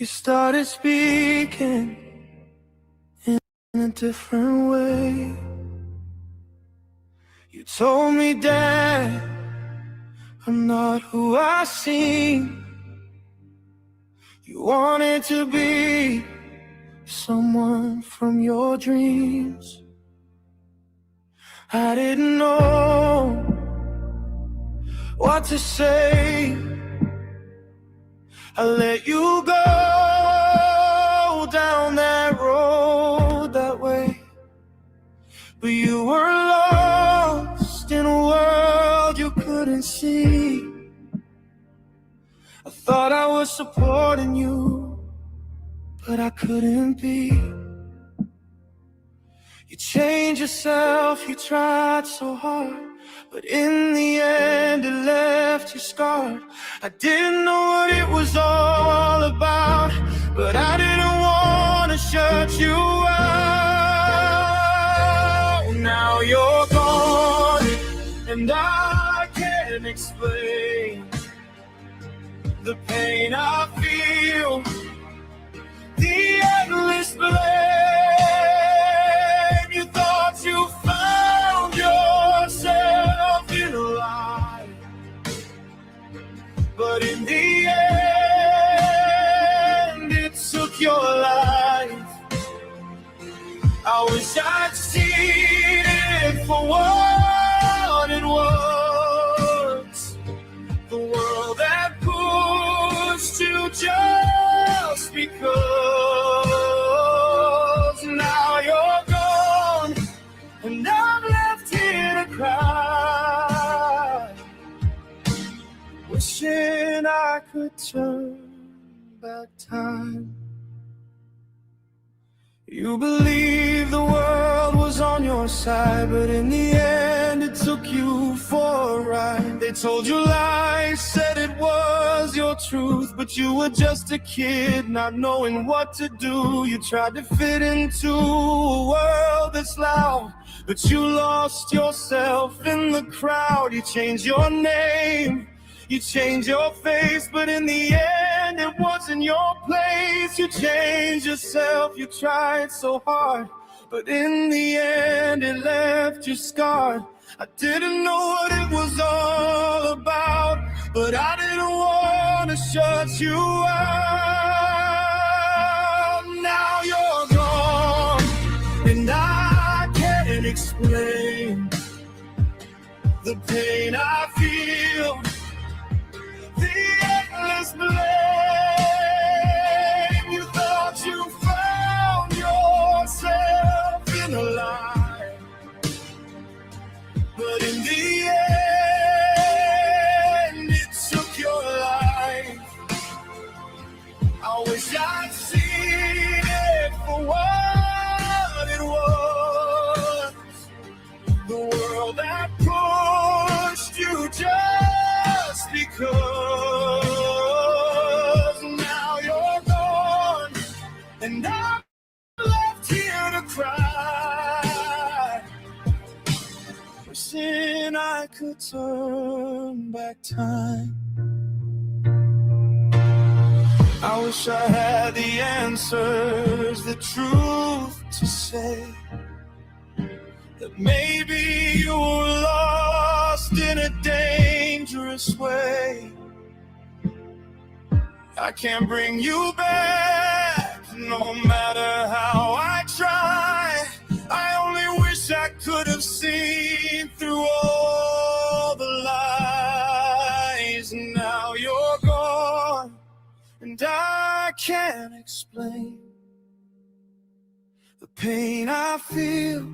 You started speaking in a different way. You told me, Dad, I'm not who I seem. You wanted to be someone from your dreams. I didn't know what to say. I let you go down that road that way. But you were lost in a world you couldn't see. I thought I was supporting you, but I couldn't be. You changed yourself, you tried so hard, but in the end it left you scarred. I didn't know what it was all about, but I didn't want to shut you out. Now you're gone, and I can't explain the pain I feel, the endless blame. You thought you found yourself in a lie, but in the end it took your life. I wish I'd seen it for what it was, the world that pushed you just because. Now you're gone, and I'm left here to cry, wishing I could turn back time. You believed the world was on your side, but in the end it took you for a ride. They told you lies, said it was your truth, but you were just a kid, not knowing what to do. You tried to fit into a world that's loud, but you lost yourself in the crowd. You changed your name, you changed your face, but in the end it wasn't your place. You changed yourself, you tried so hard, but in the end it left you scarred. I didn't know what it was all about, but I didn't want to shut you out. Now you're gone, and I can't explain the pain I feel, the endless blame. You thought you found yourself in a lie, but in the end it took your life. I wish I'd seen it for what it was, the world that pushed you just because. Now you're gone, and I'm left here to cry, wishing I could turn back time. I wish I had the answers, the truth to say, that maybe you were lost in a dangerous way. I can't bring you back, no matter how I try. I only wish I could have seen through all the lies. Now you're gone, and I can't explain the pain I feel,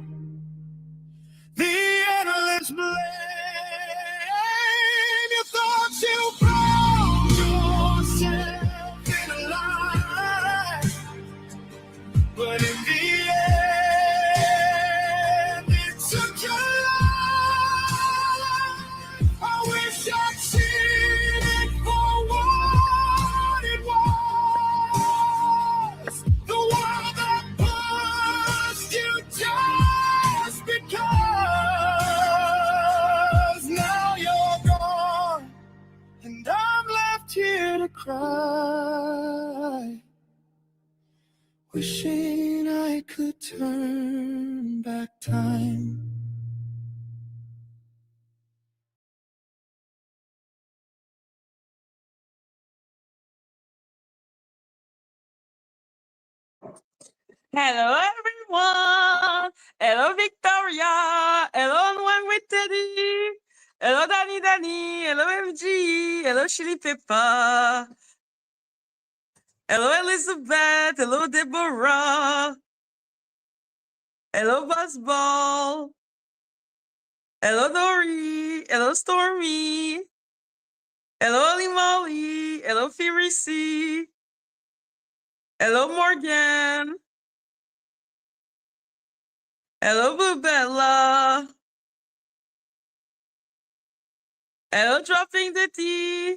the endless blame. You thought you found yourself in a lie, but in the end it took your life. I wish I'd seen it for what it was, the world that pushed you just because. wishing I could turn back time. Hello, everyone. Hello, Victoria. Hello, one with Teddy. Hello, Dani. Hello, MG. Hello, Chili Pepper. Hello, Elizabeth. Hello, Deborah. Hello, Buzzball. Hello, Dory. Hello, Stormy. Hello, Oli Molly. Hello, Firisi. Hello, Morgan. Hello, Bubella. Hello, Dropping the Tea.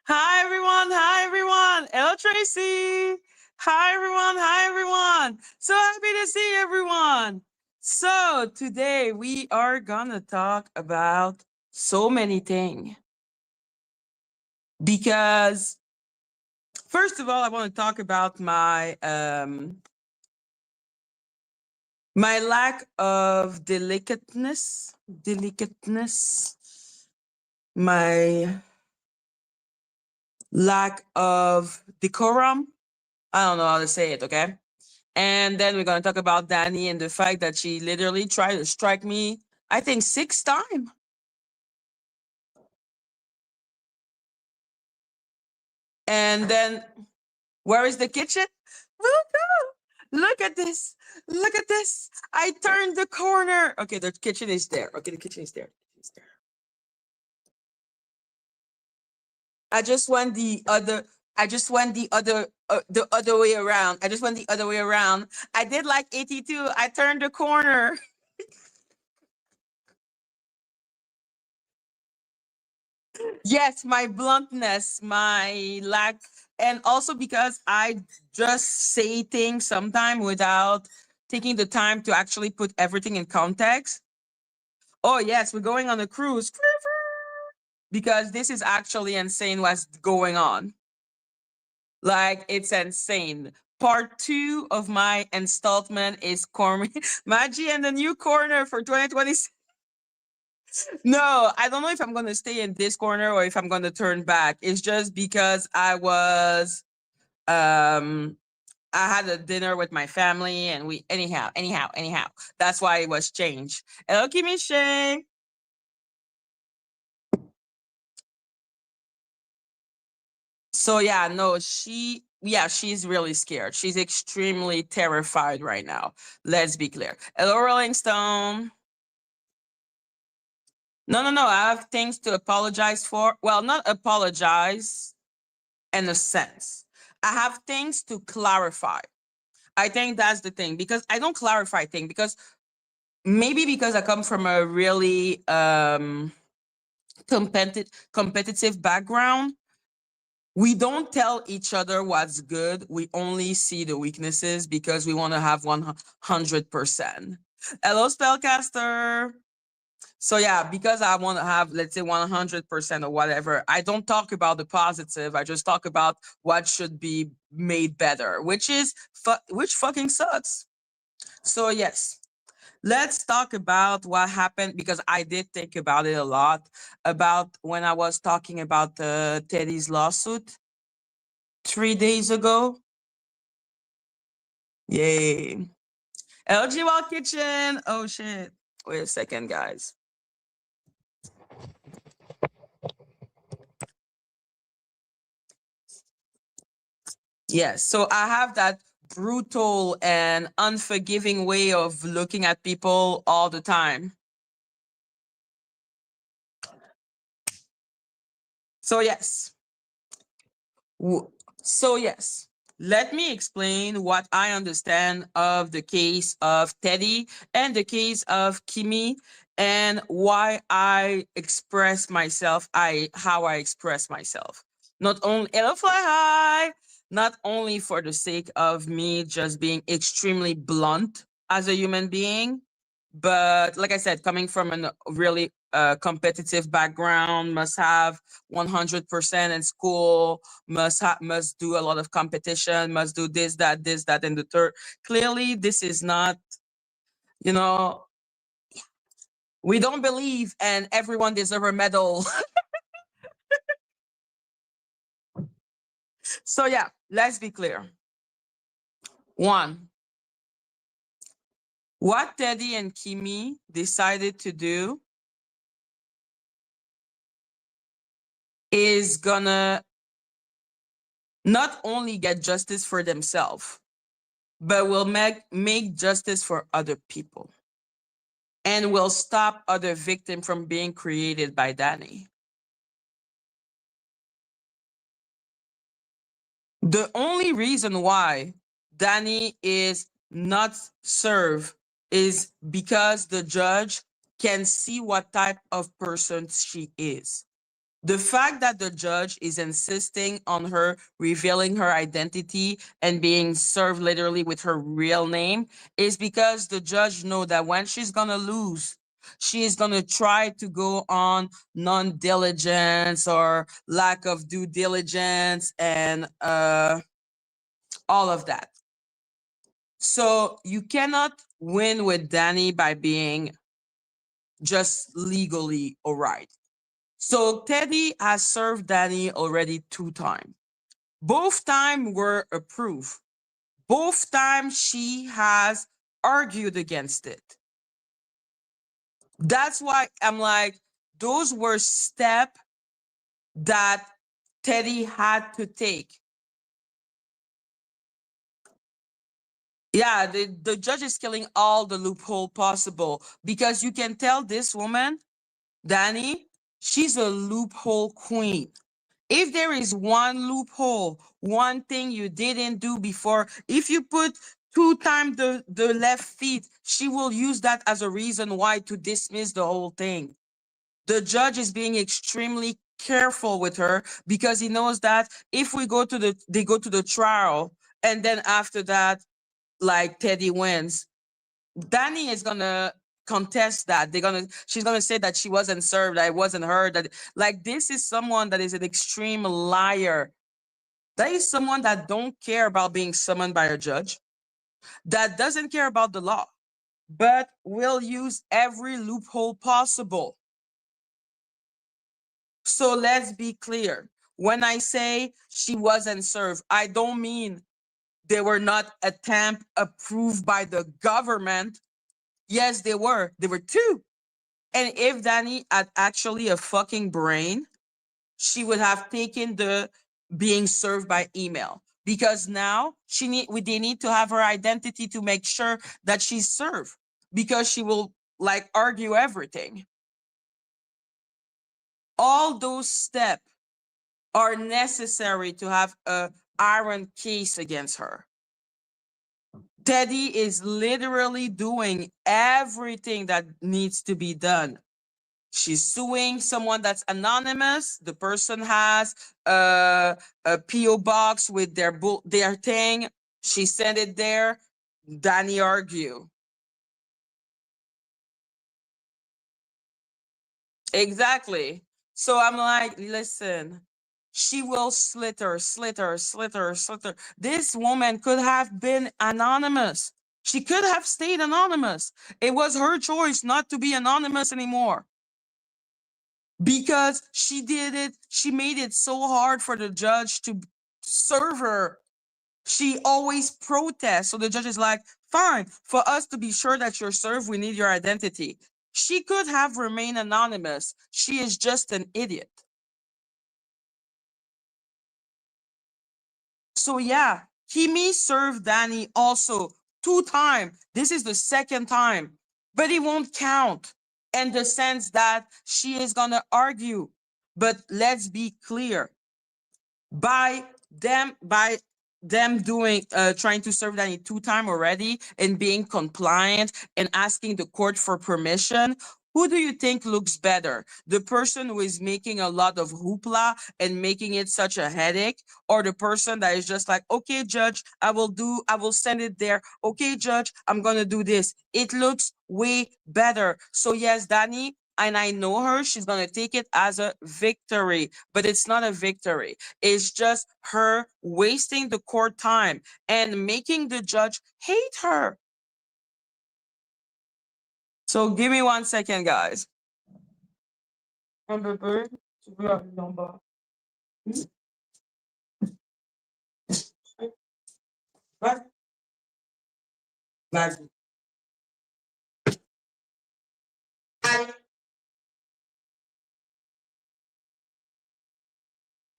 Hi, everyone. Hi, everyone. Hello, Tracy. Hi, everyone. Hi, everyone. So happy to see everyone. So today we are going to talk about so many things. Because first of all, I want to talk about my my lack of delicateness, my lack of decorum. I don't know how to say it, okay? And then we're going to talk about Dani and the fact that she literally tried to strike me, I think, 6 times. And then, where is the kitchen? Look at this. Look at this. I turned the corner. Okay, the kitchen is there. Okay, the kitchen is there. I just went the other way around. I did like 82. I turned the corner. Yes, my bluntness, my lack, and also because I just say things sometimes without taking the time to actually put everything in context. Oh yes, we're going on a cruise. Because this is actually insane what's going on. Like, it's insane. Part 2 of my installment is Madgie and the new corner for 2026. No, I don't know if I'm going to stay in this corner or if I'm going to turn back. It's just because I had a dinner with my family and we anyhow. That's why it was changed. Hello, Kimishe. So yeah, no, she's really scared. She's extremely terrified right now. Let's be clear. Hello, Rolling Stone. No. I have things to apologize for. Well, not apologize in a sense. I have things to clarify. I think that's the thing, because I don't clarify things because I come from a really competitive background. We don't tell each other what's good. We only see the weaknesses because we want to have 100%. Hello, Spellcaster. So yeah, because I want to have, let's say, 100% or whatever, I don't talk about the positive. I just talk about what should be made better, which fucking sucks. So yes, let's talk about what happened, because I did think about it a lot, about when I was talking about Teddy's lawsuit 3 days ago. Yay. LG Wall Kitchen. Oh shit. Wait a second, guys. Yes, so I have that brutal and unforgiving way of looking at people all the time. So yes. Let me explain what I understand of the case of Teddy and the case of Kimi, and why I express myself, how I express myself. Not only, hello Fly High, not only for the sake of me just being extremely blunt as a human being, But like I said, coming from a really competitive background, must have 100% in school, must do a lot of competition, must do this, that, and the third. Clearly, this is not, you know, we don't believe and everyone deserves a medal. So yeah, let's be clear. One, what Teddy and Kimi decided to do is gonna not only get justice for themselves, but will make justice for other people and will stop other victims from being created by Dani. The only reason why Dani is not served is because the judge can see what type of person she is. The fact that the judge is insisting on her revealing her identity and being served literally with her real name is because the judge knows that when she's going to lose, she is going to try to go on non-diligence or lack of due diligence and all of that. So you cannot win with Dani by being just legally all right. So Teddy has served Dani already 2 times. Both times were approved. Both times she has argued against it. That's why I'm like, those were steps that Teddy had to take. Yeah, the judge is killing all the loophole possible because you can tell this woman, Dani, she's a loophole queen. If there is one loophole, one thing you didn't do before, if you put 2 times the left feet, she will use that as a reason why to dismiss the whole thing. The judge is being extremely careful with her because he knows that if they go to the trial, and then after that, like Teddy wins, Dani is gonna contest that. She's gonna say that she wasn't served, that it wasn't her, that like this is someone that is an extreme liar. That is someone that don't care about being summoned by a judge, that doesn't care about the law, but will use every loophole possible. So let's be clear. When I say she wasn't served, I don't mean they were not attempt approved by the government. Yes, they were. They were 2. And if Dani had actually a fucking brain, she would have taken the being served by email, because now they need to have her identity to make sure that she's served, because she will like argue everything. All those steps are necessary to have a iron case against her. Teddy is literally doing everything that needs to be done. She's suing someone that's anonymous. The person has a PO box with their thing. She sent it there. Dani argue. Exactly. So I'm like, listen, she will slit her. This woman could have been anonymous. She could have stayed anonymous. It was her choice not to be anonymous anymore. Because she did it, she made it so hard for the judge to serve her. She always protests. So the judge is like, fine, for us to be sure that you're served, we need your identity. She could have remained anonymous. She is just an idiot. So yeah, Kimi served Dani also 2 times. This is the 2nd time, but it won't count in the sense that she is going to argue. But let's be clear, by them doing trying to serve Dani 2 times already and being compliant and asking the court for permission, Who do you think looks better? The person who is making a lot of hoopla and making it such a headache, or the person that is just like, okay, judge, I will send it there. Okay, judge, I'm going to do this. It looks way better. So yes, Dani, and I know her, she's going to take it as a victory, but it's not a victory. It's just her wasting the court time and making the judge hate her. So give me 1 second, guys. Un bébé, tu veux aller en bas. Vas-y. Vas-y. Allez.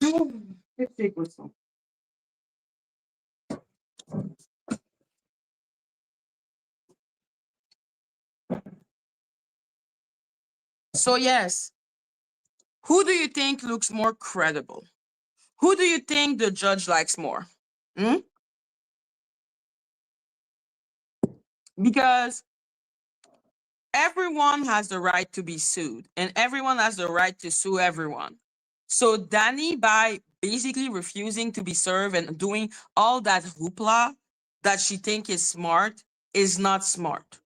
Qu'est-ce que c'est que ça? So yes, who do you think looks more credible? Who do you think the judge likes more? Because everyone has the right to be sued and everyone has the right to sue everyone. So Dani, by basically refusing to be served and doing all that hoopla that she think is smart, is not smart.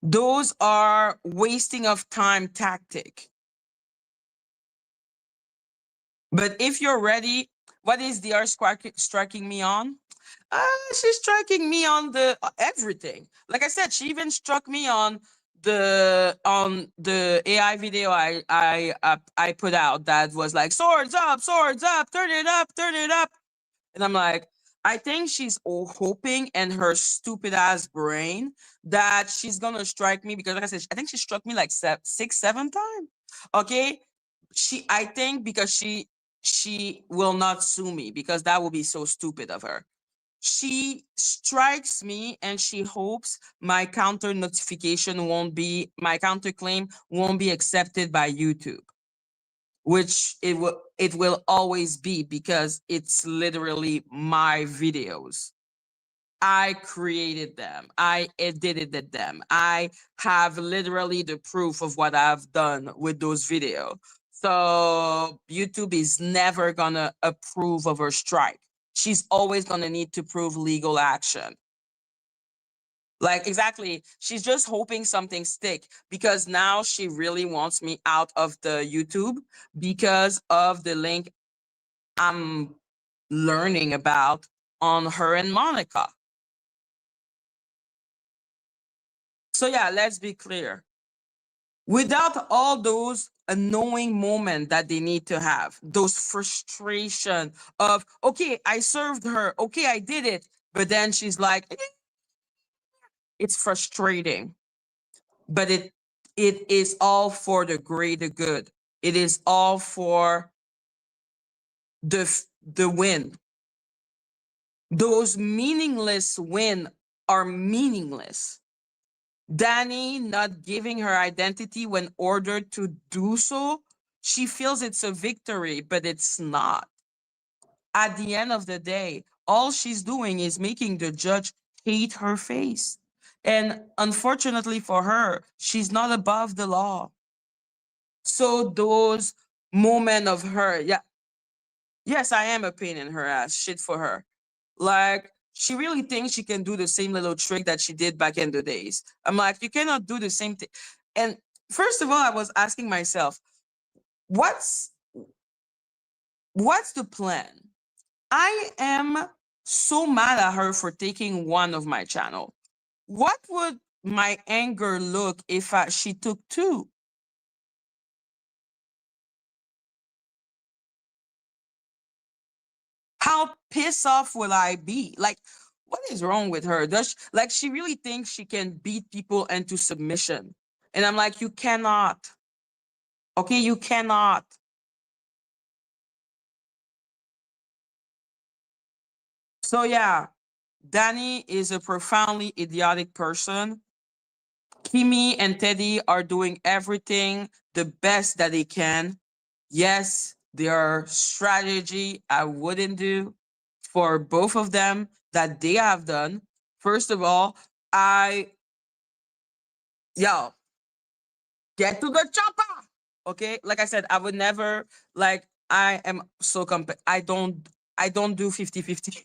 Those are wasting of time tactic. But if you're ready, what is DR striking me on? She's striking me on the everything. Like I said, she even struck me on the AI video I put out that was like swords up, turn it up, turn it up. And I'm like, I think she's hoping in her stupid ass brain that she's gonna strike me because, like I said, I think she struck me like 6, 7 times. Okay, I think because she will not sue me because that would be so stupid of her. She strikes me and she hopes my counter notification won't be, my counterclaim won't be accepted by YouTube, which it will always be because it's literally my videos. I created them. I edited them. I have literally the proof of what I've done with those videos. So YouTube is never gonna approve of her strike. She's always gonna need to prove legal action. Like, exactly. She's just hoping something stick because now she really wants me out of the YouTube because of the link I'm learning about on her and Monica. So yeah, let's be clear. Without all those annoying moments that they need to have, those frustration of, okay, I served her, okay, I did it, but then she's like, it's frustrating, but it is all for the greater good. It is all for the win. Those meaningless wins are meaningless. Dani not giving her identity when ordered to do so, she feels it's a victory, but it's not. At the end of the day, all she's doing is making the judge hate her face. And unfortunately for her, she's not above the law. So those moments of her, yeah, yes, I am a pain in her ass, shit for her. Like, she really thinks she can do the same little trick that she did back in the days. I'm like, you cannot do the same thing. And first of all, I was asking myself, what's the plan? I am so mad at her for taking one of my channel. What would my anger look if she took 2? How pissed off will I be? Like, what is wrong with her? Like, she really thinks she can beat people into submission. And I'm like, you cannot. Okay, you cannot. So yeah, Dani is a profoundly idiotic person. Kimi and Teddy are doing everything the best that they can. Yes, there are strategy I wouldn't do for both of them that they have done. First of all, Get to the chopper. Okay, like I said, I would never, like, I am so I don't do 50-50.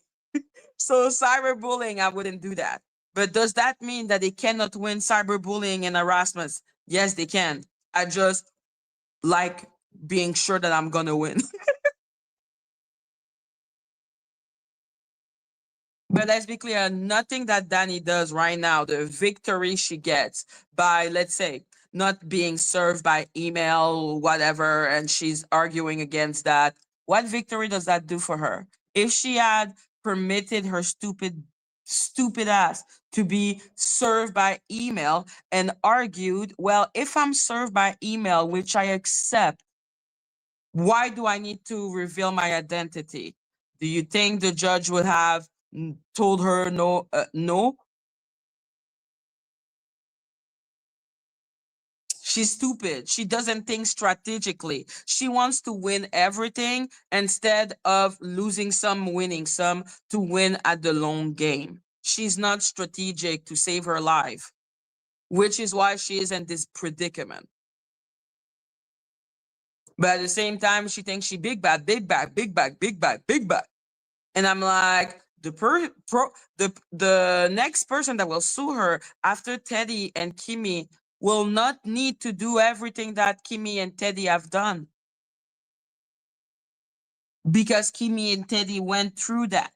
So cyberbullying, I wouldn't do that. But does that mean that they cannot win cyberbullying and harassment? Yes, they can. I just like being sure that I'm gonna win. But let's be clear, nothing that Dani does right now, the victory she gets by, let's say, not being served by email, whatever, and she's arguing against that. What victory does that do for her? If she had permitted her stupid ass to be served by email and argued, well, if I'm served by email, which I accept, why do I need to reveal my identity? Do you think the judge would have told her no? No, she's stupid. She doesn't think strategically. She wants to win everything instead of losing some, winning some, to win at the long game. She's not strategic to save her life, which is why she is in this predicament. But at the same time, she thinks she big bad, big bad, big bad, big bad, big bad. And I'm like, the next person that will sue her after Teddy and Kimmy will not need to do everything that Kimmy and Teddy have done, because Kimmy and Teddy went through that.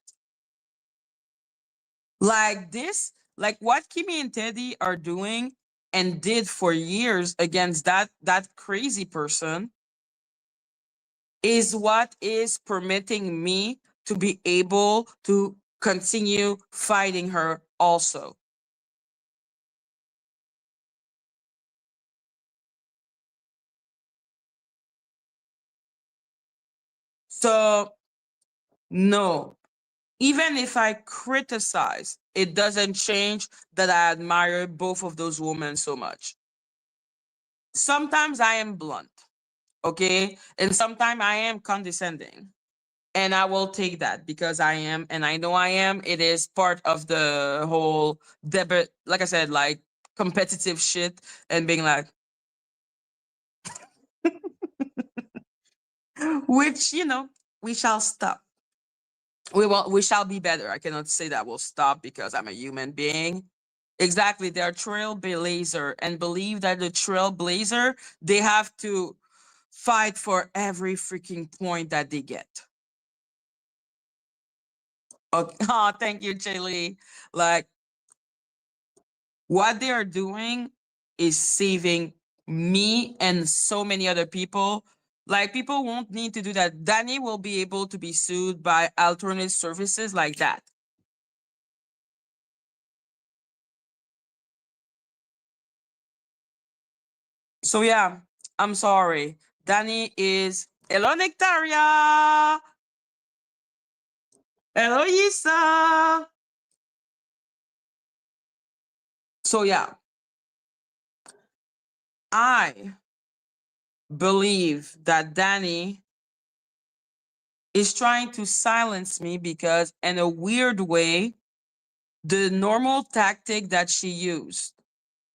Like this, like what Kimmy and Teddy are doing and did for years against that crazy person is what is permitting me to be able to continue fighting her also. So, no, even if I criticize, it doesn't change that I admire both of those women so much. Sometimes I am blunt, okay? And sometimes I am condescending. And I will take that because I am, and I know I am. It is part of the whole debate, like I said, like competitive shit and being like, which, we shall stop. We shall be better. I cannot say that we'll stop because I'm a human being. Exactly. They're trailblazer and believe that the trailblazer, they have to fight for every freaking point that they get. Okay. Oh, thank you, Chili. Like, what they are doing is saving me and so many other people. Like, people won't need to do that. Dani will be able to be sued by alternate services like that. So yeah, I'm sorry. Dani is hello Nectaria. Hello Yisa. So yeah, I believe that Dani is trying to silence me because in a weird way, the normal tactic that she used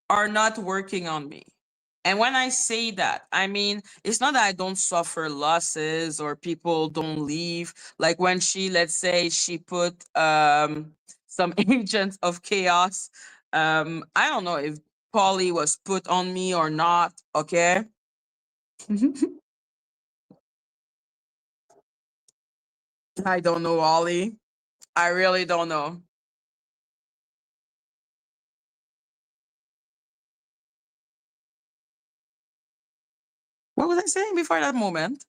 are not working on me. And when I say that, I mean, it's not that I don't suffer losses or people don't leave. Like when she, let's say, she put some agents of chaos. I don't know if Polly was put on me or not, okay? I don't know, Ollie. I really don't know. What was I saying before that moment?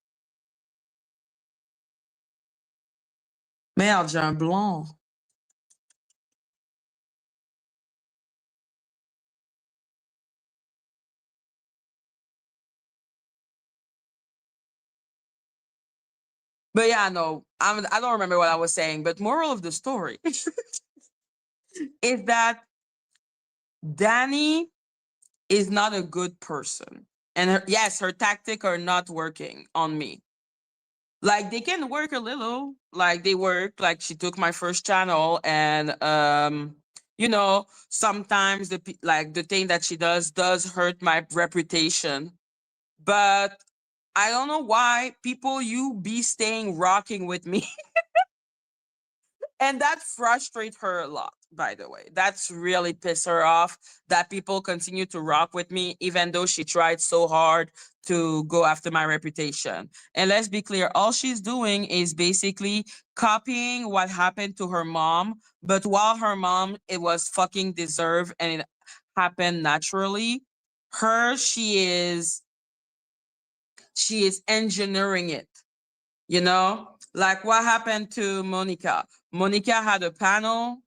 Merde, j'ai un blanc. But yeah, no, I don't remember what I was saying. But moral of the story is that Dani is not a good person. And yes, her tactic are not working on me. Like they can work a little, like they work, like she took my first channel and you know, sometimes like the thing that she does hurt my reputation. But I don't know why people you be staying rocking with me. And that frustrates her a lot, by the way. That's really piss her off that people continue to rock with me, even though she tried so hard to go after my reputation. And let's be clear, all she's doing is basically copying what happened to her mom. But while her mom, it was fucking deserved and it happened naturally, her, she is engineering it, you know? Like what happened to Monica? Monica had a panel,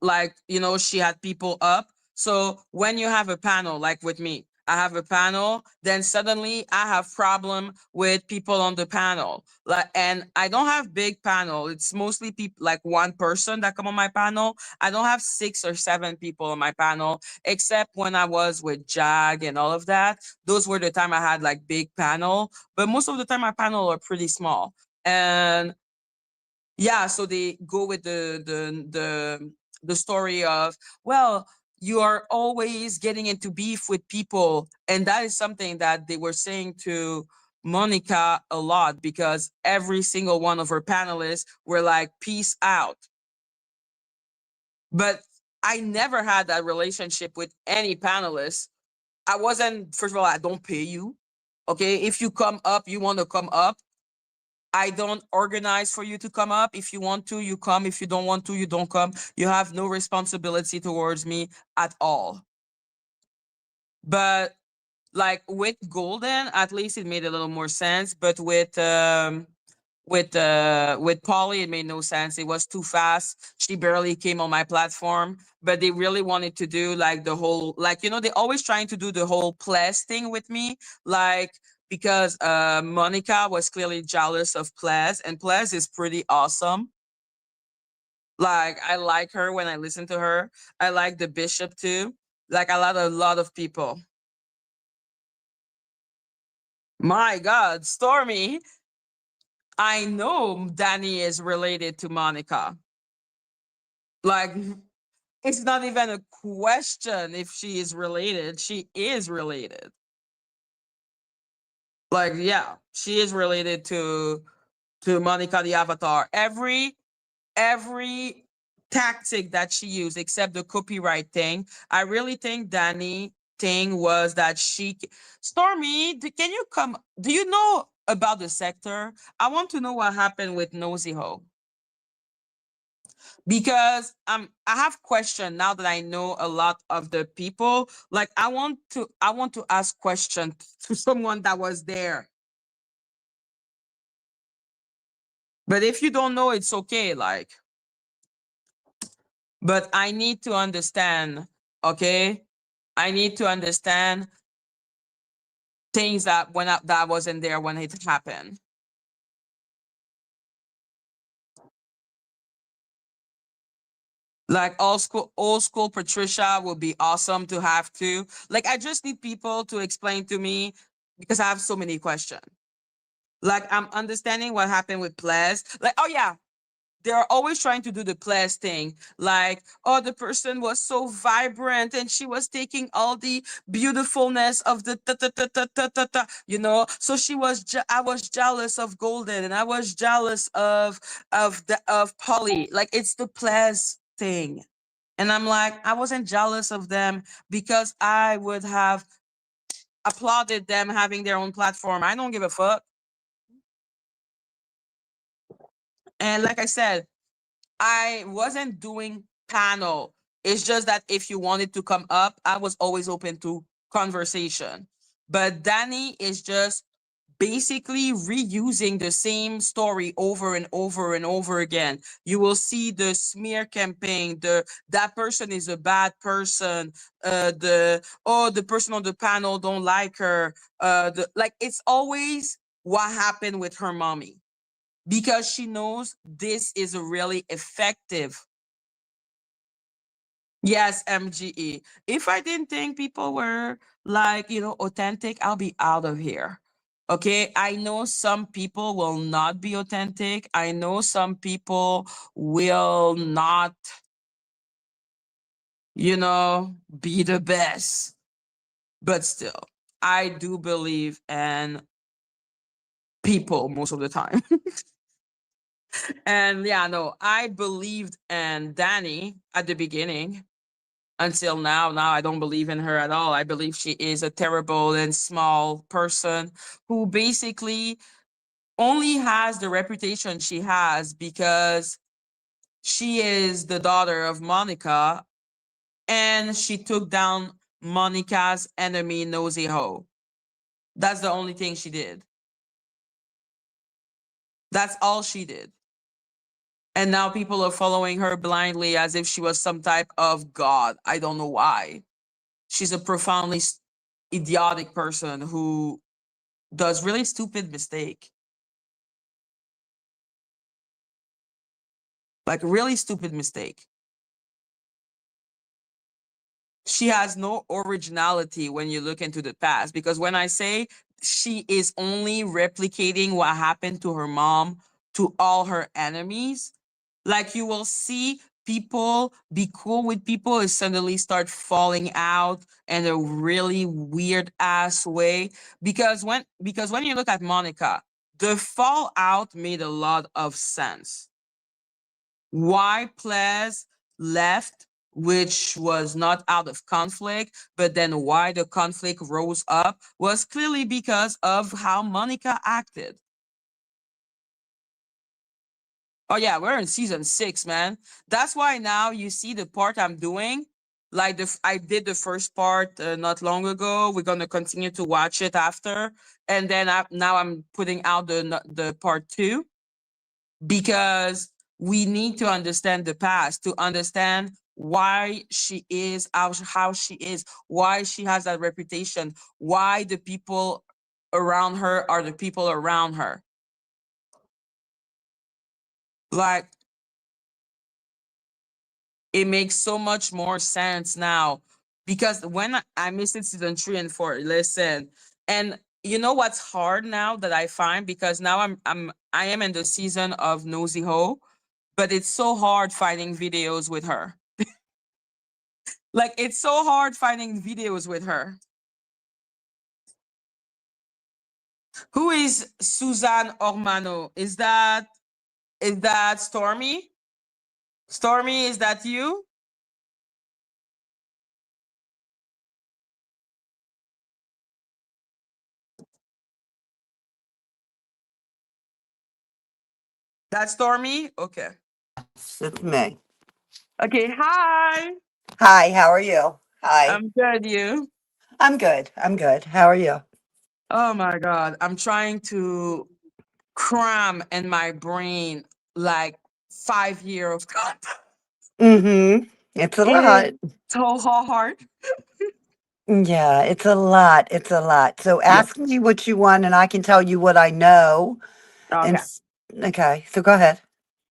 like, you know, she had people up. So when you have a panel, like with me, I have a panel, then suddenly I have problem with people on the panel. Like, and I don't have big panel. It's mostly people, like one person that come on my panel. I don't have 6 or 7 people on my panel, except when I was with Jag and all of that. Those were the time I had like big panel, but most of the time my panel are pretty small. And yeah, so they go with the story of, well, you are always getting into beef with people, and that is something that they were saying to Monica a lot, because every single one of her panelists were like, peace out. But I never had that relationship with any panelist. I wasn't, first of all, I don't pay you. Okay, if you come up, you want to come up, I don't organize for you to come up. If you want to, you come. If you don't want to, you don't come. You have no responsibility towards me at all. But like with Golden, at least it made a little more sense. But with Polly, it made no sense. It was too fast. She barely came on my platform. But they really wanted to do like the whole, like, you know, they always trying to do the whole Ples thing with me. Like, because Monica was clearly jealous of Ples, and Ples is pretty awesome. Like, I like her when I listen to her. I like the Bishop too. Like a lot of people. My God, Stormy. I know Dani is related to Monica. Like, it's not even a question if she is related. She is related. Like, yeah, she is related to Monica the Avatar. Every tactic that she used, except the copyright thing, I really think Dani thing was that Stormy, can you come? Do you know about the sector? I want to know what happened with Nosy Ho, because I have question now that I know a lot of the people. Like, I want to ask question to someone that was there. But if you don't know, it's okay. Like, but I need to understand, okay? I need to understand things that that wasn't there when it happened. Like old school Patricia would be awesome to have too. Like, I just need people to explain to me, because I have so many questions. Like, I'm understanding what happened with Ples. Like, oh yeah, they're always trying to do the Ples thing. Like, oh, the person was so vibrant and she was taking all the beautifulness of the you know. So I was jealous of Golden, and I was jealous of Polly. Like, it's the Ples thing. And I'm like, I wasn't jealous of them because I would have applauded them having their own platform. I don't give a fuck. And like I said, I wasn't doing panel. It's just that if you wanted to come up, I was always open to conversation. But Dani is just basically reusing the same story over and over and over again. You will see the smear campaign, that person is a bad person, the person on the panel don't like her. Like, it's always what happened with her mommy, because she knows this is really effective. Yes, MGE. If I didn't think people were, like, you know, authentic, I'll be out of here. Okay, I know some people will not be authentic. I know some people will not be the best. But still, I do believe in people most of the time. And yeah, no, I believed in Dani at the beginning until now. Now I don't believe in her at all. I believe she is a terrible and small person who basically only has the reputation she has because she is the daughter of Monica and she took down Monica's enemy, Nosy Ho. That's the only thing she did. That's all she did. And now people are following her blindly as if she was some type of god. I don't know why. She's a profoundly idiotic person who does really stupid mistake. Like really stupid mistake. She has no originality when you look into the past, because when I say she is only replicating what happened to her mom to all her enemies, like you will see people be cool with people and suddenly start falling out in a really weird ass way. Because when you look at Monica, the fallout made a lot of sense. Why Ples left, which was not out of conflict, but then why the conflict rose up was clearly because of how Monica acted. Oh yeah, we're in season 6, man. That's why now you see the part I'm doing. Like I did the first part not long ago. We're gonna continue to watch it after, and then now I'm putting out the part 2 because we need to understand the past to understand why she is how she is, why she has that reputation, why the people around her are the people around her. Like it makes so much more sense now because when I missed it season 3 and 4, listen, and you know what's hard now that I find because now I am in the season of Nosy Ho, but it's so hard finding videos with her. Like it's so hard finding videos with her. Who is Suzanne Ormano? Is that Stormy? Stormy, is that you? That's Stormy? Okay. It's me. Okay, hi. Hi, how are you? Hi. I'm good, you. I'm good. I'm good. How are you? Oh my god. I'm trying to cram in my brain like 5 years of content. Mm-hmm. It's a It is lot. so hard. Yeah, it's a lot. It's a lot. So Yeah. ask me what you want and I can tell you what I know. And Okay. okay, so go ahead.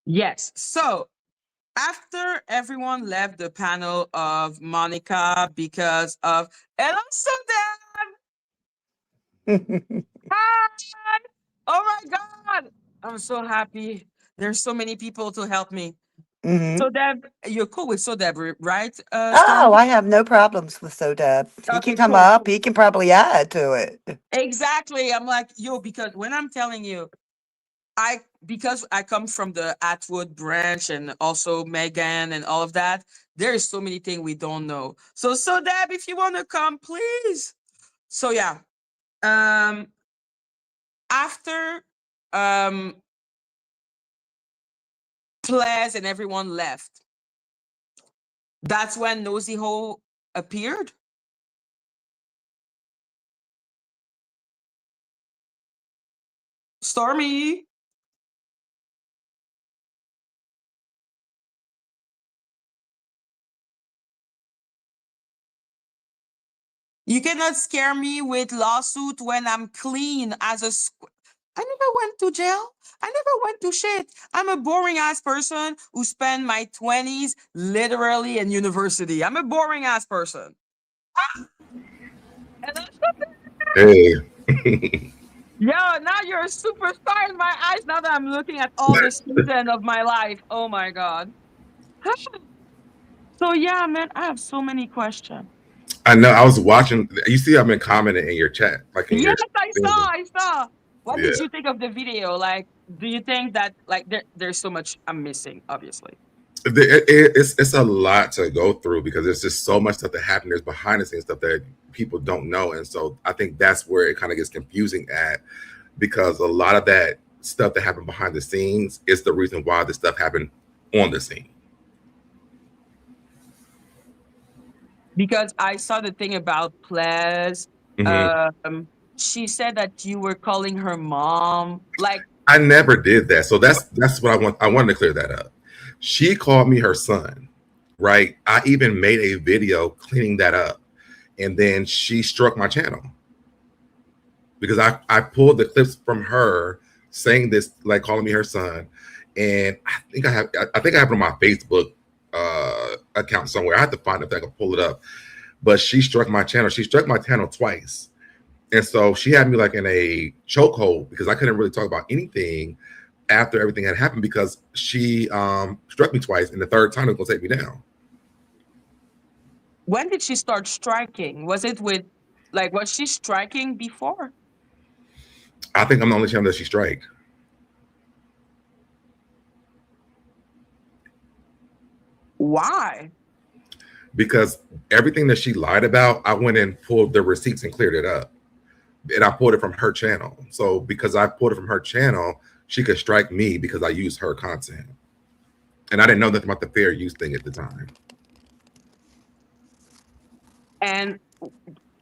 Yes. So after everyone left the panel of Monica because of and also Mm-hmm. hi. Oh my god. I'm so happy. There's so many people to help me. So Deb, you're cool with So Deb, right? Oh, Stormy? I have no problems with Sodeb. He can Okay, come cool. up. He can probably add to it. Exactly. I'm like, yo, because when I'm telling you, because I come from the Atwood branch and also Megan and all of that, there is so many things we don't know. So Deb, if you want to come, please. So yeah. Um after Ples and everyone left, that's when Nosy Ho appeared. Stormy. You cannot scare me with lawsuit when I'm clean as a I never went to jail. I never went to shit. I'm a boring ass person who spent my 20s literally in university. I'm a boring ass person. And Hey, yo, now you're a superstar in my eyes now that I'm looking at all the season of my life. Oh my god. So yeah, man, I have so many questions. I know. I was watching. You see, I've been commenting in your chat, like in your. Yes, I saw, I saw. What Yeah, did you think of the video? Like, do you think that like there's so much I'm missing, obviously. it's a lot to go through because there's just so much stuff that happens. There's behind the scenes stuff that people don't know, and so I think that's where it kind of gets confusing at because a lot of that stuff that happened behind the scenes is the reason why this stuff happened on the scene. Because I saw the thing about Ples. Hmm. She said that you were calling her mom. Like, I never did that, so that's what I want. I wanted to clear that up. She called me her son, right? I even made a video cleaning that up, and then she struck my channel because I pulled the clips from her saying this, like calling me her son, and I think I have it on my Facebook account somewhere. I have to find it if I can pull it up. But she struck my channel. She struck my channel twice, and so she had me like in a chokehold because I couldn't really talk about anything after everything had happened because she struck me twice, and the third time it was gonna take me down. when did she start striking? Was it with, like, was she striking before? I think I'm the only channel that she strike. Why? Because everything that she lied about, I went and pulled the receipts and cleared it up. And I pulled it from her channel. So because I pulled it from her channel, she could strike me because I used her content. And I didn't know nothing about the fair use thing at the time. And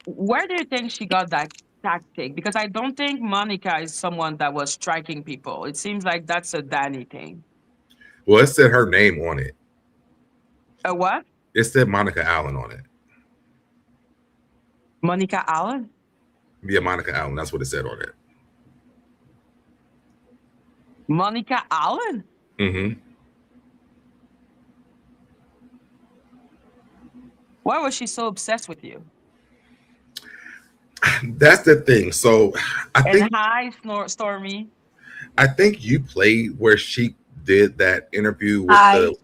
where do you think she got that tactic? Because I don't think Monica is someone that was striking people. It seems like that's a Dani thing. Well, it said her name on it. A what? It said Monica Allen on it. Monica Allen? Yeah, Monica Allen. That's what it said on it. Monica Allen? Mm-hmm. Why was she so obsessed with you? That's the thing. So And hi, Stormy. I think you played where she did that interview with Hi. the.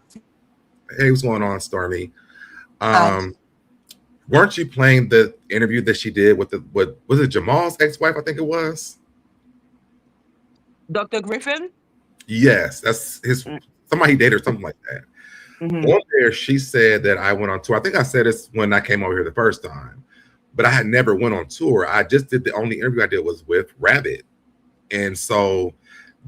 Hey, what's going on, Stormy? Hi. Weren't you playing the interview that she did with what was it, Jamal's ex-wife? I think it was. Dr. Griffin? Yes, that's his somebody he dated or something like that. Mm-hmm. On there, she said that I went on tour. I think I said this when I came over here the first time, but I had never went on tour. I just did the only interview I did was with Rabbit, and so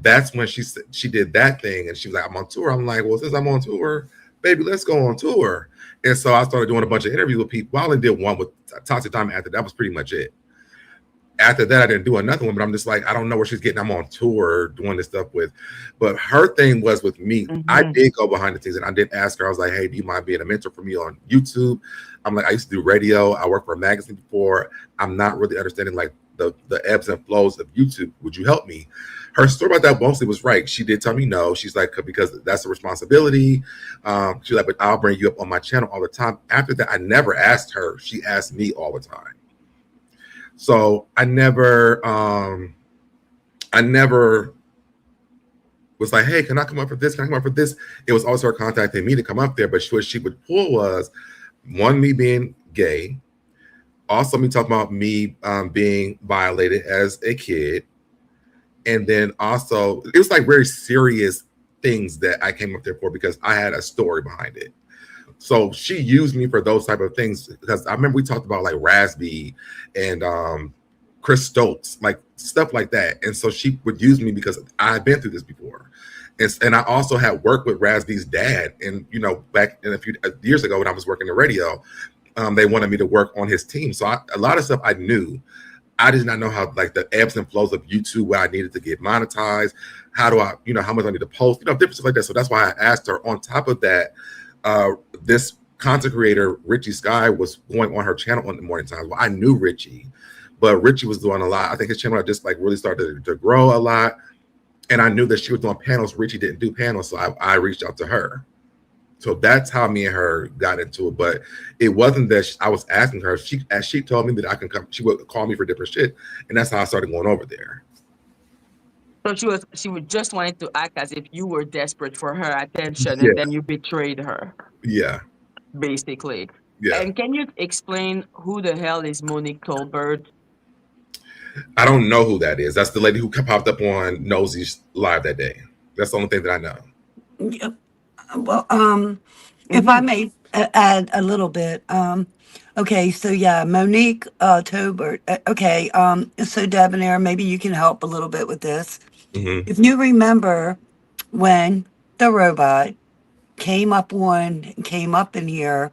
that's when she said she did that thing, and she was like, "I'm on tour." I'm like, "Well, since I'm on tour, baby, let's go on tour." And so I started doing a bunch of interviews with people. I only did one with Toxic Diamond. After that was pretty much it. After that, I didn't do another one, but I'm just like, I don't know where she's getting. I'm on tour doing this stuff with, but her thing was with me. Mm-hmm. I did go behind the scenes and I did ask her. I was like, hey, do you mind being a mentor for me on YouTube? I'm like, I used to do radio. I worked for a magazine before. I'm not really understanding like the ebbs and flows of YouTube. Would you help me? Her story about that mostly was right. She did tell me no. She's like, because that's a responsibility. She's like, but I'll bring you up on my channel all the time. After that, I never asked her. She asked me all the time. So I never was like, hey, can I come up for this? Can I come up for this? It was also her contacting me to come up there. But what she would pull was one, me being gay, also me talking about me being violated as a kid. And then also it was like very serious things that I came up there for because I had a story behind it. So she used me for those type of things because I remember we talked about like Rasby and Chris Stokes, like stuff like that. And so she would use me because I had been through this before. And I also had worked with Rasby's dad. And, you know, back in a few years ago when I was working the radio, they wanted me to work on his team. So a lot of stuff I knew. I did not know how like the ebbs and flows of YouTube, where I needed to get monetized. How do I, you know, how much I need to post, you know, different stuff like that. So that's why I asked her. On top of that, this content creator, Richie Sky, was going on her channel in the morning times. Well, I knew Richie, but Richie was doing a lot. I think his channel had just like really started to grow a lot. And I knew that she was doing panels. Richie didn't do panels. So I reached out to her. So that's how me and her got into it. But it wasn't that I was asking her. As she told me that I can come, she would call me for different shit. And that's how I started going over there. So she would just wanted to act as if you were desperate for her attention, and then you betrayed her. Yeah. basically. Yeah. And can you explain who the hell is Monique Tolbert? I don't know who that is. That's the lady who popped up on Nosey's live that day. That's the only thing that I know. Yeah, well, if I Mhm. may add a little bit, okay, so yeah, Monique Tobert. Okay, so Debonair, maybe you can help a little bit with this. Hmm. If you remember when the robot came up in here,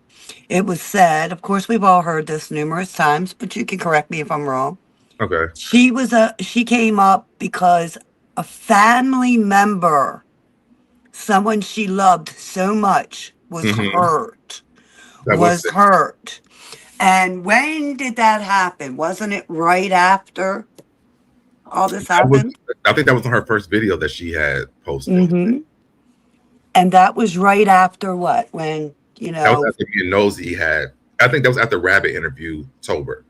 it was said, of course, we've all heard this numerous times, but you can correct me if I'm wrong. Okay. She came up because a family member, someone she loved so much, Hmm. That was was hurt. And when did that happen? Wasn't it right after all this that was. happened? I think that was on her first video that she had posted. Hmm. And that was right after what? When, That was after me and Nosy had. I think that was after Rabbit interview Tolbert.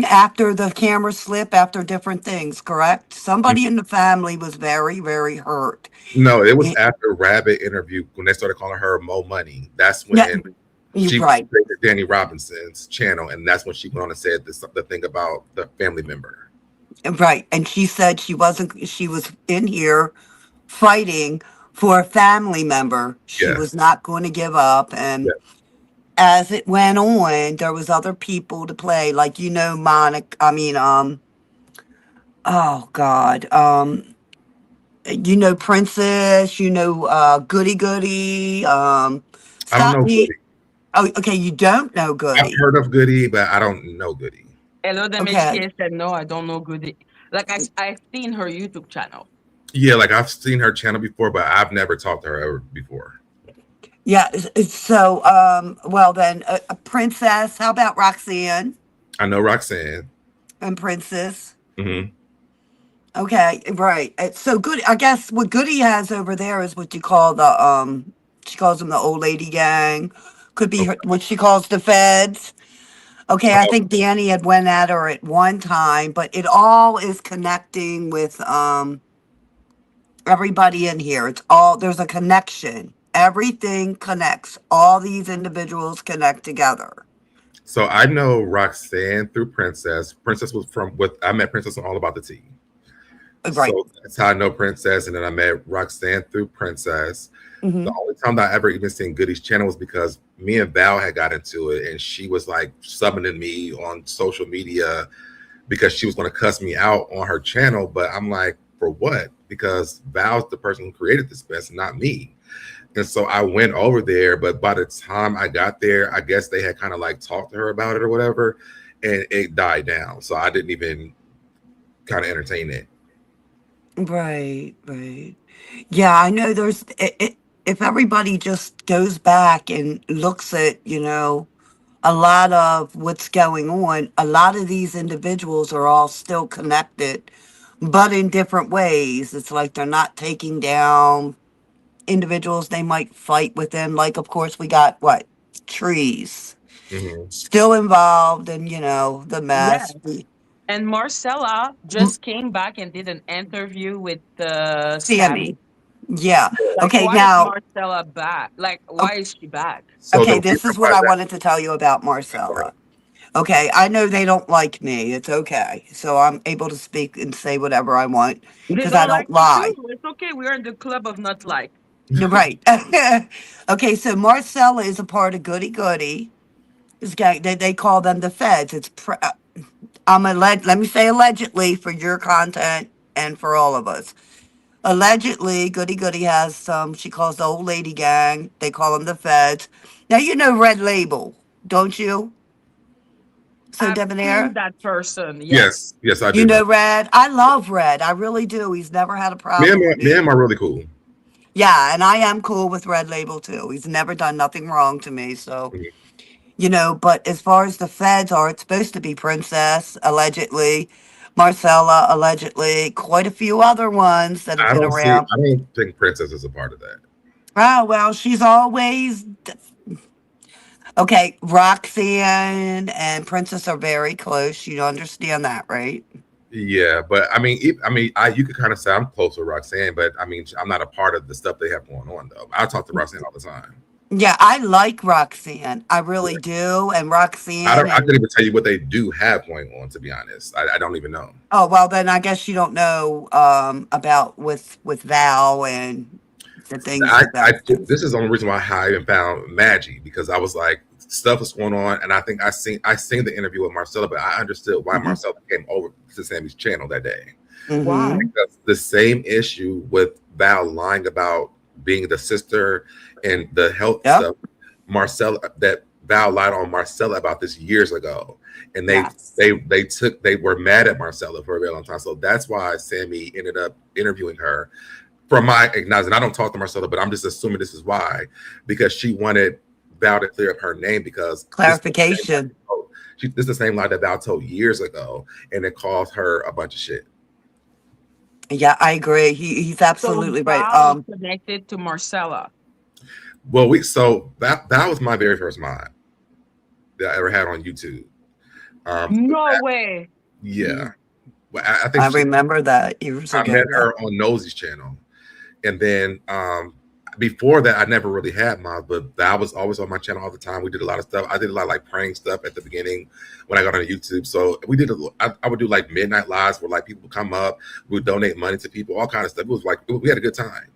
after the camera slip, after different things, correct? Somebody in the family was very, very hurt. No, it was Eh, after Rabbit interview when they started calling her Mo Money. That's Yeah, when you're she right. created Dani Robertson's channel, and that's when she went on and said the thing about the family member. Right. And she said she was in here fighting for a family member. She Yeah, was not going to give up. yeah. And as it went on, there was other people to play, like, Monica, oh God, Princess, Goody Goody, I don't know Sutton. Goody. Oh, okay, you don't know I've Goody. heard of Goody, but I don't know Goody. Hello, the Okay. HK said no, I don't know good. Like I've seen her YouTube channel. Yeah, like I've seen her channel before, but I've never talked to her ever before. Yeah. So, well then, Princess, how about Roxanne I know Roxanne. and Princess? Hmm. Okay, right. So good. I guess what Goody has over there is what you call she calls them the old lady gang. Could be what she calls the feds. Okay, I think Danny had went at her at one time, but it all is connecting with everybody in here. There's a connection. Everything connects. All these individuals connect together. So I know Roxanne through Princess. Princess was I met Princess on All About the Tea. Right. So that's how I know Princess, and then I met Roxanne through Princess. The Hmm. only time that I ever even seen Goody's channel was because me and Val had got into it, and she was like summoning me on social media because she was going to cuss me out on her channel. But I'm like, for what? Because Val's the person who created this mess, not me. And so I went over there, but by the time I got there, I guess they had kind of like talked to her about it or whatever, and it died down. So I didn't even kind of entertain it. Right, right. Yeah, I know if everybody just goes back and looks at, a lot of what's going on, a lot of these individuals are all still connected, but in different ways. It's like they're not taking down individuals. They might fight with them. Like, of course, we got what? Trees. Hmm. Still involved in, the Yeah. mess. And Marcella just came back and did an interview with Sammy. Sammy. Yeah. Like, Okay, why is now, Marcella back? Like, why is she back? So the okay, this reason is why what I that, wanted to tell you about Marcella. Okay, I know they don't like me. It's okay. So I'm able to speak and say whatever I want They because I don't like don't you too. lie. It's okay. We're in the club of not like. You're right. Okay, so Marcella is a part of Goody Goody. This guy, they call them the feds. Let me say allegedly for your content and for all of us. Allegedly, Goody Goody has she calls the old lady gang. They call them the feds. Now, you know Red Label, don't you? So, I've seen Debonair? that person. yes, Yes. yes, I You do know. know Red? I love Red. I really do. He's never had a problem with Me and me. him are really cool. Yeah, and I am cool with Red Label too. He's never done nothing wrong to me. So, Mhm. but as far as the feds are, it's supposed to be Princess, allegedly, Marcella, allegedly, quite a few other ones that have been around. I don't think Princess is a part of that. Oh, well, she's always. Okay, Roxanne and Princess are very close. You understand that, right? Yeah, but I mean, you could kind of say I'm close to Roxanne, but I mean, I'm not a part of the stuff they have going on though. I talk to Roxanne all the time. Yeah, I like Roxanne. I really do. And Roxanne I couldn't and even tell you what they do have going on, to be honest. I don't even know. oh well, then I guess you don't know about with Val and the things I, that Val's doing. this is the only reason why I even found Maggie, because I was like, stuff was going on, and I think I seen the interview with Marcella, but I understood why Hmm. Marcella came over to Sammy's channel that day. Hmm. Why? Because the same issue with Val lying about being the sister and the health Yep. stuff, Marcella, that Val lied on Marcella about this years ago, and Yes. they were mad at Marcella for a very long time. So that's why Sammy ended up interviewing her. From my acknowledgement, I don't talk to Marcella, but I'm just assuming this is why, because she wanted Val to clear up her name, because Clarification. this is the same lie that Val told years ago, and it caused her a bunch of shit. Yeah, I agree. He's So absolutely right. Val is connected to Marcella. Well, that was my very first mod that I ever had on YouTube. No way. Yeah, well, I think I remember that years I ago. met Yeah. her on Nosey's channel, and then before that, I never really had mods, but that was always on my channel all the time. We did a lot of stuff. I did a lot of like prank stuff at the beginning when I got on YouTube. So we did. I would do like midnight lives where like people would come up, we would donate money to people, all kind of stuff. It was like we had a good time.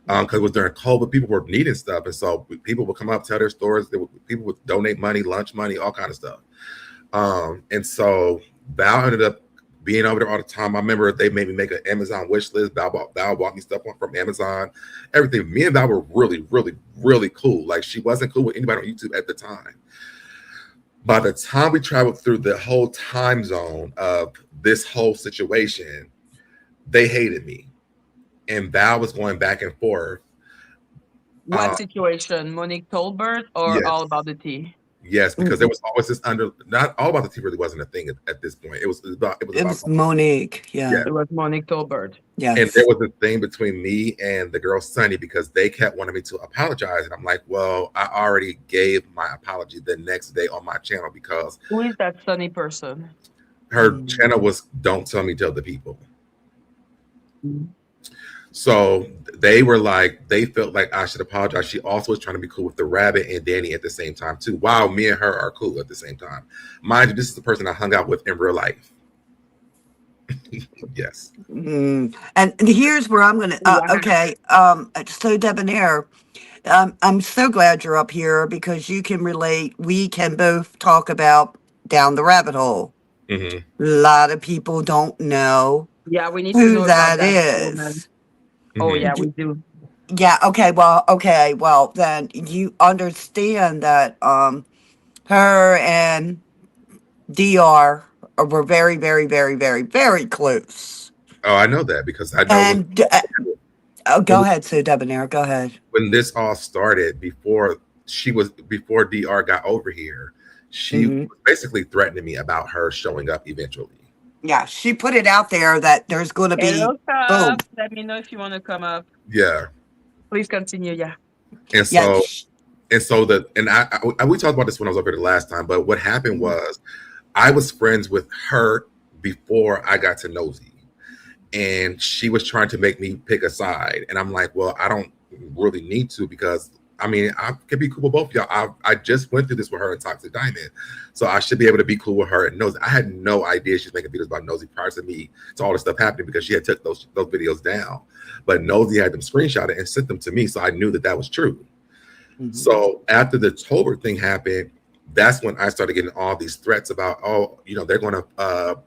Because it was during COVID, people were needing stuff, and so people would come up, tell their stories. People would donate money, lunch money, all kind of stuff. And so Val ended up being over there all the time. I remember they made me make an Amazon wish list. Val bought me stuff from Amazon, everything. Me and Val were really, really, really cool. Like, she wasn't cool with anybody on YouTube at the time. By the time we traveled through the whole time zone of this whole situation, they hated me, and Val was going back and forth. What situation? Monique Tolbert or All Yes. About the Tea? Yes, because there Mhm. was always this not all about the tea really wasn't a thing at this point. It was It about was Monique. yeah. Yeah. It was Monique Tolbert. And there Yes. was a thing between me and the girl Sunny, because they kept wanting me to apologize. And I'm like, well, I already gave my apology the next day on my channel, because Who is that sunny person? her Mm. channel was Don't Tell Me, Tell the People. Mm. So they were like, they felt like I should apologize. She also was trying to be cool with the rabbit and Danny at the same time too. While me and her are cool at the same time. Mind you, this is the person I hung out with in real life. Yes. And here's where I'm gonna. Yeah. Okay. So Debonair, I'm so glad you're up here because you can relate. We can both talk about down the rabbit hole. Hmm. A lot of people don't know Yeah, we need to who know about that that woman. is. Oh Hmm. yeah, we do. Yeah. Okay. Well, then you understand that her and Dr. were very, very, very, very, very close. Oh, I know that, because I know And oh, go ahead, Sue Debonair. Go ahead. when this all started, before DR got over here, she Hmm. was basically threatening me about her showing up eventually. Yeah, she put it out there that there's going to be Hello, boom. Cup. Let me know if you want to come up. Yeah. Please continue. Yeah. And Yeah. so we talked about this when I was over here the last time, but what happened was I was friends with her before I got to Nosy, and she was trying to make me pick a side, and I'm like, well, I don't really need to, because I mean, I could be cool with both of y'all. I just went through this with her and Toxic Diamond, so I should be able to be cool with her and Nosy. I had no idea she was making videos about Nosy prior to me to all this stuff happening, because she had took those videos down, but Nosy had them screenshotted and sent them to me, so I knew that was true. Mhm. So after the Tolbert thing happened, that's when I started getting all these threats about, oh, they're going to,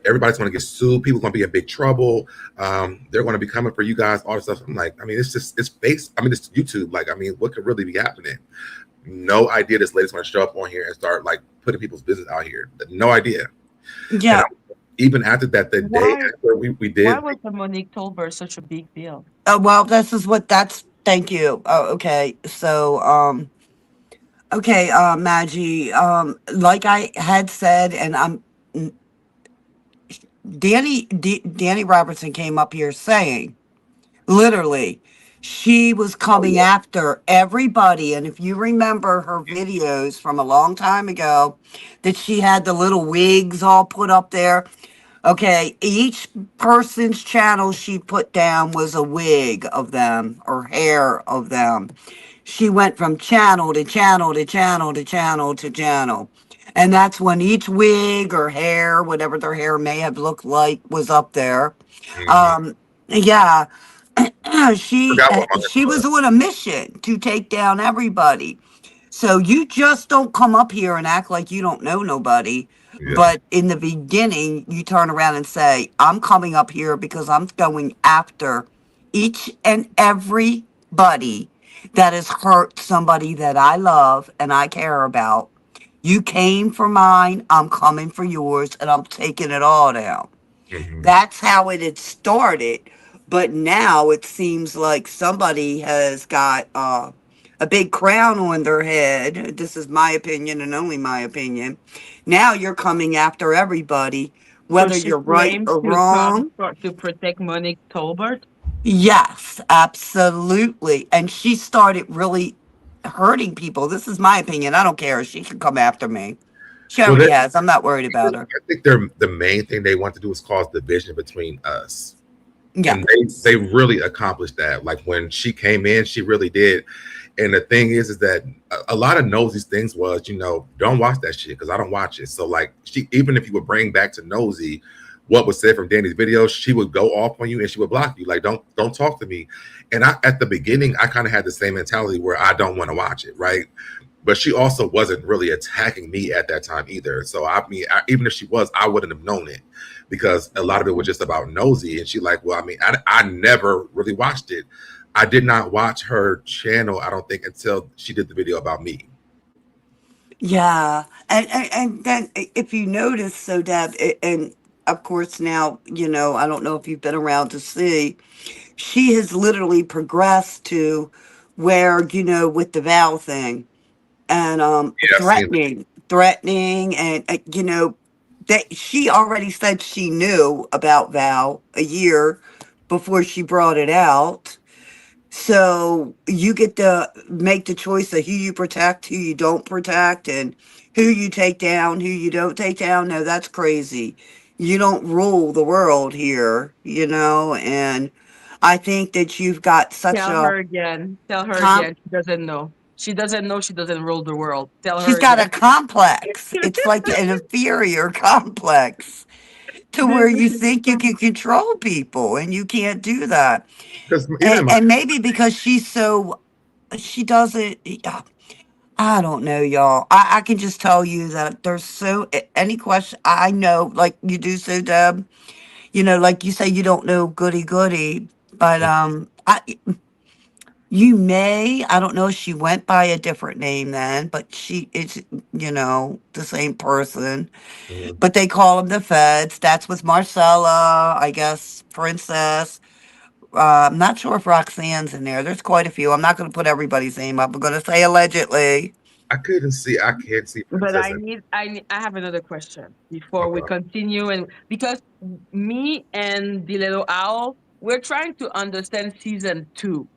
everybody's going to get sued. People going to be in big trouble. They're going to be coming for you guys, all this stuff. I'm like, I mean, it's face. I mean, it's YouTube. Like, I mean, what could really be happening? No idea this lady's going to show up on here and start like putting people's business out here. No idea. Yeah. Even after that, the day Why? after we did. Why was the Monique Tolbert such a big deal? Well, thank you. Oh, okay. So, okay, Maggie, like I had said, and Dani Robertson came up here saying, literally, she was coming after everybody. And if you remember her videos from a long time ago, that she had the little wigs all put up there. Okay, each person's channel she put down was a wig of them or hair of them. She went from channel to channel to channel to channel to channel. And that's when each wig or hair, whatever their hair may have looked like, was up there. Hmm. Um, yeah, Forgot what mine she was. was on a mission to take down everybody. So you just don't come up here and act like you don't know nobody. Yeah. But in the beginning, you turn around and say, I'm coming up here because I'm going after each and everybody that has hurt somebody that I love and I care about. You came for mine, I'm coming for yours, and I'm taking it all down. Hmm. That's how it had started. But now it seems like somebody has got a big crown on their head. This is my opinion and only my opinion. Now you're coming after everybody, So whether she you're right claims or to come wrong. to protect Monique Tolbert. Yes, absolutely. And she started really hurting people. This is my opinion. I don't care. She can come after me. She Well, already has. I'm not worried about her. I think they're the main thing they want to do is cause division between us, Yeah. and they really accomplished that. Like when she came in, she really did. And the thing is that a lot of Nosey's things was, don't watch that shit because I don't watch it. So like she, even if you would bring back to Nosy what was said from Danny's videos, she would go off on you and she would block you. Like don't talk to me. And I at the beginning, I kind of had the same mentality where I don't want to watch it, right? But she also wasn't really attacking me at that time either. So I mean, even if she was, I wouldn't have known it because a lot of it was just about Nosy. And she like, well, I mean, I never really watched it. I did not watch her channel, I don't think, until she did the video about me. Yeah, and then if you notice, so Deb, and of course now I don't know if you've been around to see, she has literally progressed to where with the vow thing and Yeah, I've seen it. threatening, and that she already said she knew about vow a year before she brought it out. So you get to make the choice of who you protect, who you don't protect, and who you take down, who you don't take down. No, that's crazy. You don't rule the world here. And I think that you've got such Tell a her again. Tell her comp. again. She doesn't know. She doesn't know she doesn't rule the world. Tell She's her got a again. complex. It's like an inferior complex to where you think you can control people, and you can't do that. Because even And, in my and maybe because she doesn't. I don't know, y'all. I can just tell you that there's any question I know, like you do, so Deb. Like you say, you don't know goody goody, but you may. I don't know if she went by a different name then, but she is, the same person. Mhm. But they call them the feds. That's with Marcella, I guess, Princess. I'm not sure if Roxanne's in there. There's quite a few. I'm not going to put everybody's name up. I'm going to say allegedly. I can't see But Princess. I have another question before we Okay. continue, and because me and the little owl, we're trying to understand season 2.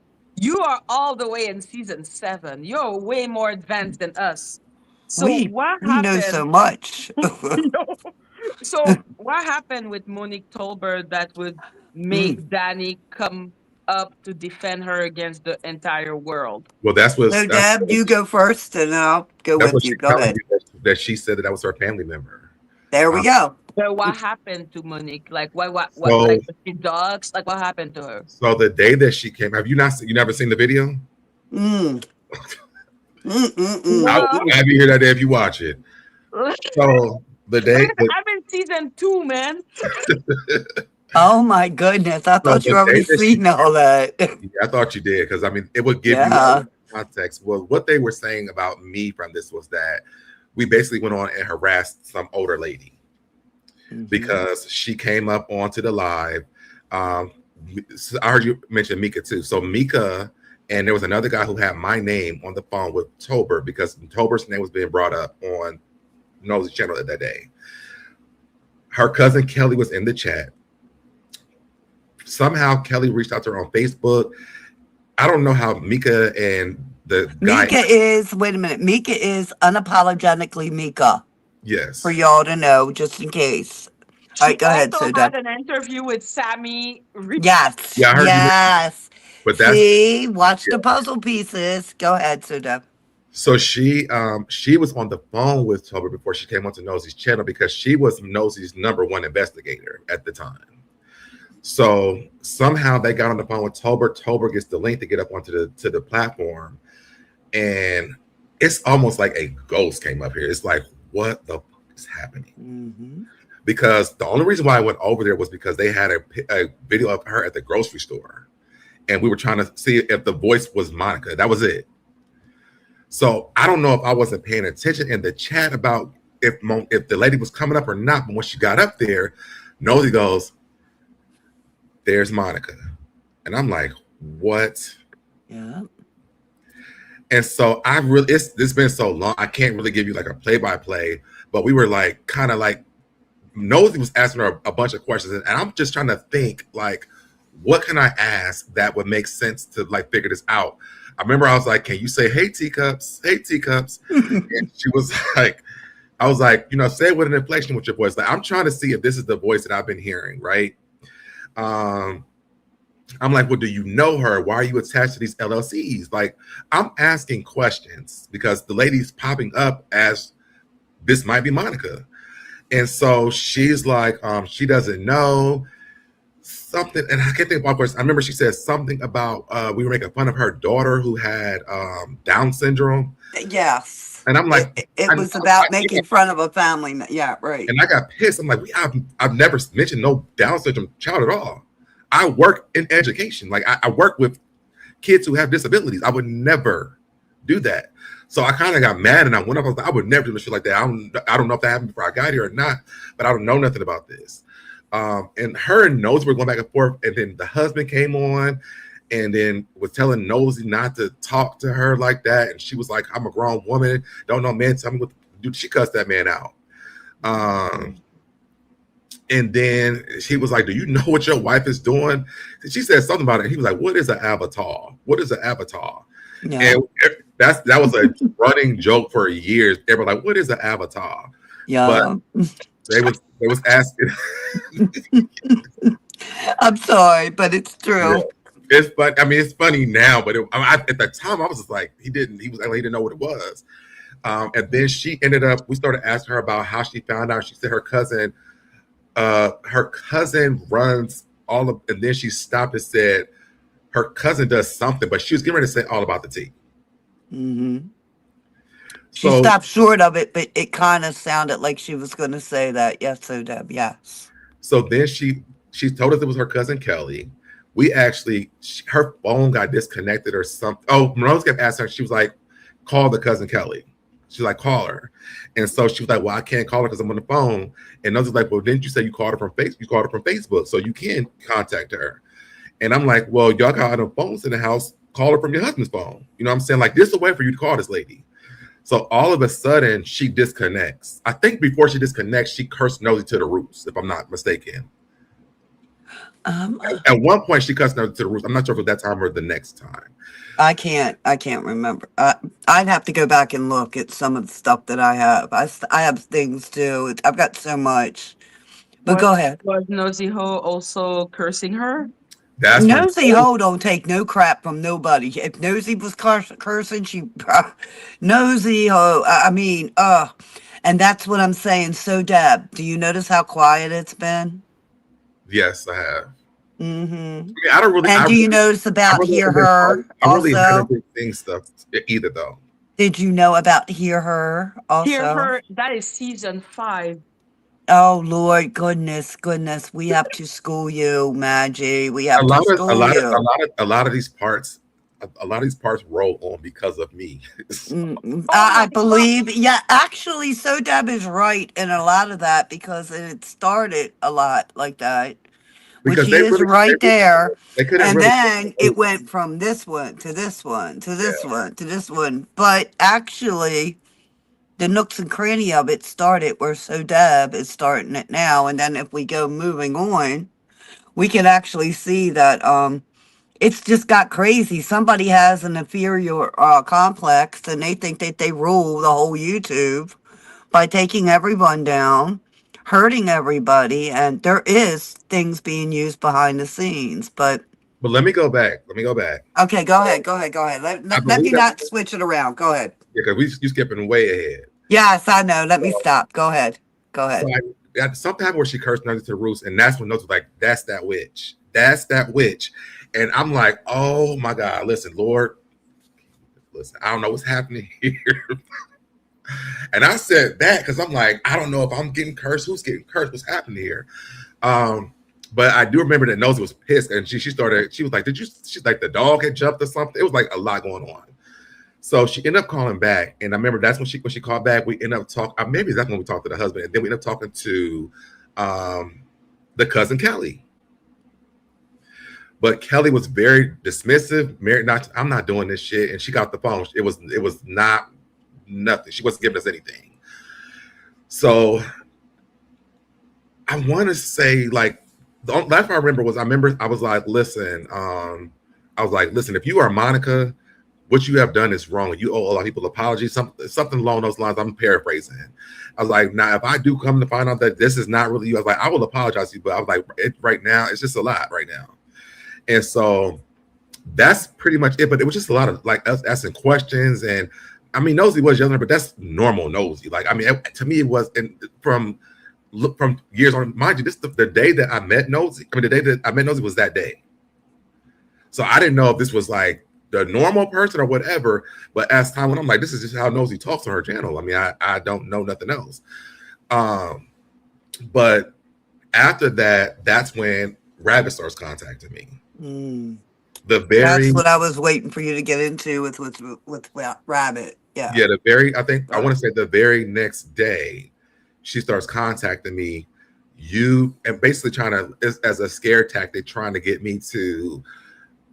You are all the way in season 7. You're way more advanced than us. So We what we know so happened? much. So what happened with Monique Tolbert that would Mm. make Danny come up to defend her against the entire world? Well, So Deb, you go first, and I'll go that's with what you. she's Go telling ahead. you that she said that was her family member. There we Um, go. So what happened to Monique? Like what so like was she dogs? Like what happened to her? so the day that she came, have you not you never seen the video? Mm. Mm, mm, mm. I will No. have you here that day if you watch it. So the day I'm in season 2, man. Oh my goodness! I so thought you the day already that she seen all that. yeah, I thought you did because I mean it would give you a Yeah. little context. Well, what they were saying about me from this was that we basically went on and harassed some older lady Mhm. because she came up onto the live. Um, I heard you mention Mika too. So Mika and there was another guy who had my name on the phone with Tober because Tober's name was being brought up on Nosy channel that day. Her cousin Kelly was in the chat. Somehow Kelly reached out to her on Facebook. I don't know how Mika and the guy. Mika is. Wait a minute. Mika is unapologetically Mika. Yes. For y'all to know, just in case. All She right, go ahead, also had Soda. an interview with Sammy Yes, Yeah, I heard you mention, yes. but that's See, watch yeah. the puzzle pieces. Go ahead, Soda. So she was on the phone with Tober before she came onto Nosey's channel because she was Nosey's number one investigator at the time. So somehow they got on the phone with Tober. Tober gets the link to get up onto the platform, and it's almost like a ghost came up here. It's like, what the fuck is happening? Mm-hmm. Because the only reason why I went over there was because they had a video of her at the grocery store, and we were trying to see if the voice was Monica. That was it. So I don't know if I wasn't paying attention in the chat about if the lady was coming up or not. But when she got up there, Nosy goes, "There's Monica," and I'm like, "What?" Yeah. And so I really, it's been so long. I can't really give you like a play-by-play, but we were like kind of like Nosy was asking her a bunch of questions, and I'm just trying to think like, what can I ask that would make sense to like figure this out? I remember I was like, "Can you say hey teacups, hey teacups?" And she was like, I was like, say it with an inflection with your voice. Like I'm trying to see if this is the voice that I've been hearing, right? I'm like, well, do you know her? Why are you attached to these LLCs? Like, I'm asking questions because the lady's popping up as this might be Monica. And so she's like, she doesn't know something. And I can't think about words. I remember she said something about we were making fun of her daughter who had Down syndrome. Yes. And I'm like, it was about making fun of a family. Yeah, right. and I got pissed. I'm like, I've never mentioned no Down syndrome child at all. I work in education. Like I work with kids who have disabilities. I would never do that. So I kind of got mad and I went up. I was like, I would never do shit like that. I don't know if that happened before I got here or not, but I don't know nothing about this. And her and Nosy were going back and forth. And then the husband came on and then was telling Nosy not to talk to her like that. And she was like, I'm a grown woman. Don't know, man. Tell me what to do. She cussed that man out. And then she was like, do you know what your wife is doing? And she said something about it. He was like, what is an avatar? What is an avatar? Yeah. And that was a running joke for years. Everybody like, what is an avatar? Yeah. But they was asking. I'm sorry, but it's true. Yeah. It's fun. I mean, it's funny now, but at the time, I was just like, he didn't know what it was. And then she ended up. We started asking her about how she found out. She said her cousin runs all of, and then she stopped and said her cousin does something, but she was getting ready to say all about the tea. Mm-hmm. She So, stopped short of it, but it kind of sounded like she was going to say that. Yes, so Deb, yes. so then she told us it was her cousin Kelly. We actually, her phone got disconnected or something. Oh, Rose kept asking her. She was like, call the cousin Kelly. She's like, call her. And so she was like, well, I can't call her because I'm on the phone. And Rose was like, well, didn't you say you called her from Facebook? You called her from Facebook, so you can contact her. And I'm like, well, y'all got other phones in the house. Call her from your husband's phone. You know what I'm saying? Like, this is a way for you to call this lady. So all of a sudden, she disconnects. I think before she disconnects, she cursed Nosy to the roots, if I'm not mistaken. At one point, she cussed Nosy to the roots. I'm not sure if it was that time or the next time. I can't remember. I'd have to go back and look at some of the stuff that I have. I have things too. I've got so much. But go ahead. Was Nosy Ho also cursing her? That's Nosy Ho don't take no crap from nobody. If Nosy was cursing, she Nosy Ho. I mean, and that's what I'm saying. So, Deb, do you notice how quiet it's been? Yes, I have. Mm-hmm. Yeah, I don't really. And do you notice about Hear Her I really also? haven't been seeing stuff either, though. Did you know about Hear Her also? Hear Her, that is season 5. Oh Lord, goodness, we have to school you, Madgie. We have to school you. A lot of these parts roll on because of me. I believe, yeah, actually, so Deb is right in a lot of that because it started a lot like that. Which he is right there. And then it went from this one to this one to this one to this one. But actually, the nooks and cranny of it started where So Deb is starting it now. And then if we go moving on, we can actually see that it's just got crazy. Somebody has an inferior complex and they think that they rule the whole YouTube by taking everyone down, hurting everybody, and there is things being used behind the scenes. But let me go back. okay, go ahead. Let me not switch it around. Go ahead. Yeah, because you skipping way ahead. Yes, I know. Let me stop. Go ahead. So something happened where she cursed Nosy to the roost, and that's when Nosy was like, "That's that witch. That's that witch." And I'm like, "Oh my God! Listen, Lord, listen. I don't know what's happening here." And I said that because I'm like, I don't know if I'm getting cursed. Who's getting cursed? What's happening here? But I do remember that Nosy was pissed, and she was like, she's like, the dog had jumped or something. It was like a lot going on. So she ended up calling back, and I remember that's when she called back. We ended up talking. Maybe that's when we talked to the husband, and then we ended up talking to the cousin Kelly. But Kelly was very dismissive. I'm not doing this shit, and she got the phone. It was not nothing. She wasn't giving us anything. So I want to say, like, the last I remember I was like, listen, if you are Monica, what you have done is wrong. You owe a lot of people apologies, something along those lines. I'm paraphrasing. I was like, now, if I do come to find out that this is not really you, I was like, I will apologize to you, but I was like, right now, it's just a lot right now. And so that's pretty much it. But it was just a lot of like us asking questions. And I mean, Nosy was younger, but that's normal Nosy. Like, I mean, to me, it was from years on. Mind you, this the day that I met Nosy. I mean, the day that I met Nosy was that day. So I didn't know if this was like the normal person or whatever, but as time went on, I'm like, this is just how Nosy talks on her channel. I mean, I don't know nothing else. But after that, that's when Rabbit starts contacting me. That's what I was waiting for you to get into with Rabbit. Yeah. Yeah, I want to say the very next day, she starts contacting me. And basically trying to, as a scare tactic, trying to get me to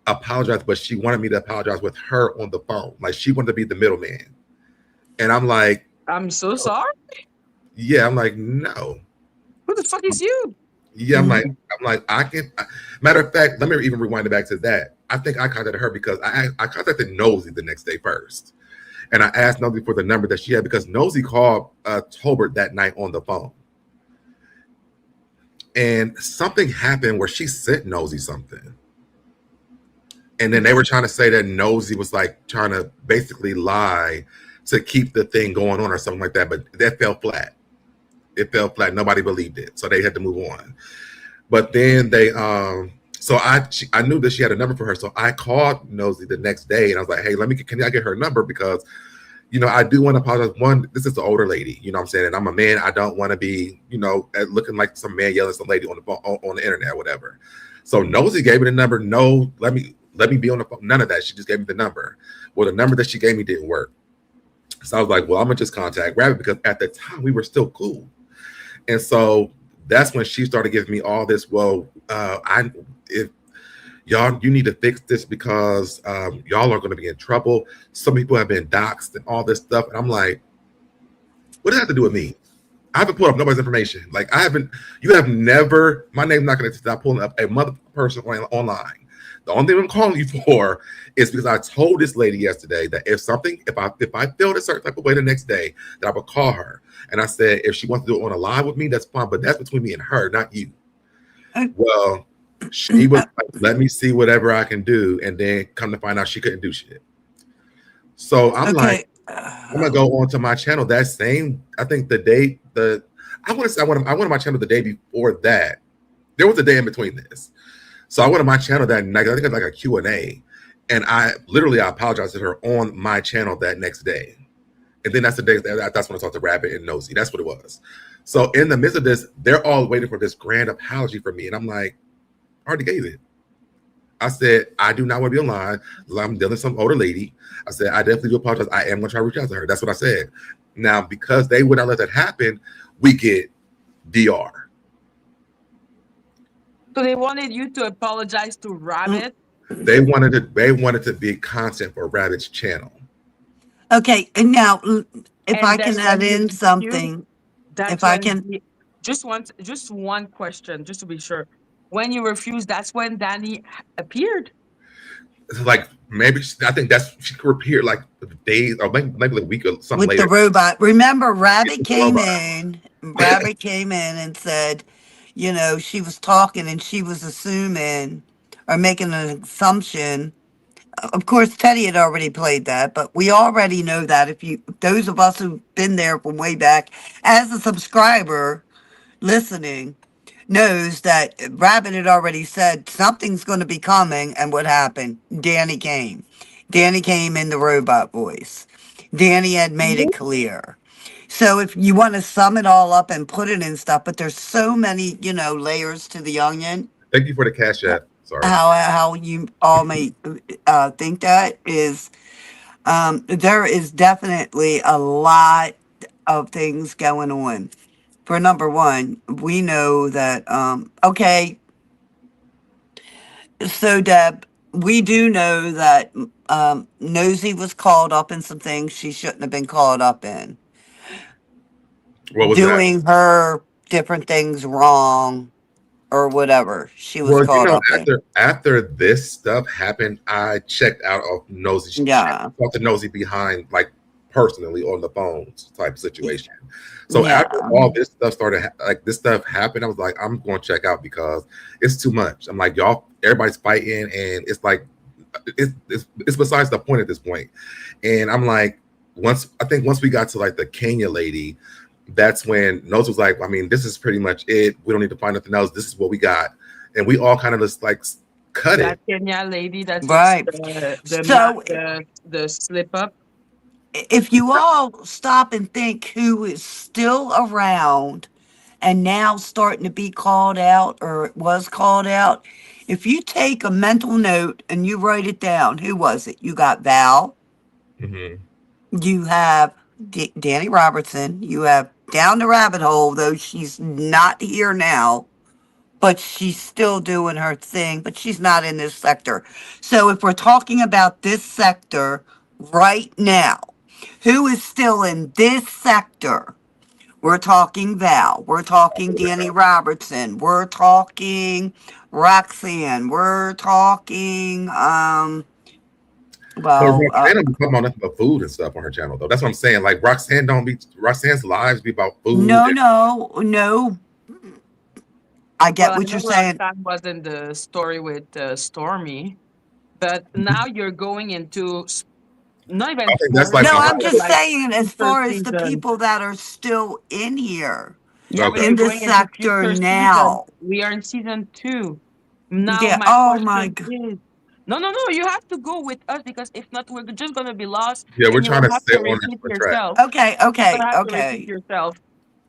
apologize, but she wanted me to apologize with her on the phone. Like, she wanted to be the middleman. And I'm like, I'm so sorry. Yeah, I'm like, no. Who the fuck is you? Yeah, I'm like, matter of fact, let me even rewind it back to that. I think I contacted her because I contacted Nosy the next day first. And I asked Nosy for the number that she had because Nosy called Tolbert that night on the phone. And something happened where she sent Nosy something. And then they were trying to say that Nosy was like trying to basically lie to keep the thing going on or something like that. But that fell flat. It fell flat. Nobody believed it. So they had to move on. But then they, so I knew that she had a number for her. So I called Nosy the next day and I was like, hey, can I get her number? Because, you know, I do want to apologize. One, this is an older lady, you know what I'm saying? And I'm a man. I don't want to be, you know, looking like some man yelling at some lady on the phone, on the internet or whatever. So Nosy gave me the number. No, let me be on the phone. None of that. She just gave me the number. Well, the number that she gave me didn't work. So I was like, well, I'm going to just contact Rabbit because at the time we were still cool. And so that's when she started giving me all this. Well, if y'all, you need to fix this because y'all are going to be in trouble. Some people have been doxxed and all this stuff. And I'm like, what does that have to do with me? I haven't pulled up nobody's information. Like, you have never, my name's not going to stop pulling up a mother person online. The only thing I'm calling you for is because I told this lady yesterday that if I felt a certain type of way the next day, that I would call her. And I said, if she wants to do it on a live with me, that's fine. But that's between me and her, not you. Well, she was like, let me see whatever I can do. And then come to find out she couldn't do shit. So I'm like, I'm going to go on to my channel that same, I think I want to say I went on my channel the day before that. There was a day in between this. So I went on my channel that night. I think it was like a Q&A. And I apologized to her on my channel that next day. And then that's the day that's when I talked to Rabbit and Nosy. That's what it was. So in the midst of this, they're all waiting for this grand apology from me. And I'm like, I already gave it. I said, I do not want to be online. I'm dealing with some older lady. I said, I definitely do apologize. I am going to try to reach out to her. That's what I said. Now, because they would not let that happen, we get DR. So they wanted you to apologize to Rabbit? They wanted to be content for Rabbit's channel. Okay, and now if I can add in something, just one question, just to be sure. When you refused, that's when Dani appeared. Like I think she could appear like days or maybe like a week or something with later. the robot. Remember, Rabbit came in. Rabbit came in and said, she was talking and she was assuming or making an assumption. Of course, Teddy had already played that, but we already know that those of us who've been there from way back, as a subscriber listening, knows that Rabbit had already said something's going to be coming, and what happened? Danny came. Danny came in the robot voice. Danny had made it clear. So if you want to sum it all up and put it in stuff, but there's so many, layers to the onion. Thank you for the cash app. Sorry. How you all may think that is, there is definitely a lot of things going on. For number one, we know that, okay, so Deb, we do know that Nosy was called up in some things she shouldn't have been called up in. What was that? Doing her different things wrong or whatever she was Well, called up in. after this stuff happened, I checked out of Nosy. Yeah. Talked to Nosy behind, like personally on the phones type situation. So Yeah. after all this stuff started, like this stuff happened, I was like, I'm going to check out because it's too much. I'm like, y'all, everybody's fighting, and it's like, it's besides the point at this point. And I'm like, once we got to like the Kenya lady, that's when Nose was like, I mean, this is pretty much it. We don't need to find nothing else. This is what we got. And we all kind of just like cut That it. Kenya lady, that's Right. the slip up. If you all stop and think who is still around and now starting to be called out or was called out, if you take a mental note and you write it down, who was it? You got Val. Mm-hmm. You have Dani Robertson. You have Down the Rabbit Hole, though she's not here now, but she's still doing her thing, but she's not in this sector. So if we're talking about this sector right now, who is still in this sector? We're talking Val. We're talking Dani Robertson. We're talking Roxanne. We're talking Roxanne don't be talking about nothing but food and stuff on her channel though. That's what I'm saying. Like Roxanne's lives be about food. No. I get Well, what I you're know saying. Roxanne was in the story with Stormy, but now you're going into not even I think that's story, like No, a I'm but just whole. like saying as future far as the season. people that are still in here, Yeah, but Okay. you're in the going into sector future season. now. We are in season 2. Now Yeah. my Oh my question God. is, no, you have to go with us because if not, we're just gonna be lost, Yeah, we're and you trying will to have stay to on that repeat track. yourself. Okay. You're gonna have to repeat yourself.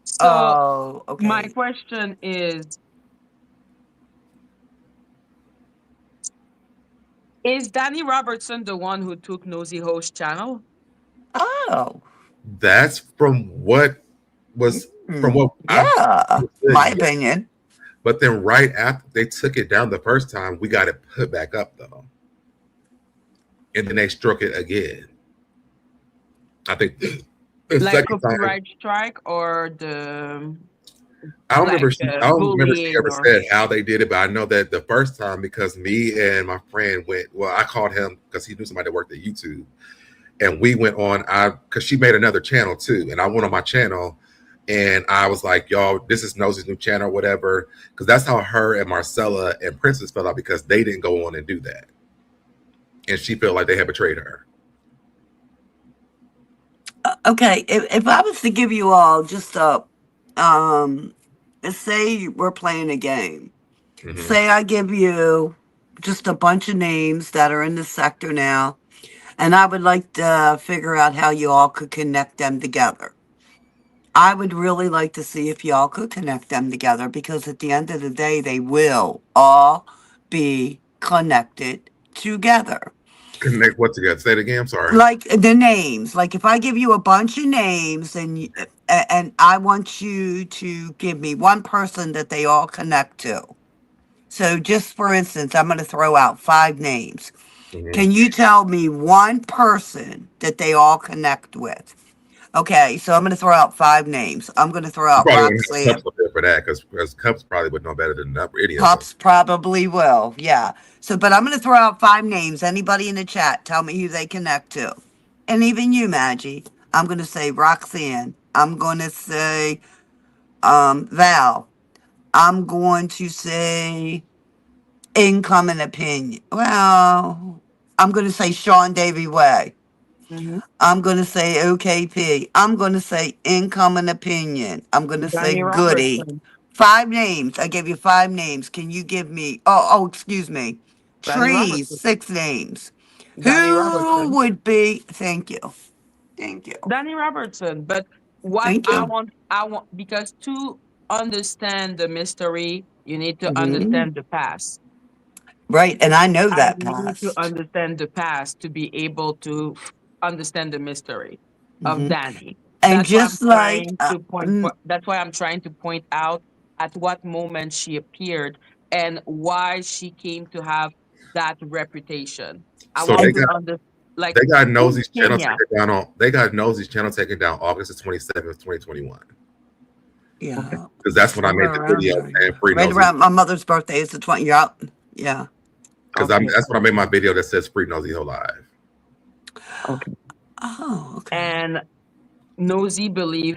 So Oh, my okay. question is Dani Robertson the one who took Nosy Host channel? Oh. That's from what I Yeah. My understood. opinion. But then right after they took it down the first time, we got it put back up though. And then they struck it again. I think the Like second time, copyright strike or the I don't remember. like I don't remember she bullying ever or said how they did it, but I know that the first time because me and my friend went. Well, I called him because he knew somebody that worked at YouTube, and we went on. Because she made another channel too, and I went on my channel, and I was like, "Y'all, this is Nosy's new channel, whatever." Because that's how her and Marcella and Princess fell out because they didn't go on and do that, and she felt like they had betrayed her. Okay. If I was to give you all just um, say we're playing a game. Mm-hmm. Say I give you just a bunch of names that are in the sector now, and I would like to figure out how you all could connect them together. I would really like to see if y'all could connect them together because at the end of the day, they will all be connected together. Connect what together? Say it again. I'm sorry. Like the names. Like if I give you a bunch of names and I want you to give me one person that they all connect to. So just for instance, I'm going to throw out 5 names. Mm-hmm. Can you tell me one person that they all connect with? Okay, so I'm going to throw out 5 names. I'm going to throw out Roxanne. Cups up there for that because Cups probably would know better than any of them. Pups probably will, yeah. So, but I'm going to throw out 5 names. Anybody in the chat, tell me who they connect to. And even you, Madgie. I'm going to say Roxanne. I'm going to say Val, I'm going to say income and opinion. Well, I'm going to say Sean Davy Way. Mhm. I'm going to say OKP. I'm going to say income and opinion. I'm going to say Dani Goody. Robertson. 5 names. I gave you 5 names. Can you give me, excuse me. Dani Trees, Robertson. 6 names. Dani Who Robertson. would be, thank you. Thank you. Dani Robertson. But what Thank you. I want, because to understand the mystery, you need to Hmm. understand the past. Right. And I know I that need to past. understand the past to be able to understand the mystery of Hmm. Dani. And That's why I'm just like, trying to that's why I'm trying to point out at what moment she appeared and why she came to have that reputation. I So want and to understand, like, they got who's Nosey's channel Kenya? taken down on they got Nosey's channel taken down August the 27th, 2021. Okay. yeah, Because that's when I made somewhere the around video there. saying Yeah. free Right Nosey. around my mother's birthday is the 20th. Yeah. Yeah. Because Okay. that's when I made my video that says free Nosey Ho Live. Okay. Oh, okay. And Nosy believe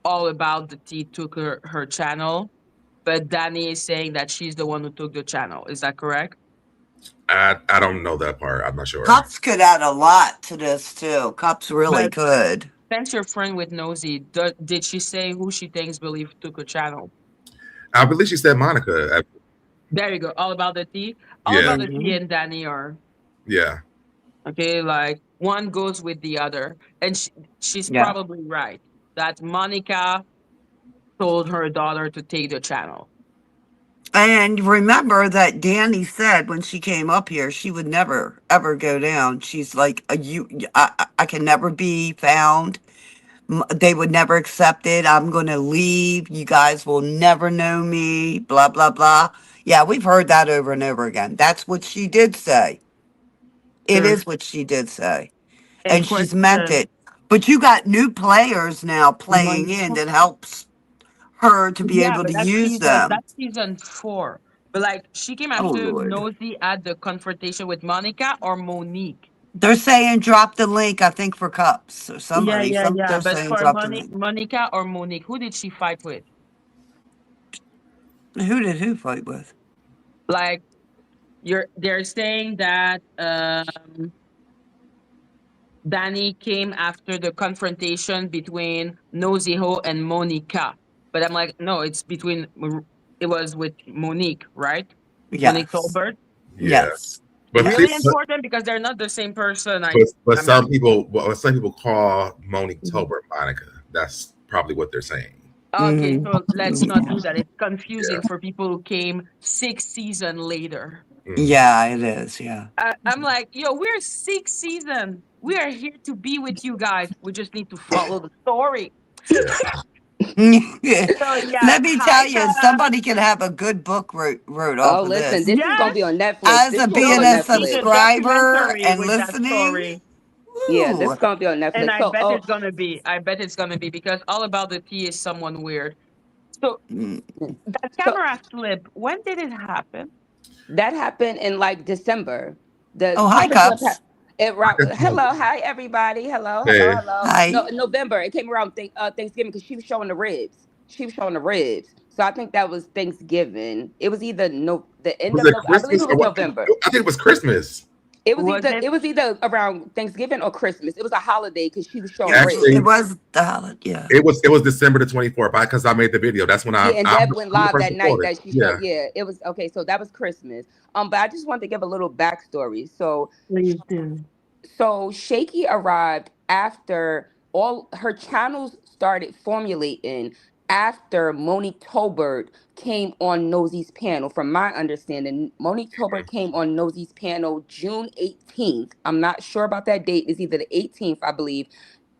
all about the T took her channel, but Dani is saying that she's the one who took the channel. Is that correct? I don't know that part. I'm not sure. Cups could add a lot to this too. Cups really But could. since you're friend with Nosy, did she say who she thinks believe took her channel? I believe she said Monica. There you go. All about the tea. All Yeah, about the tea Hmm. and Dani are yeah. okay. Like one goes with the other, and she's Yeah. probably right that Monica told her daughter to take the channel. And remember that Danny said when she came up here, she would never ever go down. She's like, I can never be found. They would never accept it. I'm going to leave. You guys will never know me. Blah blah blah. Yeah, we've heard that over and over again. That's what she did say. It Sure. is what she did say. And And she's meant question, it. But you got new players now playing in Monica. that helps her to be Yeah, able but to use them. that's season 4. But like she came Oh after Lord. Nosy at the confrontation with Monica or Monique. They're saying drop the link, I think, for cups or Yeah, somebody. yeah, yeah. They're But saying for drop the link. Monica or Monique, who did she fight with? Who did who fight with? Like they're saying that Dani came after the confrontation between Nosy Ho and Monica. But I'm like, no, it was with Monique, right? Monique Yes. Tolbert. Yeah. Yes. But Really Yes. important because they're not the same person. but I'm not. some people call Monique Mhm. Tolbert Monica. That's probably what they're saying. Okay, Hmm. so let's not do that. It's Yeah. confusing for people who came 6 seasons later. Hmm. Yeah, it is. Yeah. I'm like, yo, we're 6 seasons. We are here to be with you guys. We just need to follow the story. Yeah. So yeah, Let me hi, tell you, somebody could have a good book wrote Oh, off of listen, this. this is gonna yes, be on Netflix. As This a will be being on Nosy a needs Netflix. a subscriber documentary and with that listening, story. Yeah, this is woo, gonna be on And Netflix. I So, bet oh, it's gonna be. I bet it's gonna be because all about the tea is someone weird. So mm. that so camera slip, when did it happen? that happened in like December. Oh, hi, The flip Cups. hello, hi everybody. Hello, hello, Hey, hello. No, Hi. November. It came around Thanksgiving because she was showing the ribs. She was showing the ribs. So I think that was Thanksgiving. It was either the end was of it November. I believe Christmas it or was what? November. I think it was Christmas. Was it? It was either around Thanksgiving or Christmas. It was a holiday because she was showing It Actually, ribs. was the holiday. Yeah. it was December the 24th because I made the video. That's when Yeah, and I'm Deb went the live person that who night recorded. that she showed. Yeah. Yeah, it was okay. So that was Christmas. But I just wanted to give a little backstory. Please do. So Shaky arrived after all her channels started formulating after Monique Tolbert came on Nosy's panel. From my understanding, Monique Tolbert came on Nosy's panel June 18th. I'm not sure about that date. It's either the 18th, I believe,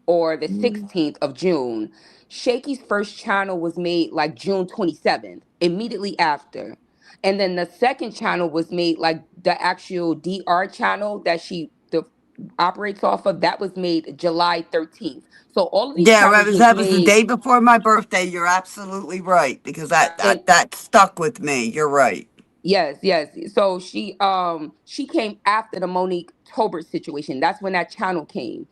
or the Mm. 16th of June. Shaky's first channel was made like June 27th, immediately after. And then the second channel was made like the actual DR channel that she operates off of, that was made July 13th. So all of these Yeah, channels was that was the made day before my birthday. You're absolutely right because and that stuck with me. You're right. yes, yes. So she came after the Monique Tolbert situation. That's when that channel came.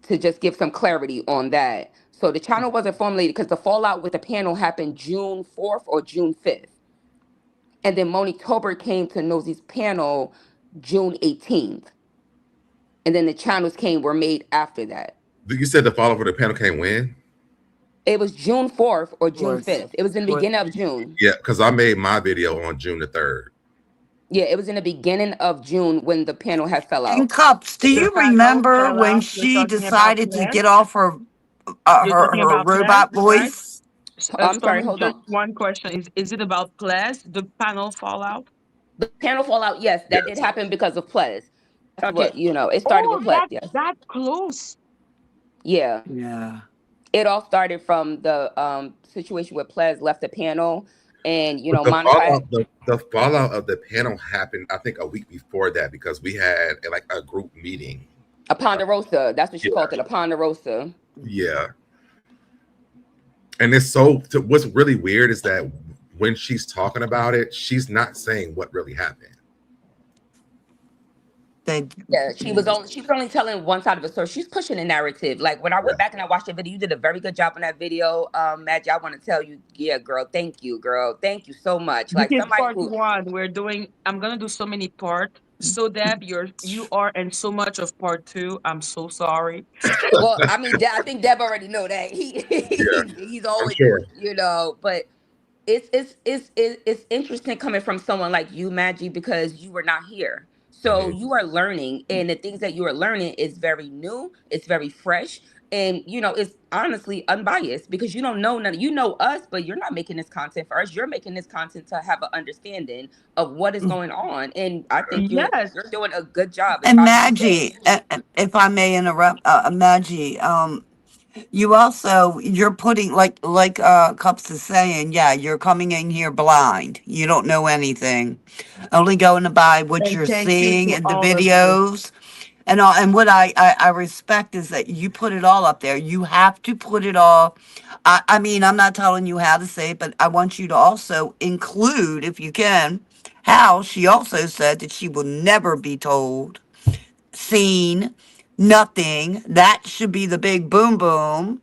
to just give some clarity on that. So the channel wasn't formulated because the fallout with the panel happened June 4th or June 5th. And then Monique Tolbert came to Nosey's panel June 18th. And then the channels were made after that. You said the follow for the panel came when? It was June 4th or June Fourth. 5th. It was in the beginning of June. Yeah, because I made my video on June the 3rd. Yeah, it was in the beginning of June when the panel had fell And out. Cups, do The you panel remember fell when out. You're she talking about decided to Ples? get off her You're talking her about Ples, robot right? voice? I'm sorry, Stormy, hold just on. one question. Is it about Ples, the panel fallout? The panel fallout, yes, that did Yes. happen because of Ples. That's Okay. what, it started with Oh, Ples, yes. that close. Yeah. Yeah. It all started from the situation where Ples left the panel and, But Monica had the fallout of the panel happened, I think, a week before that because we had like a group meeting. a Ponderosa. That's what she Yeah. called it, a Ponderosa. Yeah. And it's what's really weird is that when she's talking about it, she's not saying what really happened. They Yeah, she was only telling one side of the story. She's pushing a narrative. Like when I went back and I watched the video, you did a very good job on that video, Madgie. I want to tell you, yeah, girl, thank you, girl, thank you so much. This Like is somebody part who, one. I'm gonna do so many part. So Deb, you are in so much of part two. I'm so sorry. well, I mean, I think Deb already know that Yeah, he's I'm always, sure. but it's interesting coming from someone like you, Maggie, because you were not here. So Mhm. you are learning, and the things that you are learning is very new, it's very fresh, and it's honestly unbiased because you don't know none. You know us, but you're not making this content for us. You're making this content to have an understanding of what is going on, and I think Yes. you're doing a good job. It's and hard for me to. Maggie, if I may interrupt, Maggie, you also you're putting like Cups is saying, yeah, you're coming in here blind. You don't know anything. Only going to buy what And you're thank you seeing to in the all of you. videos. And all, and what I respect is that you put it all up there. You have to put it all. I mean, I'm not telling you how to say it, but I want you to also include, if you can, how she also said that she will never be told, seen, nothing. That should be the big boom boom.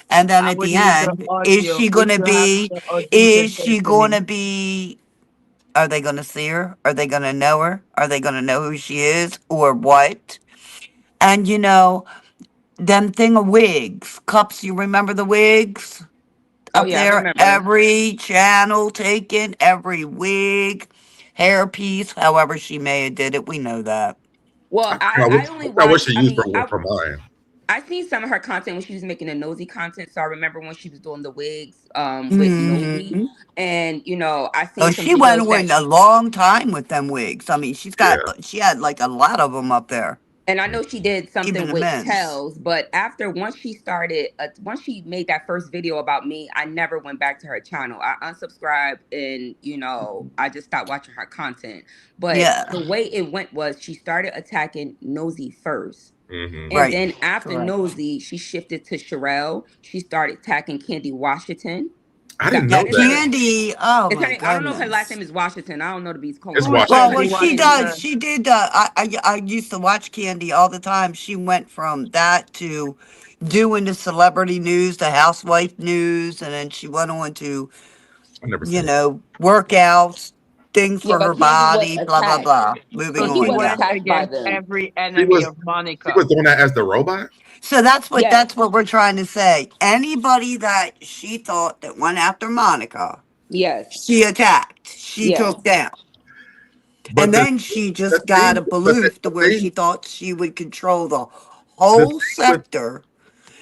And then I at would the need the end, audio. If you have the audio, you can is send it she to me. gonna be, are they gonna see her? Are they gonna know her? Are they gonna know who she is or what? And them thing of wigs. Cups, you remember the wigs? Oh Up yeah, I there, remember. every channel taken, every wig, hairpiece, however she may have did it. We know that. Well, I only I wish she watched. I used mean, for mine. I seen some of her content when she was making the nosy content. So I remember when she was doing the wigs with nosy, Hmm. and I Oh, seen some she went videos that, on a long time with them wigs. I mean, Yeah. she had like a lot of them up there, and I know she did even something with immense. Tells, but once she made that first video about me, I never went back to her channel. I unsubscribed, and I just stopped watching her content. But Yeah, the way it went was she started attacking Nosy first. Hmm. And right. then after Correct. Nosy, she shifted to Sherelle. She started attacking Candy Washington. I didn't Got Yeah, know mad at her. that. Candy. Oh It's her my name. I don't know if her last goodness. name is Washington. I don't know to be calling It's her Who is Washington, Well, but Candy what it's she Candy. does, Washington? she did. I used to watch Candy all the time. She went from that to doing the celebrity news, the housewife news, and then she went on to, I've never seen it. workouts, things Yeah, for her but Candy was body, blah blah attacked. blah. Moving So Candy she on, was yeah. went attacked by against them. every She enemy was of she Monica. was doing that as the robot. So Yes, that's what we're trying to say. Anybody that she thought that went after Monica, yes, she attacked, she yes. took down. But And then she the just got thing, a belief to where she thought she would control the the whole thing with sector.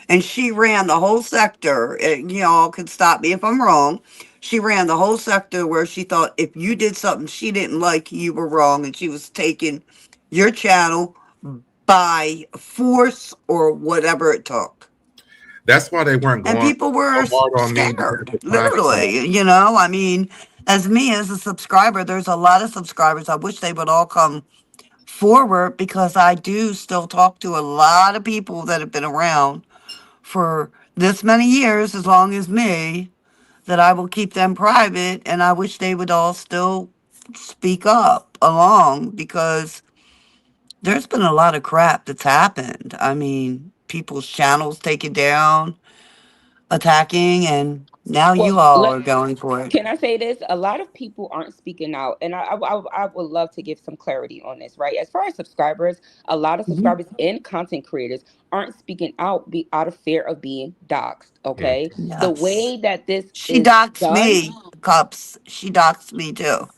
And she ran the whole sector. And y'all can stop me if I'm wrong. She ran the whole sector where she thought if you did something she didn't like, you were wrong. And she was taking your channel by force or whatever it took. that's why they weren't And going people were so hard on me at scared, the time because literally. I mean, as me as a subscriber, there's a lot of subscribers. I wish they would all come forward because I do still talk to a lot of people that have been around for this many years, as long as me, that I will keep them private. And I wish they would all still speak up along because there's been a lot of crap that's happened. I mean, people's channels taken down, attacking, and now Well, you all let are going for it. can I say this? A lot of people aren't speaking out, and I would love to give some clarity on this. Right, as far as subscribers, a lot of Mhm. subscribers and content creators aren't speaking out be out of fear of being doxxed. Yeah. Okay, the Yes. way that this She is doxed done. me, Cups. She doxed me too.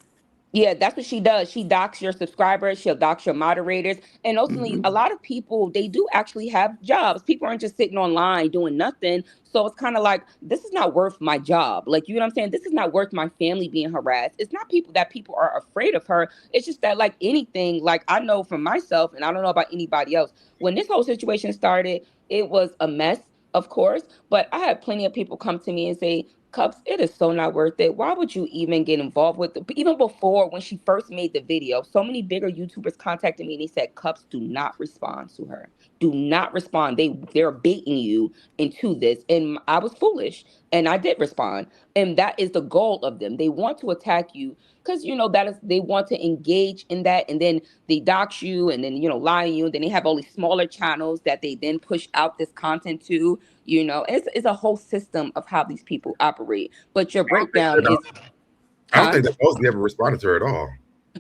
Yeah, that's what she does. She docks your subscribers, she'll dox your moderators. And ultimately, Hmm. a lot of people, they do actually have jobs. People aren't just sitting online doing nothing. So it's kind of like, this is not worth my job. Like, you know what I'm saying? This is not worth my family being harassed. It's not people that people are afraid of her. It's just that, like anything, like I know for myself, and I don't know about anybody else, when this whole situation started, it was a mess, of course. But I had plenty of people come to me and say, Cups, it is so not worth it. Why would you even get involved with it? Even before when she first made the video, so many bigger YouTubers contacted me and they said, Cups, do not respond to her. Do not respond. They're baiting you into this. And I was foolish. And I did respond. And that is the goal of them. They want to attack you because that is they want to engage in that, and then they dox you and then lie on you, and then they have all these smaller channels that they then push out this content to. It's a whole system of how these people operate. But your I don't think breakdown that, is, I don't huh? think that Mosey ever responded to her at all.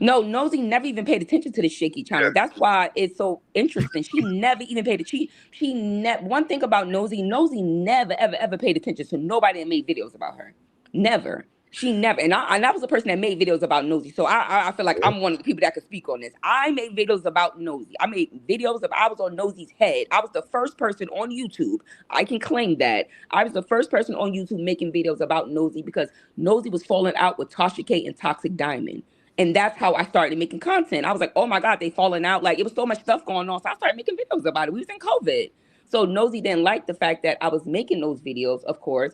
No, Nosy never even paid attention to the shaky channel. That's why it's so interesting. She never even paid it. She never. One thing about Nosy never ever ever paid attention to nobody that made videos about her. Never. She never. And I was the person that made videos about Nosy. So I feel like Yeah. I'm one of the people that could speak on this. I made videos about Nosy. I made videos of I was on Nosy's head. I was the first person on YouTube. I can claim that. I was the first person on YouTube making videos about Nosy because Nosy was falling out with Tasha K and Toxic Diamond. And that's how I started making content. I was like, oh my God, they falling out. Like it was so much stuff going on. So I started making videos about it. We was in COVID. So Nosy didn't like the fact that I was making those videos, of course,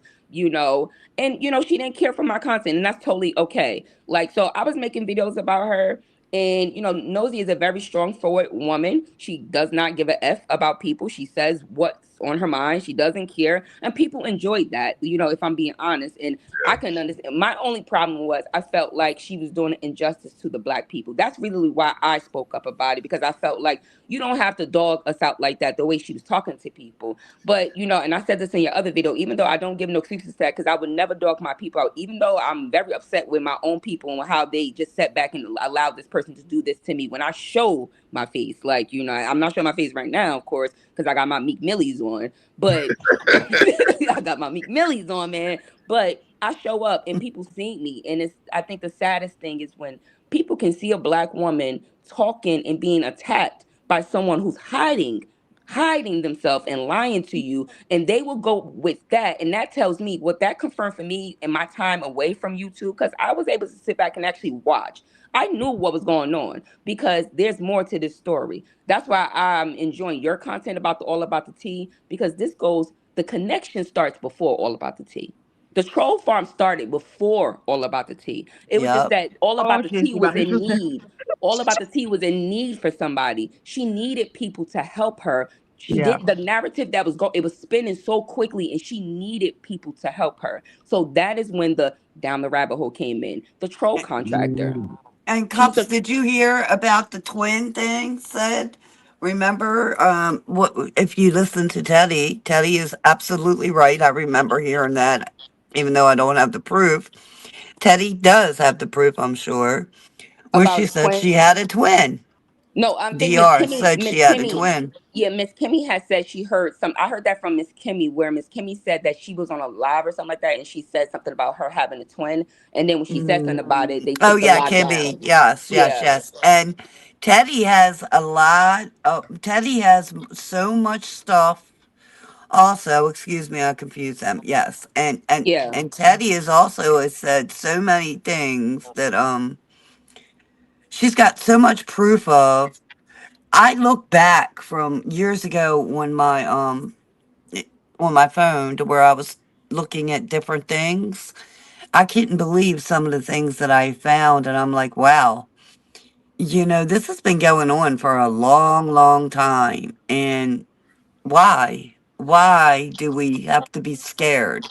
and she didn't care for my content, and that's totally okay. Like, so I was making videos about her. And Nosy is a very strong forward woman. She does not give a F about people. She says what's on her mind. She doesn't care. And people enjoyed that, if I'm being honest. And I couldn't understand. My only problem was I felt like she was doing an injustice to the black people. That's really why I spoke up about it, because I felt like you don't have to dog us out like that, the way she was talking to people. But, and I said this in your other video, even though I don't give no excuses to that, because I would never dog my people out, even though I'm very upset with my own people and how they just sat back and allowed this person to do this to me when I show my face. Like, I'm not showing my face right now, of course, because I got my Meek Millies on. But I got my Meek Millies on, man. But I show up and people see me. And I think the saddest thing is when people can see a black woman talking and being attacked by someone who's hiding themselves and lying to you, and they will go with that. And that tells me what that confirmed for me in my time away from YouTube, because I was able to sit back and actually watch. I knew what was going on because there's more to this story. That's why I'm enjoying your content about the All About the Tea, because the connection starts before All About the Tea. The troll farm started before All About the Tea. It was just Yep. that All About the Okay, Tea was in guys. need. All About the Tea was in need for somebody. She needed people to help her. She Yeah. did the narrative that it was spinning so quickly, and she needed people to help her. So that is when the down the rabbit hole came in. The troll contractor. Mm. And She's Cups, the did you hear about the twin thing said? Remember, what if you listen to Teddy? Teddy is absolutely right. I remember hearing that, even though I don't have the proof. Teddy does have the proof, I'm sure, where about she a said twin. she had a twin. No, I'm saying Miss Dr. Kimmy. said Miss she had a Kimmy. twin. Yeah, Miss Kimmy has said she heard some. I heard that from Miss Kimmy, where Miss Kimmy said that she was on a live or something like that, and she said something about her having a twin. And then when she said something about it, they Oh took the yeah, live down. Kimmy. Yes, yes, Yeah, yes. And Teddy has a lot. Teddy has so much stuff. Also, excuse me, I confused them. Yes, yeah. and Teddy is also has said so many things that she's got so much proof of. I look back from years ago when my on my phone to where I was looking at different things. I couldn't believe some of the things that I found, and I'm like, wow, this has been going on for a long, long time. And why? Why do we have to be scared?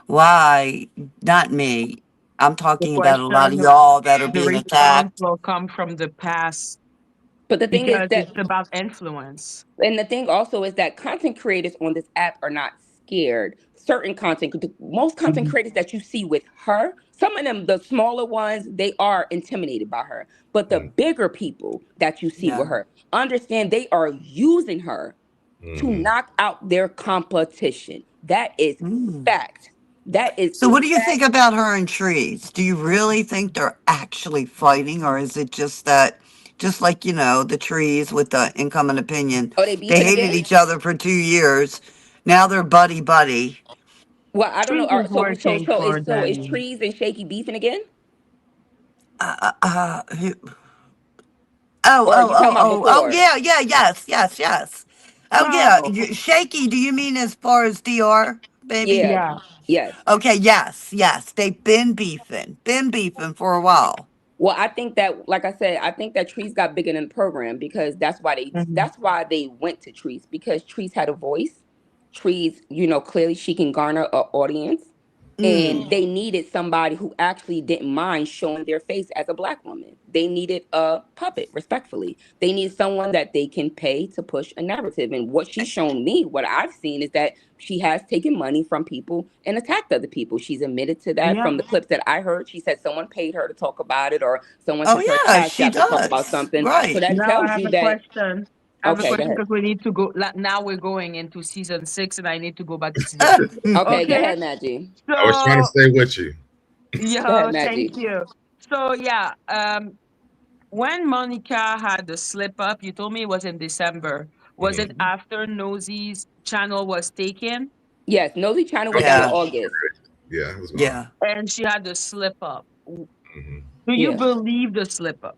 Why? Not me. I'm The talking about a lot of question, y'all that are the being response attacked. will come from the past But the thing is because that, it's about influence. and the thing also is that content creators on this app are not scared. Certain content, most content Mhm. creators that you see with her, some of them, the smaller ones, they are intimidated by her. But the bigger people that you see Yeah. with her, understand they are using her to Mm-hmm. knock out their competition. That is Mm. fact. That is So a what do you fact. think about her and Trees? Do you really think they're actually fighting, or is it just that, just like, the Trees with the Income and Opinion, Oh, they they beefing hated again? each other for 2 years. Now they're buddy buddy. Well, I don't know. Trees is So working for is Dani. Trees and Shaky beefing again? Who- Oh, Or are oh, you talking oh, about oh, oh, before? yeah, yeah, yes, yes, yes. Oh, yeah. Oh, Shaky, do you mean as far as DR, baby? Yeah. yeah. Yes. Okay, yes, yes. They've been beefing for a while. Well, I think that, like I said, I think that Trees got bigger than the program because Mhm. that's why they went to Trees, because Trees had a voice. Trees, clearly she can garner an audience. Mm. And they needed somebody who actually didn't mind showing their face as a black woman. They needed a puppet, respectfully. They needed someone that they can pay to push a narrative. And what she's shown me, what I've seen, is that she has taken money from people and attacked other people. She's admitted to that Yeah. from the clips that I heard. She said someone paid her to talk about it, or someone Oh, sent her a yeah, cash she app to talk about does. something. So Right. that Now I tells have you a that. question. I have a Okay, go question ahead. because we need to go. Now we're going into season 6, and I need to go back to season 6. Okay, go Okay. ahead, Maggie. I was trying to So, stay with you. Go ahead, yo, thank Maggie. you. So yeah, when Monica had the slip up, you told me it was in December. Was it Mhm. after Nosey's channel was taken Yes, Nosy China was down in Yeah, After, August. yeah, it was gone. yeah. and she had the slip up? Hmm. Do you Yeah. believe the slip up?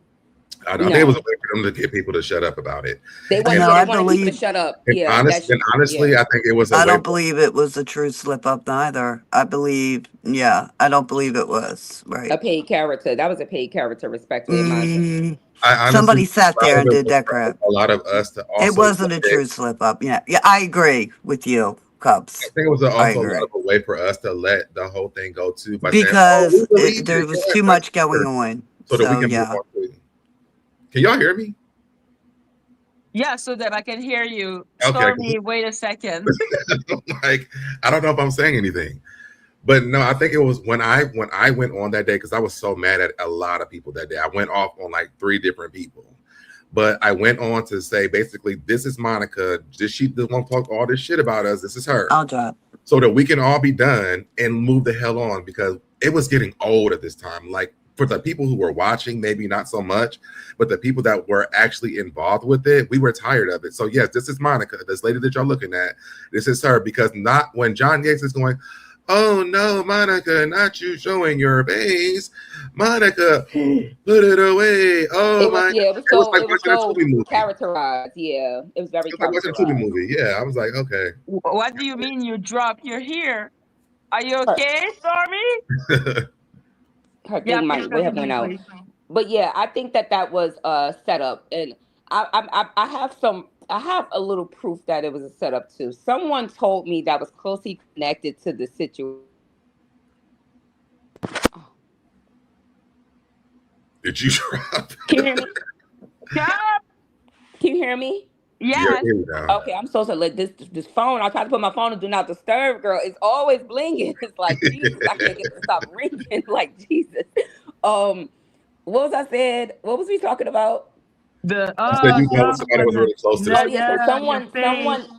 I think it was a No. way for them to get people to shut up about it. They want, And, No, yeah, they I wanted people to believe, shut up. and Yeah, honest, and yeah. honestly, I think it was a I way don't for believe it was a true slip up neither. I don't believe it was. A Right. paid character. That was a paid character, respectfully, in my opinion. Mm, I honestly somebody sat there allowed and did that for crap. a lot of us to It also wasn't a true slip up. Yeah, yeah, I agree with you, I Cubs. think it was I also a lot agree of a way for us to let the whole thing go too by saying, "Oh, we because believe there it, was yes, too that's much going her," on. so that we So can move yeah. on. To Can y'all hear me? Yeah, so that I can hear you. Okay, Stormy, wait a second. like I don't know if I'm saying anything, but no, I think it was when I went on that day because I was so mad at a lot of people that day. I went off on like 3 different people. But I went on to say basically, this is Monica. She doesn't want to talk all this shit about us. This is her. I'll drop. So that we can all be done and move the hell on because it was getting old at this time. Like for the people who were watching, maybe not so much, but the people that were actually involved with it, we were tired of it. So yes, this is Monica, this lady that y'all looking at. This is her because not when John Yates is going, oh no, Monica, not you showing your face. Monica, put it away. Oh It was, my. yeah, It was like it was watching a so Tubi movie. characterized. Yeah, it was very It's like watching a Tubi characterized. movie. Yeah, I was like, okay. What do you mean you drop? You're here. Are you Her, okay, Stormy? her Yeah, thing please might have went continue, out. please. But yeah, I think that was set up, and I have I have a little proof that it was a setup too. Someone told me that was closely connected to the situation. Did you drop? Can you hear me? Yeah. Can you hear me? You're Yes. here now. Okay, I'm so sorry. Like this phone, I try to put my phone to do not disturb, girl. It's always blinging. It's like Jesus, I can't get it to stop ringing. Like Jesus. What was I said? What was we talking about? The You said you know job somebody and was really close to the Oh yeah, yeah, so yeah, your someone, face.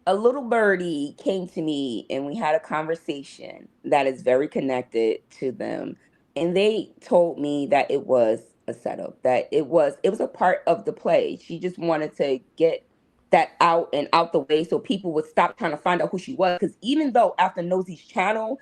a little birdie came to me and we had a conversation that is very connected to them. And they told me that it was a setup, that it was a part of the play. She just wanted to get that out and out the way so people would stop trying to find out who she was. Because even though after Nosey's channel,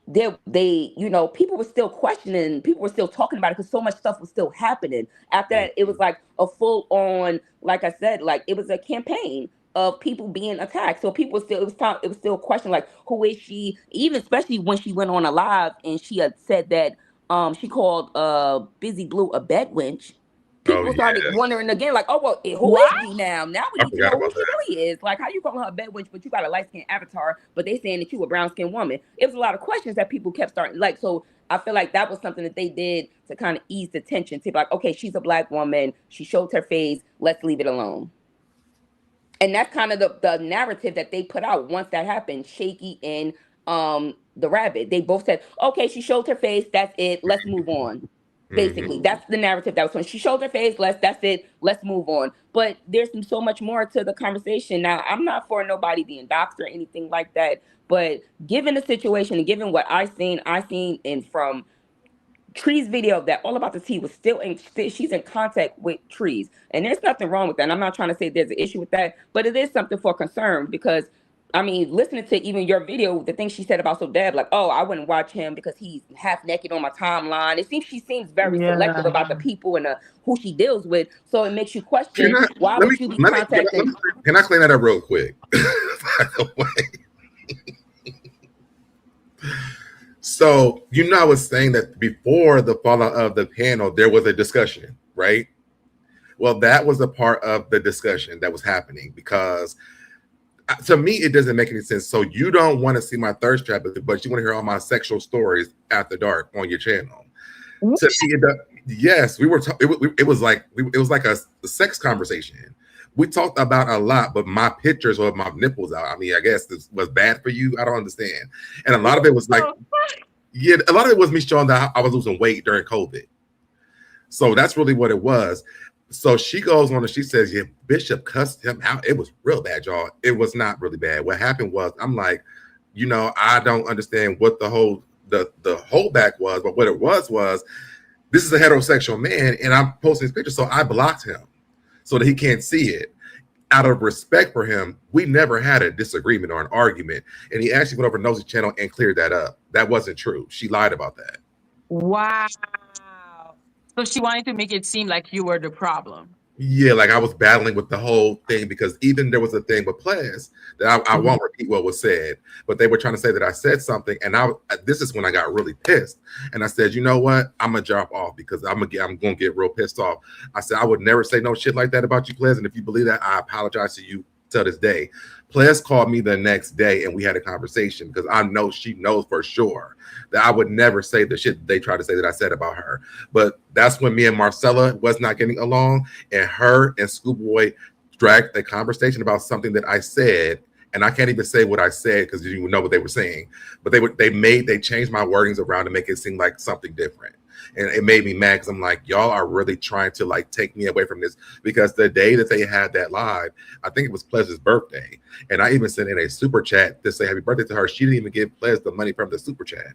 people were still questioning, people were still talking about it because so much stuff was still happening. After that, it was like a full on, like I said, like it was a campaign of people being attacked. So people still, it was still a question like, who is she? Even especially when she went on a live and she had said that she called Busy Blue a bed wench. Oh People started yeah, wondering again, like, oh well, who What? is she now? Now we I need to forgot know who about she that. really is. Like, how you calling her a bed witch, but you got a light skinned avatar, but they saying that you a brown skinned woman. It was a lot of questions that people kept starting. Like, so I feel like that was something that they did to kind of ease the tension, to be like, okay, she's a Black woman, she showed her face, let's leave it alone. And that's kind of the narrative that they put out once that happened. Shaky and the rabbit, they both said, okay, she showed her face, that's it, let's move on. Basically, that's the narrative that was when she showed her face. That's it. Let's move on. But there's so much more to the conversation. Now, I'm not for nobody being doxxed or anything like that. But given the situation and given what I seen, and from Tree's video that All About the Tea was she's in contact with Trees. And there's nothing wrong with that. And I'm not trying to say there's an issue with that, but it is something for concern because, I mean, listening to even your video, the things she said about So Deb, like, oh, I wouldn't watch him because he's half naked on my timeline. She seems very selective about the people and who she deals with. So it makes you question, why would you be contacting? Can I clean that up real quick? By the way. So, I was saying that before the fallout of the panel, there was a discussion, right? Well, that was a part of the discussion that was happening because to me, it doesn't make any sense. So you don't want to see my thirst trap, but you want to hear all my sexual stories after dark on your channel. To me, yes, we were. It was like a sex conversation. We talked about a lot, but my pictures or my nipples out. I mean, I guess this was bad for you. I don't understand. And a lot of it was like, a lot of it was me showing that I was losing weight during COVID. So that's really what it was. So she goes on and she says, yeah, Bishop cussed him out. It was real bad, y'all. It was not really bad. What happened was, I'm like, I don't understand what the holdback was, but what it was this is a heterosexual man and I'm posting his picture. So I blocked him so that he can't see it. Out of respect for him, we never had a disagreement or an argument. And he actually went over to Nosy channel and cleared that up. That wasn't true. She lied about that. Wow. So she wanted to make it seem like you were the problem. Yeah, like I was battling with the whole thing because even there was a thing with Plas that I won't repeat what was said, but they were trying to say that I said something, and this is when I got really pissed, and I said, you know what, I'm gonna drop off because I'm gonna get real pissed off. I said I would never say no shit like that about you, Plas, and if you believe that, I apologize to you to this day. Plas called me the next day and we had a conversation because I know she knows for sure that I would never say the shit they tried to say that I said about her. But that's when me and Marcella was not getting along, and her and Schoolboy dragged a conversation about something that I said, and I can't even say what I said because you know what they were saying. But they changed my wordings around to make it seem like something different. And it made me mad because I'm like, y'all are really trying to like take me away from this, because the day that they had that live, I think it was Plas's birthday. And I even sent in a super chat to say happy birthday to her. She didn't even give Plas the money from the super chat.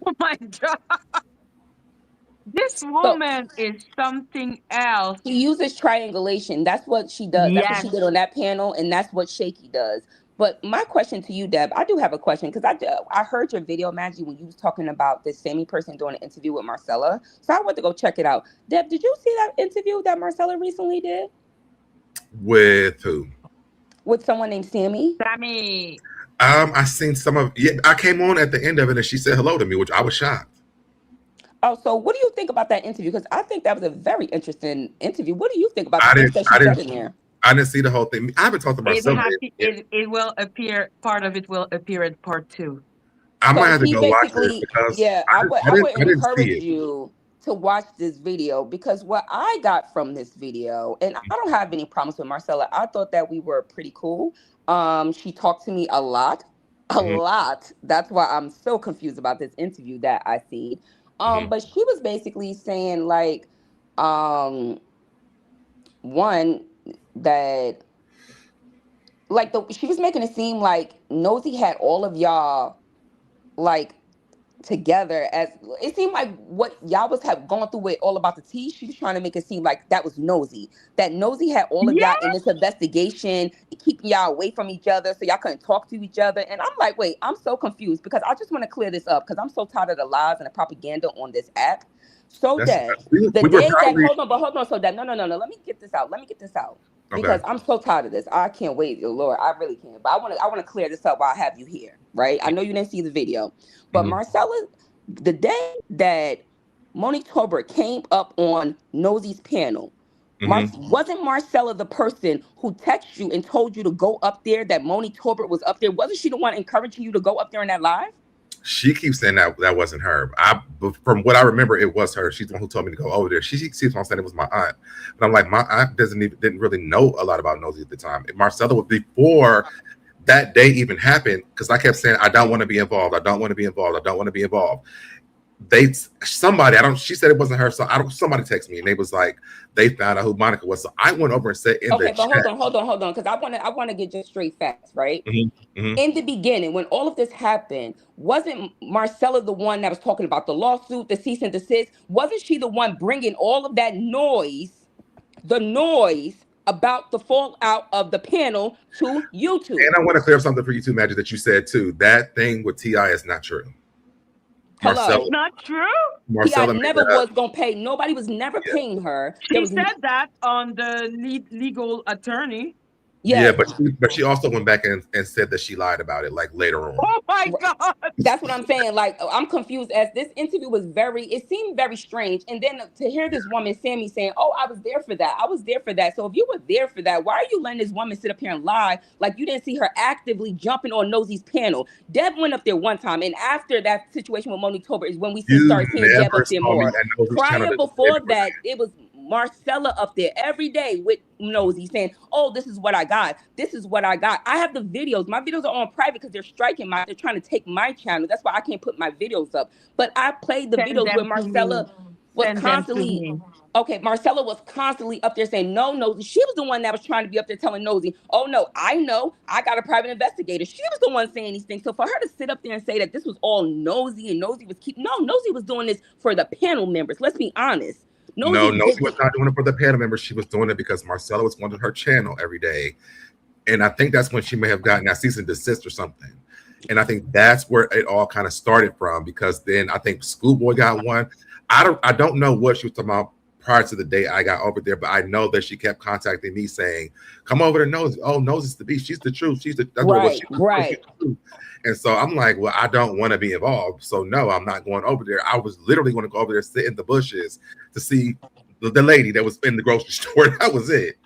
Oh my God. This woman is something else. She uses triangulation. That's what she does. That's what she did on that panel, and that's what Shaky does. But my question to you, Deb, I do have a question because I heard your video, Madgie, when you was talking about this Sammy person doing an interview with Marcella. So I went to go check it out. Deb, did you see that interview that Marcella recently did? With who? With someone named Sammy. Sammy. I seen some of. Yeah, I came on at the end of it, and she said hello to me, which I was shocked. Oh, so what do you think about that interview? Because I think that was a very interesting interview. What do you think about the things that she said in there? I didn't see the whole thing. I haven't talked about it will appear. Part of it will appear in part 2. I might have to go watch it because I would encourage you to watch this video, because what I got from this video, and I don't have any problems with Marcella. I thought that we were pretty cool. She talked to me a lot. That's why I'm so confused about this interview that I seen. But she was basically saying like, one, that like she was making it seem like Nosy had all of y'all like together, as it seemed like what y'all was going through with All About the Tea. She was trying to make it seem like that was Nosy, that Nosy had all of y'all in this investigation, keeping y'all away from each other so y'all couldn't talk to each other. And I'm like, wait, I'm so confused, because I just want to clear this up because I'm so tired of the lies and the propaganda on this app. So that hold on, so that no, let me get this out. Because I'm so tired of this. I can't wait, Lord. I really can't. But I want to clear this up while I have you here, right? I know you didn't see the video, but Marcella, the day that Monique Tolbert came up on Nosy's panel, wasn't Marcella the person who texted you and told you to go up there, that Monique Tolbert was up there? Wasn't she the one encouraging you to go up there in that live? She keeps saying that wasn't her. From what I remember, it was her. She's the one who told me to go over there. She keeps on saying it was my aunt, but I'm like, my aunt didn't really know a lot about Nosy at the time. Marcella was before that day even happened, because I kept saying I don't want to be involved. I don't want to be involved. I don't want to be involved. She said it wasn't her, so somebody texted me and they was like, they found out who Monica was. So I went over and said in the chat. Okay, but hold on, because I want to get just straight facts, right? In the beginning, when all of this happened, wasn't Marcella the one that was talking about the lawsuit, the cease and desist? Wasn't she the one bringing all of that noise, the noise about the fallout of the panel to YouTube? And I want to clear up something for you too, Madgie, that you said too. That thing with T.I. is not true. Hello. It's not true. T.I. never was gonna pay. Nobody was never paying her. She said that on the legal attorney. Yeah, but she also went back and said that she lied about it, like, later on. Oh my God. That's what I'm saying. Like, I'm confused, as this interview was it seemed very strange. And then to hear this woman, Sammy, saying, oh, I was there for that. I was there for that. So if you were there for that, why are you letting this woman sit up here and lie like you didn't see her actively jumping on Nosy's panel? Deb went up there one time. And after that situation with Monique Tober is when we started seeing Deb up there more. Prior before that, it was Marcella up there every day with Nosy saying, oh, this is what I got. This is what I got. I have the videos. My videos are on private because they're trying to take my channel. That's why I can't put my videos up. But I played the videos where Marcella was constantly, Marcella was constantly up there saying, no, Nosy. She was the one that was trying to be up there telling Nosy, oh, no, I know. I got a private investigator. She was the one saying these things. So for her to sit up there and say that this was all Nosy and Nosy was Nosy was doing this for the panel members. Let's be honest. Nosy was not doing it for the panel members. She was doing it because Marcella was going to her channel every day. And I think that's when she may have gotten that cease and desist or something. And I think that's where it all kind of started from, because then I think Schoolboy got one. I don't know what she was talking about prior to the day I got over there, but I know that she kept contacting me saying, come over to Nosy. Oh, Nosy's the beast. She's the truth. Right. And so I'm like, well, I don't want to be involved. So no, I'm not going over there. I was literally going to go over there, sit in the bushes to see the lady that was in the grocery store. That was it.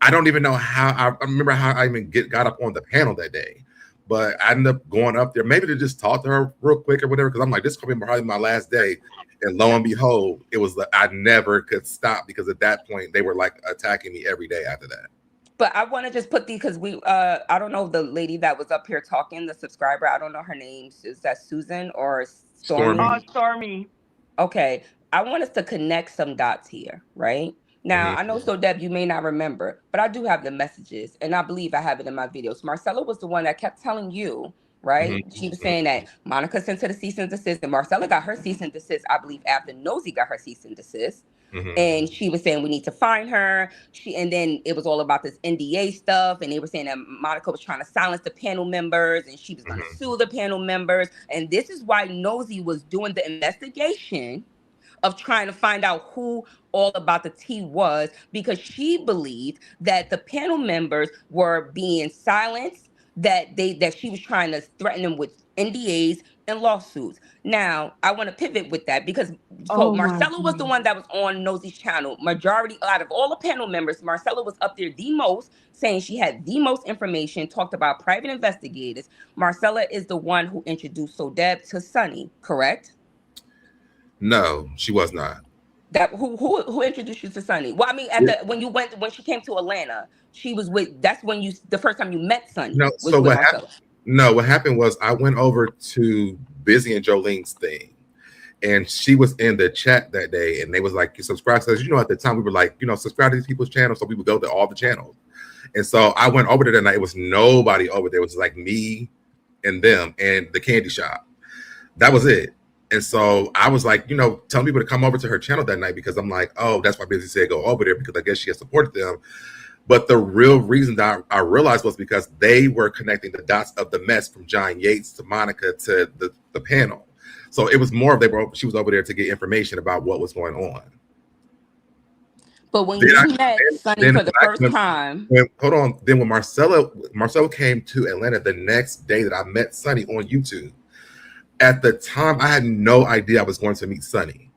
I don't even know how. I remember how I even got up on the panel that day. But I ended up going up there, maybe to just talk to her real quick or whatever, because I'm like, this could be probably my last day. And lo and behold, it was like I never could stop, because at that point they were like attacking me every day after that. But I want to just put because I don't know the lady that was up here talking, the subscriber. I don't know her name. Is that Susan or Stormy? Stormy. Okay. I want us to connect some dots here, right? Now, I know, so Deb, you may not remember, but I do have the messages, and I believe I have it in my videos. Marcella was the one that kept telling you, right? She was saying that Monica sent her the cease and desist, and Marcella got her cease and desist, I believe, after Nosy got her cease and desist. And she was saying we need to find her. And then it was all about this NDA stuff, and they were saying that Monica was trying to silence the panel members, and she was going to sue the panel members. And this is why Nosy was doing the investigation of trying to find out who all about the tea was, because she believed that the panel members were being silenced, that she was trying to threaten them with NDAs and lawsuits. Now, I want to pivot with that, because Marcella was the one that was on Nosy's channel. Majority out of all the panel members, Marcella was up there the most, saying she had the most information, talked about private investigators. Marcella is the one who introduced Deb to Sonny, correct? No, she was not. That who introduced you to Sonny? Well, I mean, when she came to Atlanta, she was with. That's when the first time you met Sonny. No, so what happened? No, what happened was I went over to Busy and Jolene's thing, and she was in the chat that day, and they was like, subscribe. So, at the time we were like, subscribe to these people's channels, so we would go to all the channels. And so I went over there that night. It was nobody over there. It was like me and them and the candy shop. That was it. And so I was like, telling people to come over to her channel that night, because I'm like, oh, that's why Busy said go over there, because I guess she has supported them. But the real reason that I realized was because they were connecting the dots of the mess from John Yates to Monica to the panel. So it was more of she was over there to get information about what was going on. But when you met Sonny for the first time. Then when Marcella came to Atlanta the next day that I met Sonny on YouTube, at the time, I had no idea I was going to meet Sonny.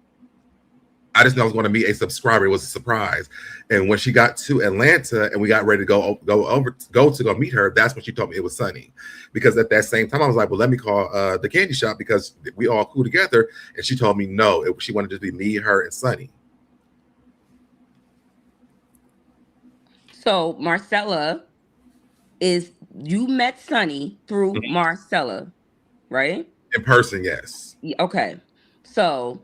I just know I was going to meet a subscriber. It was a surprise. And when she got to Atlanta and we got ready to go meet her, that's when she told me it was Sunny. Because at that same time, I was like, well, let me call the candy shop because we all cool together. And she told me no, she wanted to be me, her, and Sunny. So Marcella you met Sunny through Marcella, right? In person, yes. Okay. So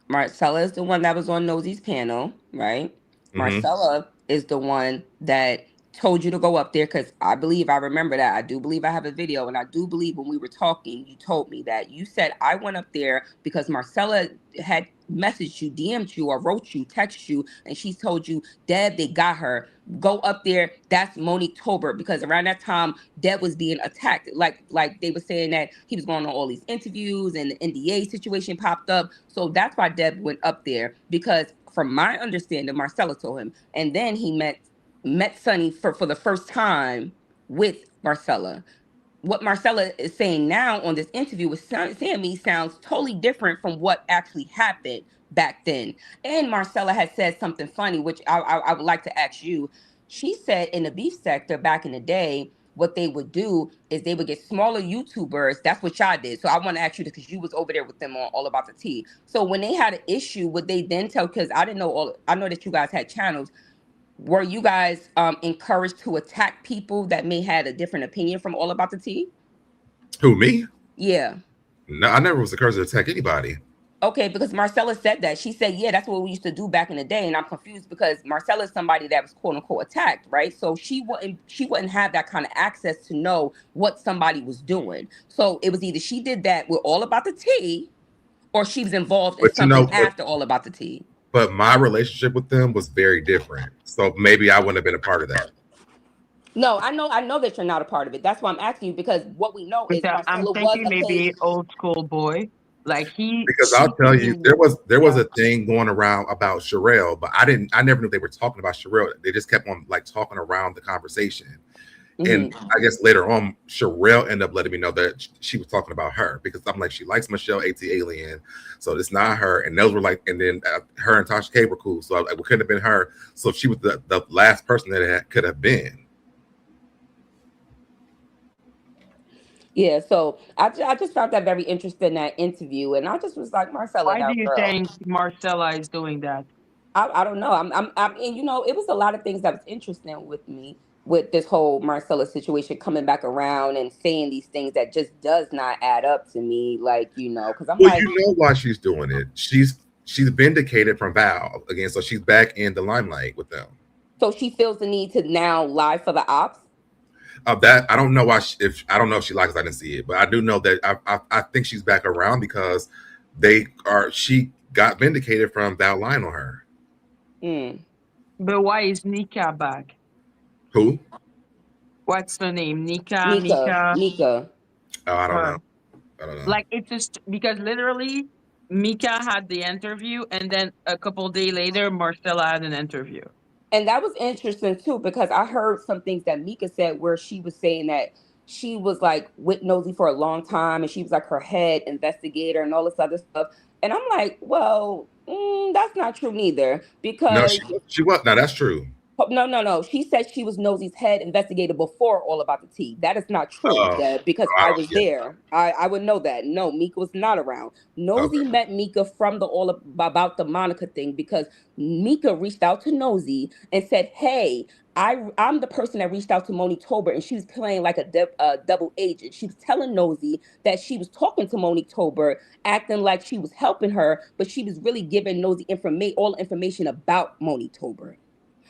Marcella is the one that was on Nosey's panel, right? Marcella is the one that told you to go up there because I remember that. I do believe I have a video, and I do believe when we were talking, you told me that you said I went up there because Marcella had messaged you, DM'd you, or wrote you, text you, and she told you, Deb, they got her. Go up there. That's Monique Tolbert, because around that time, Deb was being attacked. Like they were saying that he was going on all these interviews and the NDA situation popped up. So that's why Deb went up there, because from my understanding, Marcella told him. And then he met Sunny for the first time with Marcella. What Marcella is saying now on this interview with Sammy sounds totally different from what actually happened back then. And Marcella had said something funny, which I would like to ask you. She said in the beef sector back in the day, what they would do is they would get smaller YouTubers. That's what y'all did. So I want to ask you this because you was over there with them on All About the Tea. So when they had an issue, would they then tell? Because I know that you guys had channels. Were you guys encouraged to attack people that may had a different opinion from All About the Tea? Who, me? Yeah. No, I never was encouraged to attack anybody. Okay, because Marcella said that. She said, yeah, that's what we used to do back in the day. And I'm confused because Marcella is somebody that was quote unquote attacked, right? So she wouldn't have that kind of access to know what somebody was doing. So it was either she did that with All About the Tea, or she was involved in something after All About the Tea. But my relationship with them was very different. So maybe I wouldn't have been a part of that. No, I know that you're not a part of it. That's why I'm asking you, because what we know is Marcella I'm thinking maybe old school boy. Like because I'll tell you, there was a thing going around about Sherelle, but I never knew they were talking about Sherelle. They just kept on like talking around the conversation. And I guess later on, Sherelle ended up letting me know that she was talking about her, because I'm like, she likes Michelle AT Alien, so it's not her. And those were like, and then her and Tasha K were cool, so it couldn't have been her. So she was the last person that it could have been. Yeah, so I just found that very interesting, in that interview, and I just was like, Marcella, why do you think Marcella is doing that? I don't know. I'm and it was a lot of things that was interesting with me with this whole Marcella situation coming back around and saying these things that just does not add up to me. Like, because I'm like, you know why she's doing it. She's vindicated from Val again, so she's back in the limelight with them. So she feels the need to now lie for the ops. That I don't know why. I don't know if she likes. I didn't see it, but I do know that I think she's back around because she got vindicated from Val lying on her. But why is Nika back? Who? What's the name? Nika. Oh, I don't know. Like, it's just because literally Mika had the interview, and then a couple days later, Marcella had an interview. And that was interesting too, because I heard some things that Mika said where she was saying that she was like with Nosy for a long time, and she was like her head investigator and all this other stuff. And I'm like, well, that's not true neither, because she was. Now that's true. No. She said she was Nosy's head investigator before All About the Tea. That is not true, because I was there. I would know that. No, Mika was not around. Nosy met Mika from the All About the Monica thing, because Mika reached out to Nosy and said, hey, I'm the person that reached out to Monique Tolbert, and she was playing like a double agent. She was telling Nosy that she was talking to Monique Tolbert, acting like she was helping her, but she was really giving Nosy all the information about Monique Tolbert.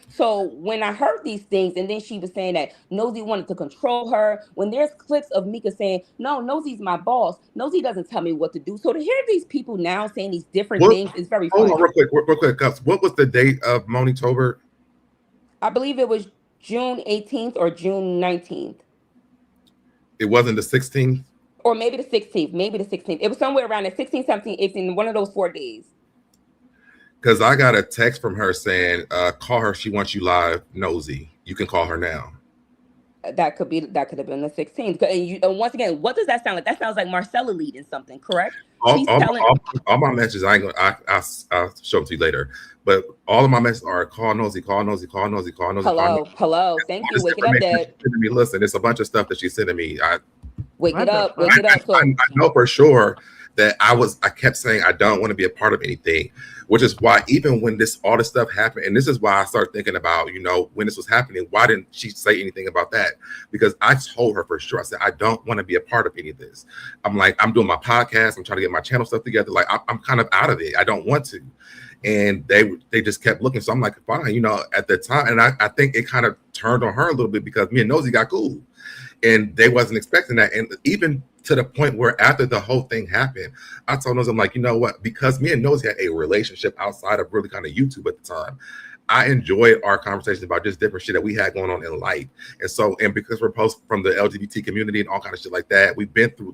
So when I heard these things, and then she was saying that Nosy wanted to control her, when there's clips of Mika saying, no, Nosy's my boss, Nosy doesn't tell me what to do. So to hear these people now saying these different things is very funny. Hold on real quick, Cups. What was the date of Monique Tolbert? I believe it was June 18th or June 19th. It wasn't the 16th? Or maybe the 16th. Maybe the 16th. It was somewhere around the 16th, 17th, 18th, one of those 4 days. Because I got a text from her saying, call her, she wants you live, Nosy. You can call her now. That could have been the 16th. And once again, what does that sound like? That sounds like Marcella leading something, correct? All, She's all, telling. all my messages, I ain't gonna. I'll show them to you later. But all of my messages are call nosy, call nosy, call nosy, call nosy, call nosy. Hello. Thank All you. this Wake it up, information Dad. she's sending me. Listen, it's a bunch of stuff that she's sending me. Wake it up. So I know for sure that I kept saying I don't want to be a part of anything, which is why even when all this stuff happened, and this is why I started thinking about, when this was happening, why didn't she say anything about that? Because I told her for sure, I said, I don't want to be a part of any of this. I'm like, I'm doing my podcast. I'm trying to get my channel stuff together. Like I'm kind of out of it. I don't want to. And they just kept looking. So I'm like, fine, at the time. And I think it kind of turned on her a little bit because me and Nosy got cool. And they wasn't expecting that. And even to the point where after the whole thing happened, I told Nosy, I'm like, you know what? Because me and Nosy had a relationship outside of really kind of YouTube at the time, I enjoyed our conversations about just different shit that we had going on in life. And because we're post from the LGBT community and all kind of shit like that, we've been through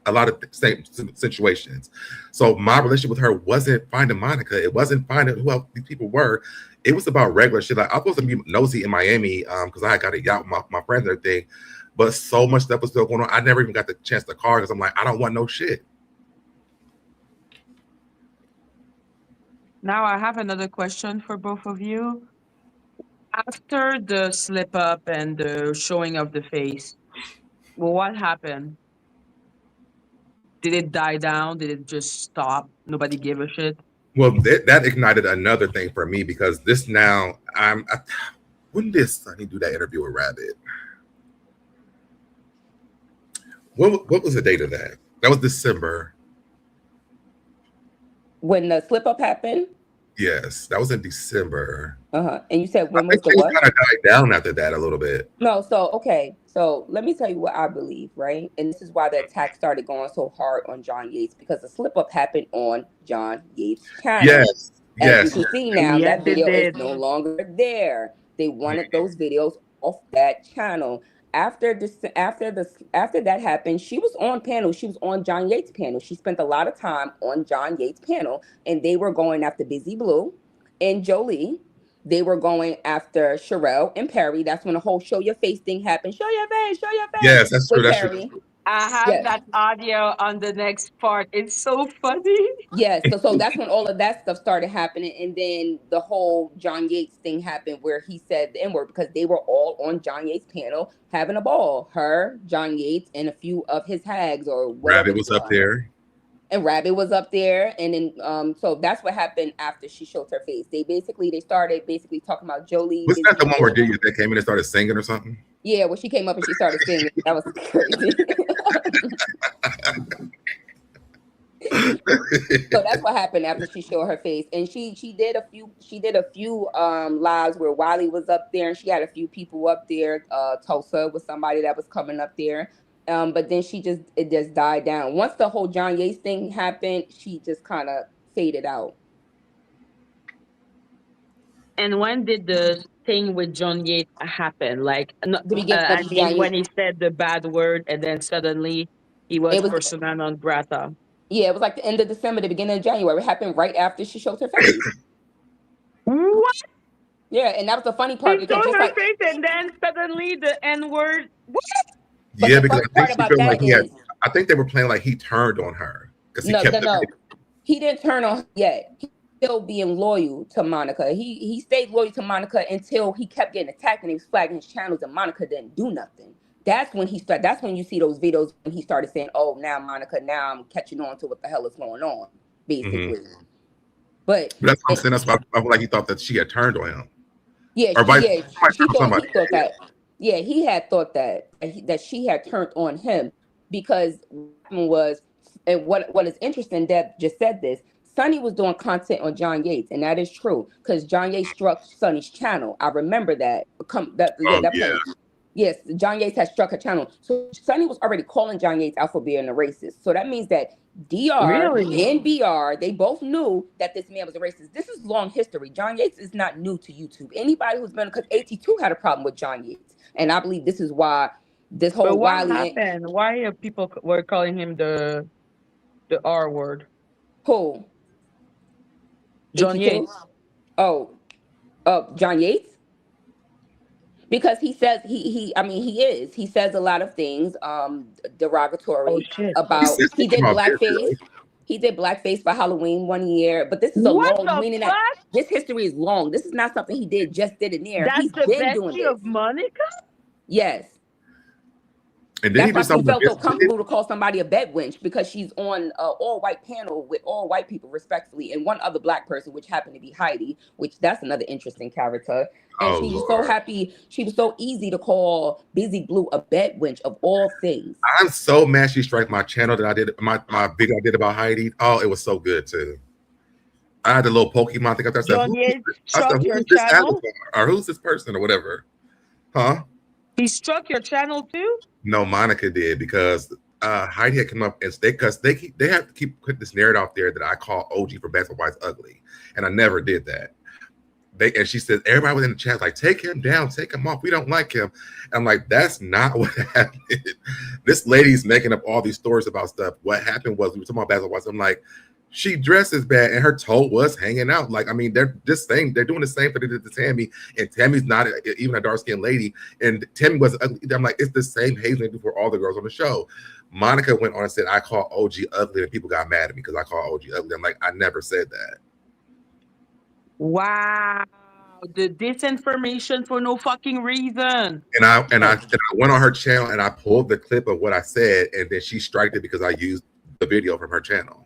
a lot of same situations. So my relationship with her wasn't finding Monica. It wasn't finding who else these people were. It was about regular shit. Like I was supposed to be Nosy in Miami because I got a yacht with my friends and everything. But so much stuff was still going on. I never even got the chance to call because I'm like, I don't want no shit. Now I have another question for both of you. After the slip up and the showing of the face, well, what happened? Did it die down? Did it just stop? Nobody gave a shit? Well, that ignited another thing for me because this now when did Sonny do that interview with Rabbit? What was the date of that? That was December. when the slip up happened. Yes, that was in December. And you said when I was think the things what? kind of died down after that a little bit. No, so let me tell you what I believe, right? And this is why the attack started going so hard on John Yates, because the slip up happened on John Yates' channel. Yes, As yes. you can see now, Yes, that they video is did. no longer there. They wanted those videos off that channel. After that happened, she was on panel. She was on John Yates' panel. She spent a lot of time on John Yates' panel, and they were going after Busy Blue and Jolie. They were going after Sherelle and Perry. That's when the whole show your face thing happened. Show your face Yes, that's true. with That's true. Perry. I have Yes. that audio on the next part. It's so funny. Yes, so that's when all of that stuff started happening, and then the whole John Yates thing happened where he said the N-word because they were all on John Yates' panel having a ball. Her, John Yates, and a few of his hags or whatever. Rabbit was up there. And Rabbit was up there, and then so that's what happened after she showed her face. They started talking about Jolie. Was that the one where they came in and started singing or something? Yeah, well, she came up and she started singing. That was crazy. So that's what happened after she showed her face, and she did a few lives where Wiley was up there, and she had a few people up there. Tulsa was somebody that was coming up there, but then it just died down once the whole John Yates thing happened. She just kind of faded out. And when did the thing with John Yates happen? Like, The beginning of January. when he said the bad word and then suddenly he was It was persona non grata. Yeah, it was like the end of December, the beginning of January. It happened right after she showed her face. What? Yeah, and that was the funny part She because showed just her like face and then suddenly the N word. What? But Yeah, the because funny I think part she about felt that like he had. is I think they were playing like he turned on her because he no, kept. he didn't turn on her yet. He's still being loyal to Monica. He stayed loyal to Monica until he kept getting attacked and he was flagging his channels and Monica didn't do nothing. That's when that's when you see those videos when he started saying, "Oh, now Monica, now I'm catching on to what the hell is going on," basically. Mm-hmm. But that's what I'm saying. That's why I feel like he thought that she had turned on him. Yeah, Or she thought he thought that. Yeah, he had thought that she had turned on him because what happened was, and what is interesting, Deb just said this. Sonny was doing content on John Yates, and that is true because John Yates struck Sonny's channel. I remember that. That Yeah. point. Yes, John Yates had struck her channel. So Sonny was already calling John Yates out for being a racist. So that means that DR Really? and BR, they both knew that this man was a racist. This is long history. John Yates is not new to YouTube. Anybody who's been, because AT2 had a problem with John Yates. And I believe this is why this whole But what Wiley... happened? Why are people were calling him the R word? Who? John AT2? Yates. Oh, John Yates? Because he says he says a lot of things Oh derogatory shit. He about, says he something did about blackface. Israel. He did blackface for Halloween one year, but this is a What long, the meaning that fuck? this history is long. This is not something he did just did in there. That's He's the been doing bestie this. of Monica? Yes. And then he That's do why she something felt so with comfortable to call somebody a bed wench, because she's on an all white panel with all white people, respectfully, and one other black person, which happened to be Heidi, which that's another interesting character. And oh she was so Lord. happy. She was so easy to call Busy Blue a bed wench of all things. I'm so mad she striked my channel that I did my video I did about Heidi. Oh, it was so good too. I had the little Pokemon thing up there. I said, John Ye I said, struck your who's this channel? avatar? Or who's this person or whatever? Huh? He struck your channel too? No, Monica did because Heidi had come up and they have to keep putting this narrative out there that I call OG for basketball wives ugly, and I never did that. And she said everybody was in the chat like, take him down, take him off. We don't like him. I'm like, that's not what happened. This lady's making up all these stories about stuff. What happened was we were talking about basketball wives. I'm like, she dresses bad and her toe was hanging out. Like, I mean, they're doing the same thing they did to Tammy, and Tammy's not even a dark-skinned lady, and Tammy was ugly. I'm like, it's the same hazing they do for all the girls on the show. Monica went on and said, I call OG ugly, and people got mad at me because I call OG ugly. I'm like, I never said that. Wow. The disinformation for no fucking reason. And I went on her channel and I pulled the clip of what I said, and then she striked it because I used the video from her channel.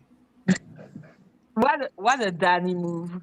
What a Dani move.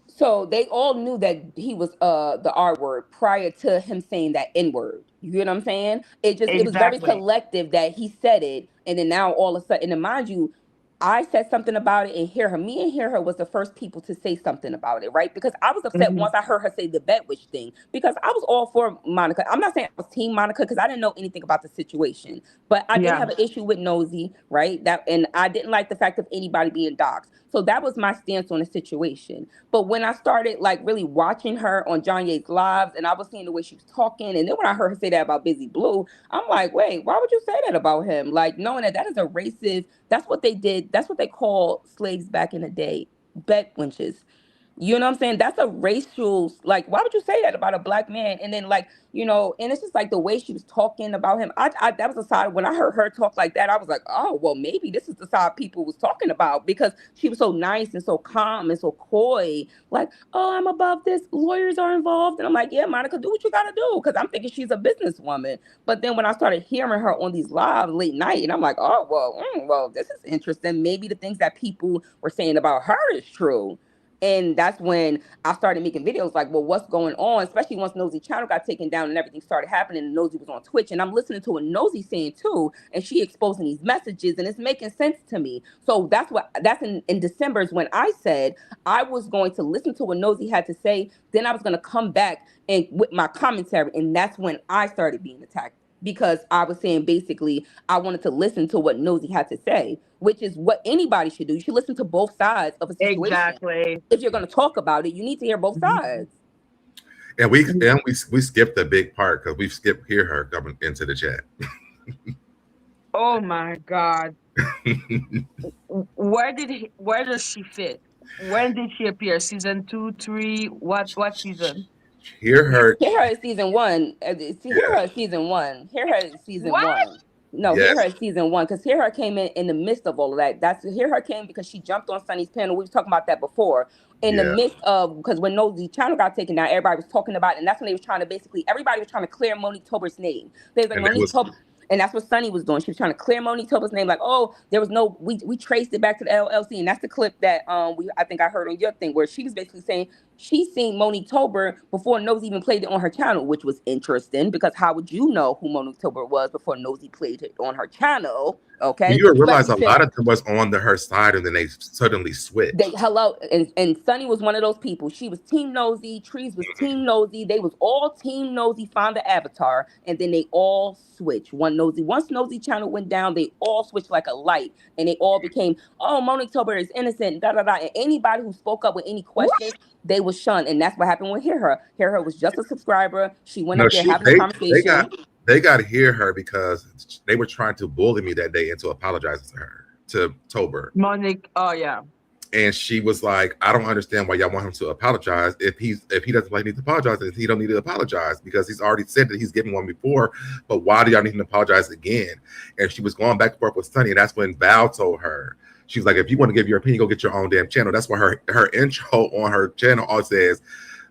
So they all knew that he was the R word prior to him saying that N word. You get what I'm saying? It was very Exactly. collective that he said it, and then now all of a sudden, and mind you, I said something about it, and me and Hear Her was the first people to say something about it, right? Because I was upset once I heard her say the Betwitch thing, because I was all for Monica. I'm not saying I was team Monica because I didn't know anything about the situation, but I did Yeah. have an issue with Nosy, right? And I didn't like the fact of anybody being doxxed. So that was my stance on the situation. But when I started like really watching her on John Ye's lives, and I was seeing the way she was talking, and then when I heard her say that about Busy Blue, I'm like, wait, why would you say that about him? Like, knowing that is a racist. That's what they did. That's what they called slaves back in the day, bed wenches. You know what I'm saying? That's a racial, like, why would you say that about a black man? And then, like, and it's just like the way she was talking about him. That was the side, when I heard her talk like that, I was like, oh, well, maybe this is the side people was talking about, because she was so nice and so calm and so coy. Like, oh, I'm above this. Lawyers are involved. And I'm like, yeah, Monica, do what you got to do. Because I'm thinking she's a businesswoman. But then when I started hearing her on these lives late night, and I'm like, oh, well, this is interesting. Maybe the things that people were saying about her is true. And that's when I started making videos like, well, what's going on? Especially once Nosy channel got taken down and everything started happening, and Nosy was on Twitch. And I'm listening to what Nosy's saying too. And she exposing these messages, and it's making sense to me. So that's in December is when I said I was going to listen to what Nosy had to say. Then I was going to come back and with my commentary. And that's when I started being attacked, because I was saying basically I wanted to listen to what Nosy had to say, which is what anybody should do. You should listen to both sides of a situation. Exactly. If you're going to talk about it, you need to hear both sides. And we skipped a big part because we skipped Hear Her coming into the chat. Oh my God. Where does she fit? When did she appear? Season 2, 3? What season? Hear Her. Hear Her is season 1. Hear Her is season 1. Hear Her is season What? 1. No, Yes. Hear Her is season 1, because Hear Her came in the midst of all of that. That's Hear Her came because she jumped on Sunny's panel. We was talking about that before. In the midst of, because when Nosy channel got taken down, everybody was talking about it, and that's when they was trying to everybody was trying to clear Monique Tober's name. They was like, Monique Tober. And that's what Sunny was doing. She was trying to clear Monique Tober's name, like, oh, there was no, we traced it back to the LLC. And that's the clip that I think I heard on your thing, where she was basically saying she seen Monique Tober before Nosy even played it on her channel, which was interesting, because how would you know who Monique Tober was before Nosy played it on her channel? Okay. You realize a lot of them was on her side, and then they suddenly switched. And Sunny was one of those people. She was Team Nosy, Trees was Team Nosy. They was all Team Nosy, found the avatar, and then they all switched. Once Nosy channel went down, they all switched like a light, and they all became, oh, Monique Tober is innocent, da da da. And anybody who spoke up with any questions, they was shunned. And that's what happened with Hear Her. Hear Her was just a subscriber. She went up there having a conversation. They got to Hear Her because they were trying to bully me that day into apologizing to her, to Tober. Monique, oh yeah. And she was like, I don't understand why y'all want him to apologize. If he doesn't like need to apologize, then he don't need to apologize because he's already said that he's given one before. But why do y'all need to apologize again? And she was going back and forth with Sunny, and that's when Val told her, she was like, if you want to give your opinion, go get your own damn channel. That's why her intro on her channel all says,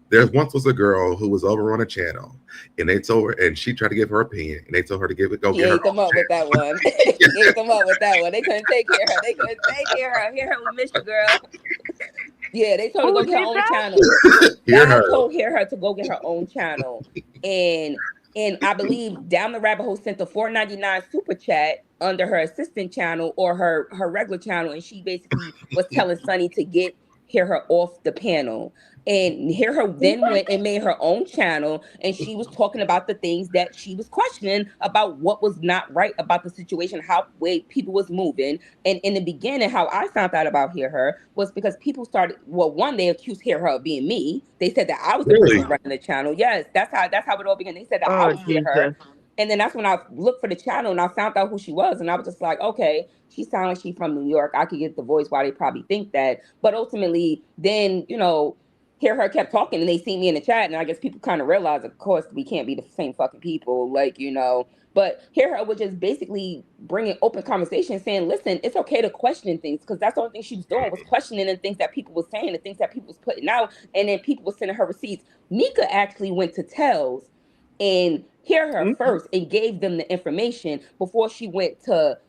there once was a girl who was over on a channel, and they told her, and she tried to give her opinion, and they told her to go She get her. ate them up with that one. She ate them up with that one. They couldn't take care of her. They couldn't take care of her. Hear her, we miss you, girl. Yeah, they told her to go get her own channel. Told her to go get her own channel, and I believe Down the Rabbit Hole sent the $4.99 super chat under her assistant channel or her regular channel, and she basically was telling Sunny to hear her off the panel. And hear her then went and made her own channel, and she was talking about the things that she was questioning about what was not right about the situation, how way people was moving. And in the beginning, how I found out about Hear Her was because people started. Well, one, they accused Hear Her of being me. They said that I was the person running the channel. Yes, that's how it all began. They said that I was Hear Her. And then that's when I looked for the channel and I found out who she was. And I was just like, okay, she sounds like she's from New York. I could get the voice why they probably think that. But ultimately, then, Hear Her kept talking and they see me in the chat. And I guess people kind of realized, of course, we can't be the same fucking people. But Hear Her was just basically bringing open conversation, saying, listen, it's okay to question things. Because that's the only thing she was doing was questioning the things that people were saying, the things that people was putting out. And then people were sending her receipts. Mika actually went to Tells and Hear Her first and gave them the information before she went to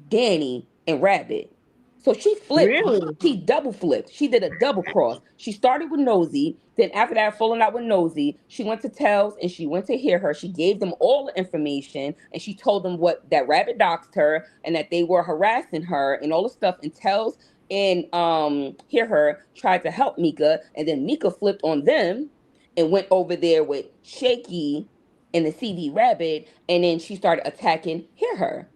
Dani and Rabbit. So she flipped. Really? She double flipped. She did a double cross. She started with Nosy. Then after that, falling out with Nosy, she went to Tells and she went to Hear Her. She gave them all the information and she told them that Rabbit doxed her and that they were harassing her and all the stuff. And Tells and Hear Her tried to help Mika, and then Mika flipped on them and went over there with Shaky and the CD Rabbit, and then she started attacking Hear Her.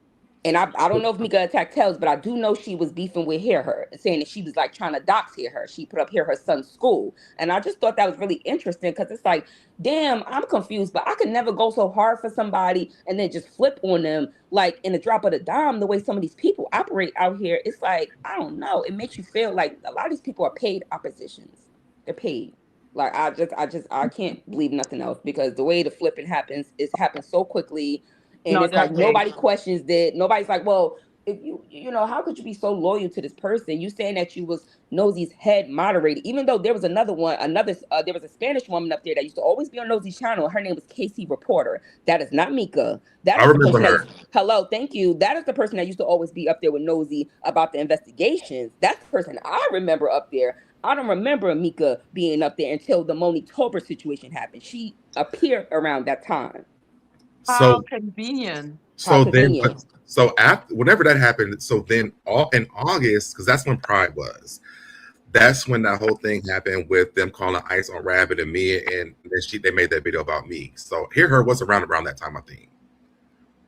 And I don't know if Mika attacked Tells, but I do know she was beefing with Hear Her, saying that she was like trying to dox Hear Her. She put up Hear Her son's school. And I just thought that was really interesting because it's like, damn, I'm confused, but I could never go so hard for somebody and then just flip on them like in the drop of the dime, the way some of these people operate out here. It's like, I don't know. It makes you feel like a lot of these people are paid oppositions. They're paid. Like I can't believe nothing else because the way the flipping happens, it happens so quickly. And No, it's like that's right. nobody questions it. Nobody's like, well, if how could you be so loyal to this person? You saying that you was Nosy's head moderator, even though there was there was a Spanish woman up there that used to always be on Nosy's channel. Her name was Casey Reporter. That is not Mika. That I is the remember person her. hello, thank you. That is the person that used to always be up there with Nosy about the investigations. That's the person I remember up there. I don't remember Mika being up there until the Monique Tolbert situation happened. She appeared around that time. How So convenient. so then Convenient. so after whenever that happened, so then all in August, because that's when Pride was. That's when that whole thing happened with them calling ice on Rabbit and me, and then they made that video about me. So Hear Her was around that time, I think.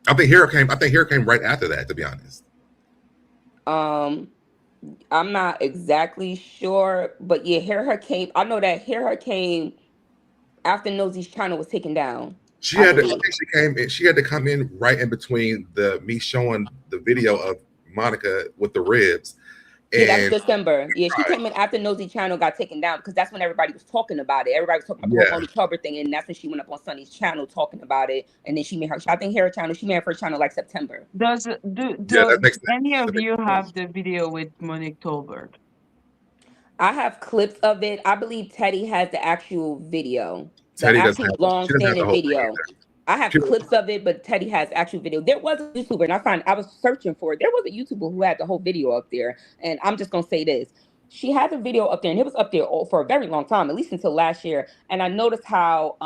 I think Hear Her came right after that, to be honest. I'm not exactly sure, but yeah, Hear Her came. I know that Hear Her came after Nosy's channel was taken down. She I had to, I believe. think she came in, she had to come in right in between me showing the video of Monica with the ribs. Yeah, that was And December. Yeah, she Pride. came in after Nosy channel got taken down because that's when everybody was talking about it. Everybody was talking about the whole Yeah. Monique Tolbert thing, and that's when she went up on Sunny's channel talking about it. And then she made her, I think, Hair channel. She made her first channel like September. Does Yeah, that makes sense. any That of makes you sense. have the video with Monique Tolbert? I have clips of it. I believe Teddy has the actual video, the Teddy doesn't actual have she doesn't have the long-standing whole thing video. either. I have She, clips of it, but Teddy has actual video. There was a YouTuber, and I was searching for it. There was a YouTuber who had the whole video up there, and I'm just gonna say this: she had the video up there, and it was up there for a very long time, at least until last year. And I noticed how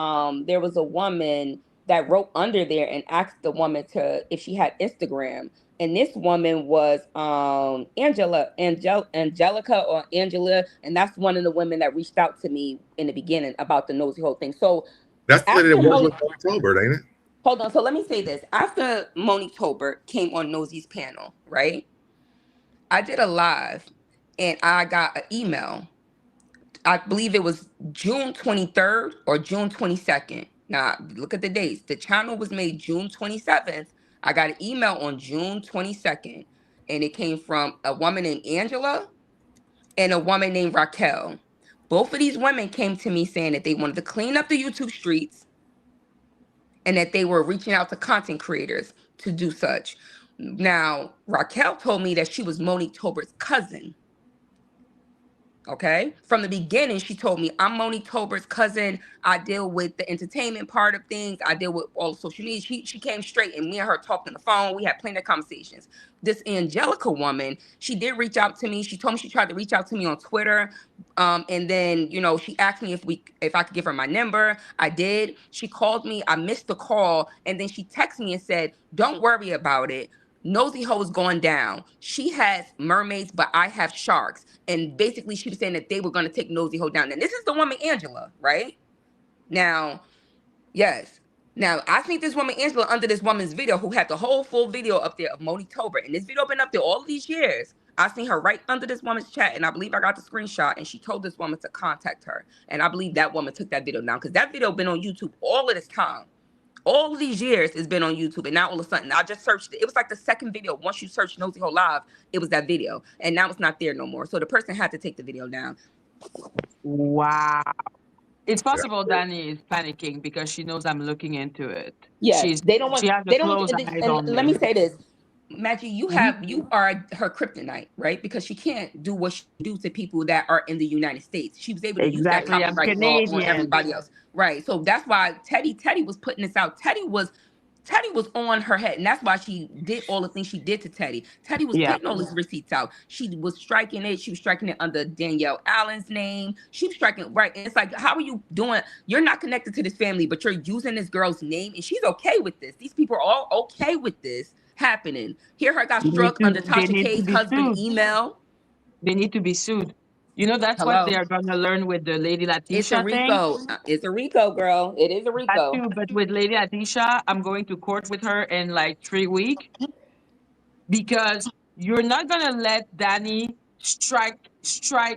there was a woman that wrote under there and asked the woman if she had Instagram. And this woman was Angelica or Angela, and that's one of the women that reached out to me in the beginning about the Nosy Hole thing. So that's the lady that after was with October, ain't it? hold on. So let me say this. After Monique Tolbert came on Nosy's panel, right? I did a live and I got an email. I believe it was June 23rd or June 22nd. Now, look at the dates. The channel was made June 27th. I got an email on June 22nd, and it came from a woman named Angela. and a woman named Raquel. Both of these women came to me saying that they wanted to clean up the YouTube streets and that they were reaching out to content creators to do such. Now, Raquel told me that she was Monique Tolbert's cousin. Okay. From the beginning, she told me, I'm Monique Tolbert's cousin. I deal with the entertainment part of things. I deal with all social media. She came straight, and me and her talked on the phone. We had plenty of conversations. This Angelica woman, she did reach out to me. She told me she tried to reach out to me on Twitter. And then, she asked me if I could give her my number. I did. She called me. I missed the call. And then she texted me and said, don't worry about it. Nosy Ho is going down. She has mermaids, but I have sharks. And basically, she was saying that they were going to take Nosy Ho down. And this is the woman, Angela, right? Now, yes. Now, I think this woman, Angela, under this woman's video, who had the whole full video up there of Monique Tolbert. And this video been up there all of these years. I seen her right under this woman's chat. And I believe I got the screenshot. And she told this woman to contact her. And I believe that woman took that video down. Because that video been on YouTube all of this time. All of these years it's been on YouTube, and now all of a sudden I just searched it. It was like the second video. Once you search Nosy Ho Live, it was that video, and now it's not there no more. So the person had to take the video down. Wow. It's possible Dani is panicking because she knows I'm looking into it. Yes, they don't want. She has They the don't. close eyes on And let me me. say this, Madgie, you are her kryptonite, right? Because she can't do what she do to people that are in the United States. She was able to use that Exactly. I'm copyright law on Canadian. everybody else, right? So that's why Teddy was putting this out. Teddy was on her head, and that's why she did all the things she did to Teddy. Teddy was Yeah. putting all these receipts out. She was striking it. She was striking it under Danielle Allen's name. She was striking right. And it's like, how are you doing? You're not connected to this family, but you're using this girl's name, and she's okay with this. These people are all okay with this happening. Here, her got struck under Tasha K's husband email. They need to be sued. That's Hello? what they're going to learn with the Lady It's a Letitia thing. RICO. It's a RICO, girl. It is a That RICO. too, but with Lady Letitia, I'm going to court with her in like 3 weeks because you're not going to let Dani strike.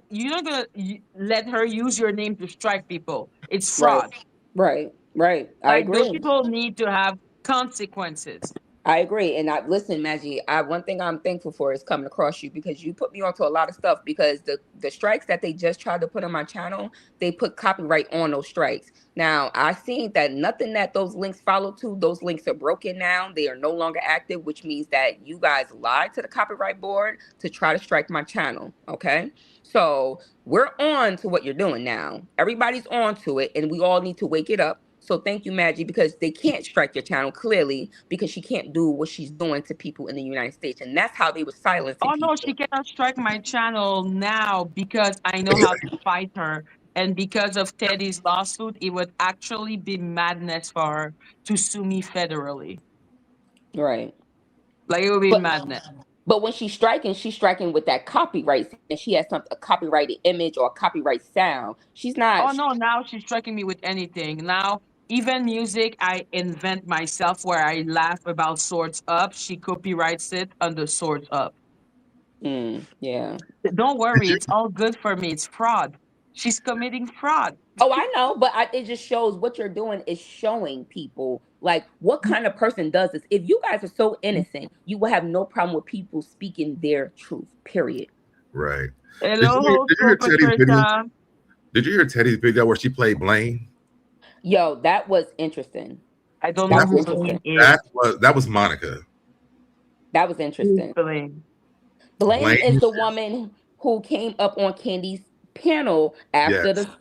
You're not going to let her use your name to strike people. It's fraud. Right. I Like, those agree. people need to have consequences. I agree. And listen, Maggie, one thing I'm thankful for is coming across you, because you put me onto a lot of stuff, because the strikes that they just tried to put on my channel, they put copyright on those strikes. Now, I seen that nothing that those links follow to, those links are broken now. They are no longer active, which means that you guys lied to the copyright board to try to strike my channel. Okay. So we're on to what you're doing now. Everybody's on to it, and we all need to wake it up. So thank you, Madgie, because they can't strike your channel, clearly, because she can't do what she's doing to people in the United States. And that's how they were silencing Oh, people. no, she cannot strike my channel now because I know how to fight her. And because of Teddy's lawsuit, it would actually be madness for her to sue me federally. Right. Like, it would be madness. But when she's striking with that copyright, and she has a copyrighted image or a copyright sound. She's not. Oh, no, now she's striking me with anything. Now, even music I invent myself where I laugh about Swords Up, she copyrights it under Swords Up. Yeah. Don't worry, it's all good for me. It's fraud. She's committing fraud. Oh, I know, but it just shows what you're doing is showing people like what kind of person does this. If you guys are so innocent, you will have no problem with people speaking their truth, period. Right. Hello, Did you hear Teddy's video? Patricia. Did you hear Teddy's video where she played Blaine? Yo, that was interesting. I don't That know was who interesting. Blaine is. That was Monica. That was interesting. Blaine. Blaine is the woman who came up on Candy's panel after Monique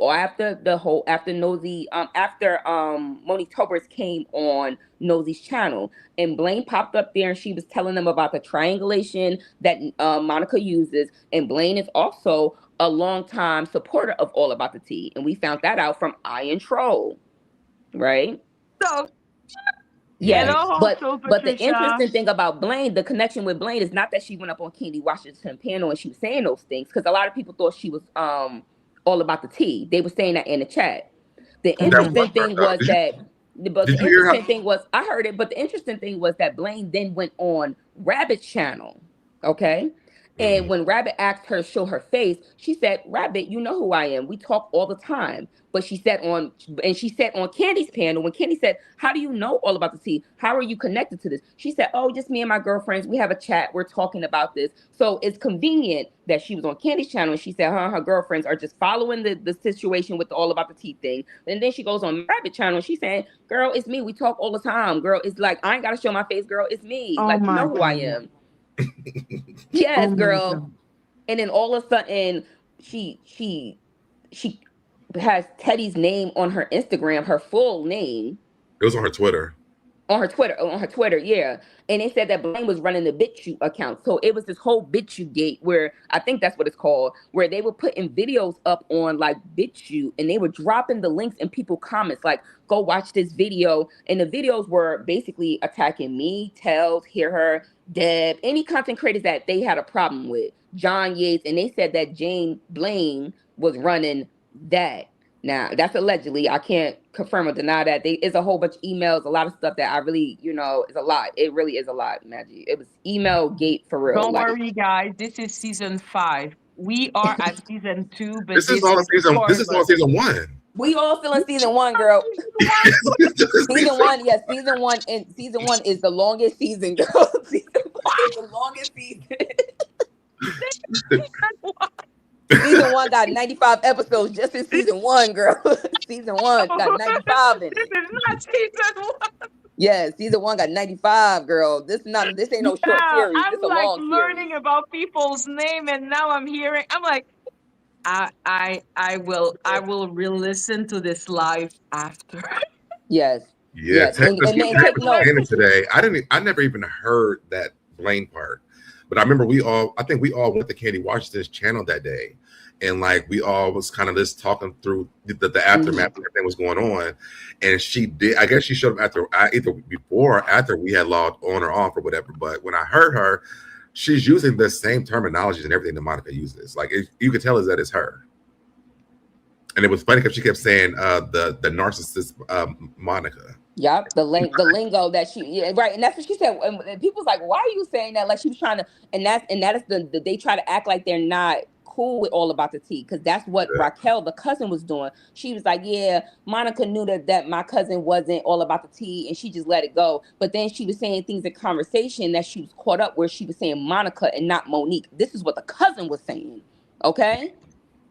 Tolbert came on Nosy's channel, and Blaine popped up there, and she was telling them about the triangulation that Monica uses, and Blaine is also a longtime supporter of All About the Tea, and we found that out from Iron Troll, right? So, yeah, hello, but the Patricia. interesting thing about Blaine, the connection with Blaine, is not that she went up on Candy Washington panel and she was saying those things, because a lot of people thought she was all about the tea. They were saying that in the chat. The interesting thing was I heard it, but the interesting thing was that Blaine then went on Rabbit's channel, okay, And when Rabbit asked her to show her face, she said, Rabbit, you know who I am. We talk all the time. But she said on Candy's panel, when Candy said, how do you know all about the tea? How are you connected to this? She said, oh, just me and my girlfriends. We have a chat. We're talking about this. So it's convenient that she was on Candy's channel and she said her and her girlfriends are just following the situation with the all about the tea thing. And then she goes on Rabbit channel and she's saying, girl, it's me. We talk all the time. Girl, it's like, I ain't got to show my face, girl. It's me. Oh Like, you my know who I God. am. Yes, Oh my girl. God. And then all of a sudden, she has Teddy's name on her Instagram, her full name It was on her Twitter. on her Twitter, yeah. And they said that Blaine was running the BitChute account. So it was this whole BitChute gate where I think that's what it's called, where they were putting videos up on like BitChute and they were dropping the links in people comments like, go watch this video. And the videos were basically attacking me, Tells, Hear Her, Deb, any content creators that they had a problem with, John Yates, and they said that Jane Blaine was running that. Now, that's allegedly. I can't confirm or deny that. It's a whole bunch of emails, a lot of stuff that I really, is a lot. It really is a lot, Maggie. It was email gate for real. Don't Like, worry, guys. This is season 5. We are at season 2, but This is this all is season. This is all spoiler. season 1. we all still in season 1, girl. Season Season 1, yes, season 1 is the longest season, girl. Season 1 is the longest season. Season 1 got 95 episodes just in season 1, girl. Season 1 got 95 in This it. is not season 1. Yeah, season 1 got 95, girl. This ain't no short Yeah, series. I'm This a like long learning series. about people's name, and now I'm hearing. I'm like, I will re-listen to this live after. Yes. Yeah, Yes. text us. And take notes. Today. I never even heard that Blaine part, but I remember I think we all went to Candy Washington's channel that day, and like we all was kind of just talking through the aftermath and everything was going on, and she did. I guess she showed up either before or after we had logged on or off or whatever. But when I heard her, she's using the same terminologies and everything that Monica uses. Like you could tell is that it's her. And it was funny because she kept saying the narcissist Monica. Yep, the lingo that right, and that's what she said. And people's like, "Why are you saying that?" Like she was trying to, and that is the they try to act like they're not cool with all about the tea because that's what Raquel, the cousin, was doing. She was like, "Yeah, Monica knew that my cousin wasn't all about the tea, and she just let it go." But then she was saying things in conversation that she was caught up where she was saying Monica and not Monique. This is what the cousin was saying. Okay.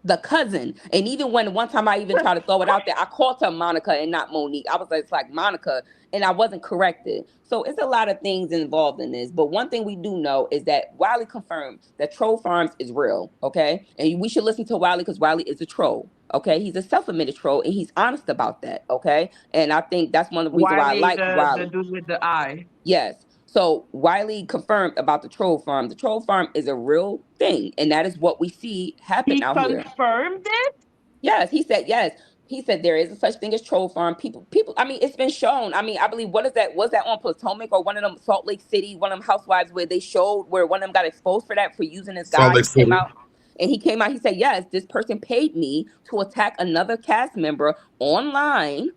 The cousin. And even when one time I even tried to throw it out there, I called her Monica and not Monique. I was like, it's like Monica, and I wasn't corrected. So it's a lot of things involved in this. But one thing we do know is that Wiley confirmed that Troll Farms is real, okay? And we should listen to Wiley because Wiley is a troll, okay? He's a self-admitted troll, and he's honest about that, okay? And I think that's one of the reasons why I like the Wiley. dude with the eye. Yes. So Wiley confirmed about the troll farm. The troll farm is a real thing, and that is what we see happen He out here. confirmed it? Yes, he said yes. He said there is a such thing as troll farm. People. I mean, it's been shown. I mean, I believe what is that? Was that on Potomac or one of them Salt Lake City? One of them housewives where they showed where one of them got exposed for that for using this guy. He came out. And he came out. He said, "Yes, this person paid me to attack another cast member online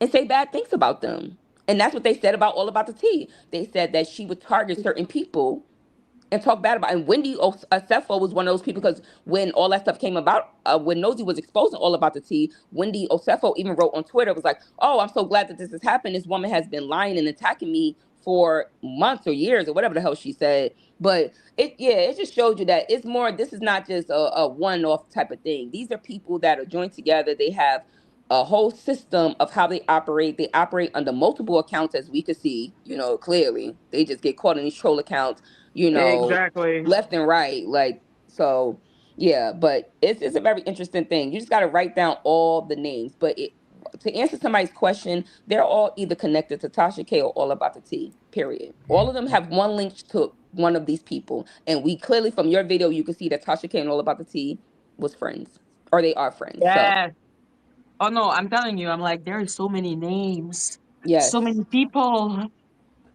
and say bad things about them." And that's what they said about all about the tea. They said that she would target certain people and talk bad about. And Wendy Osefo was one of those people because when all that stuff came about, when Nosy was exposing all about the tea, Wendy Osefo even wrote on Twitter, was like, "Oh, I'm so glad that this has happened. This woman has been lying and attacking me for months or years," or whatever the hell she said. But it just showed you that it's more. This is not just a one-off type of thing. These are people that are joined together. They have a whole system of how they operate. They operate under multiple accounts, as we could see, clearly. They just get caught in these troll accounts, Exactly. left and right. Like, so, yeah, but it's a very interesting thing. You just got to write down all the names. But to answer somebody's question, they're all either connected to Tasha K or All About the Tea, period. All of them have one link to one of these people. And we clearly, from your video, you can see that Tasha K and All About the Tea was friends, or they are friends. Yes. So. Oh no, I'm telling you, I'm like, there are so many names, yes, so many people,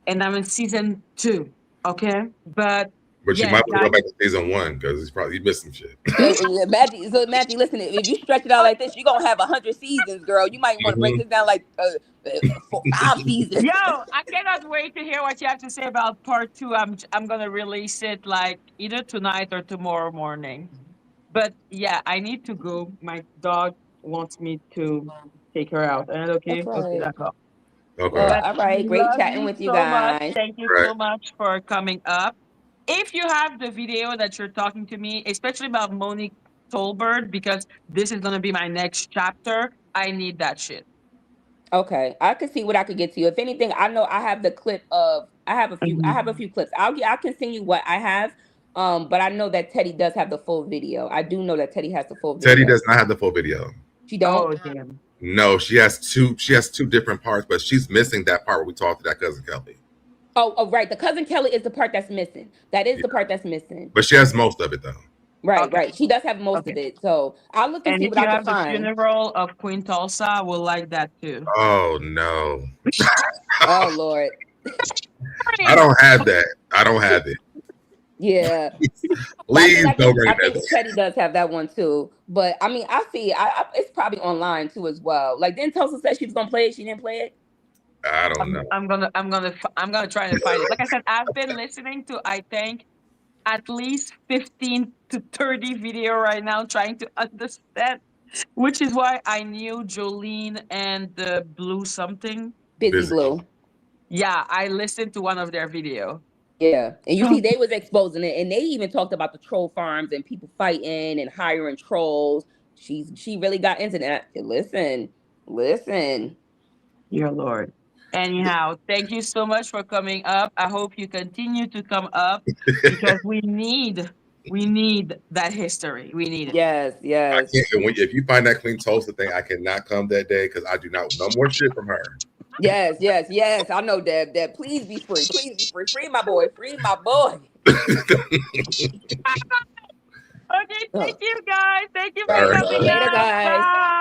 and I'm in season 2, okay? But But you Yes, might want to go guys. back to season 1 because he's probably missed some shit. Madgie, listen, if you stretch it out like this, you're gonna have 100 seasons, girl. You might want to break Mhm. this down like 5 seasons. Yo, I cannot wait to hear what you have to say about part 2. I'm gonna release it like either tonight or tomorrow morning. But yeah, I need to go. My dog wants me to take her out. And That's okay, okay, right. that's all. Okay. Well, But all we right. Great love chatting you with you so much. guys. Thank you Right. so much for coming up. If you have the video that you're talking to me, especially about Monique Tolbert, because this is gonna be my next chapter, I need that shit. Okay, I can see what I could get to you. If anything, I know I have the clip of. I have a few clips. I can send you what I have. But I know that Teddy does have the full video. I do know that Teddy has the full Teddy video. does not have the full video. She don't. Oh damn. No, she has two. She has 2 different parts, but she's missing that part where we talked to that cousin Kelly. Oh, right. The cousin Kelly is the part that's missing. That is Yeah. the part that's missing. But she has most of it though. Right, Okay, right. She does have most okay. of it. So I'll look and And see if what you I can have the find. funeral of Queen Tulsa, we'll like that too. Oh no. Oh Lord. I don't have that. I don't have it. Yeah. Please don't bring I that think up. Teddy does have that one too. But I mean, I see. It's probably online too as well. Like, didn't Tulsa say she was gonna play it? She didn't play it. I don't know. I'm gonna try to find it. Like I said, I've been listening to I think at least 15 to 30 video right now, trying to understand. Which is why I knew Jolene and the Blue something. Busy Busy. Blue. Yeah, I listened to one of their video. Yeah, and you see, they was exposing it, and they even talked about the troll farms and people fighting and hiring trolls. She really got into that. Listen. Your Lord. Anyhow, thank you so much for coming up. I hope you continue to come up because we need that history. We need it. Yes, I yes. can't. And if you find that Queen Tulsa thing, I cannot come that day because I do not no more shit from her. Yes. I know, Deb. Please be free. Please be free. Free my boy. Free my boy. Okay, thank you guys. Thank you for All right. coming Later, up. guys. Bye.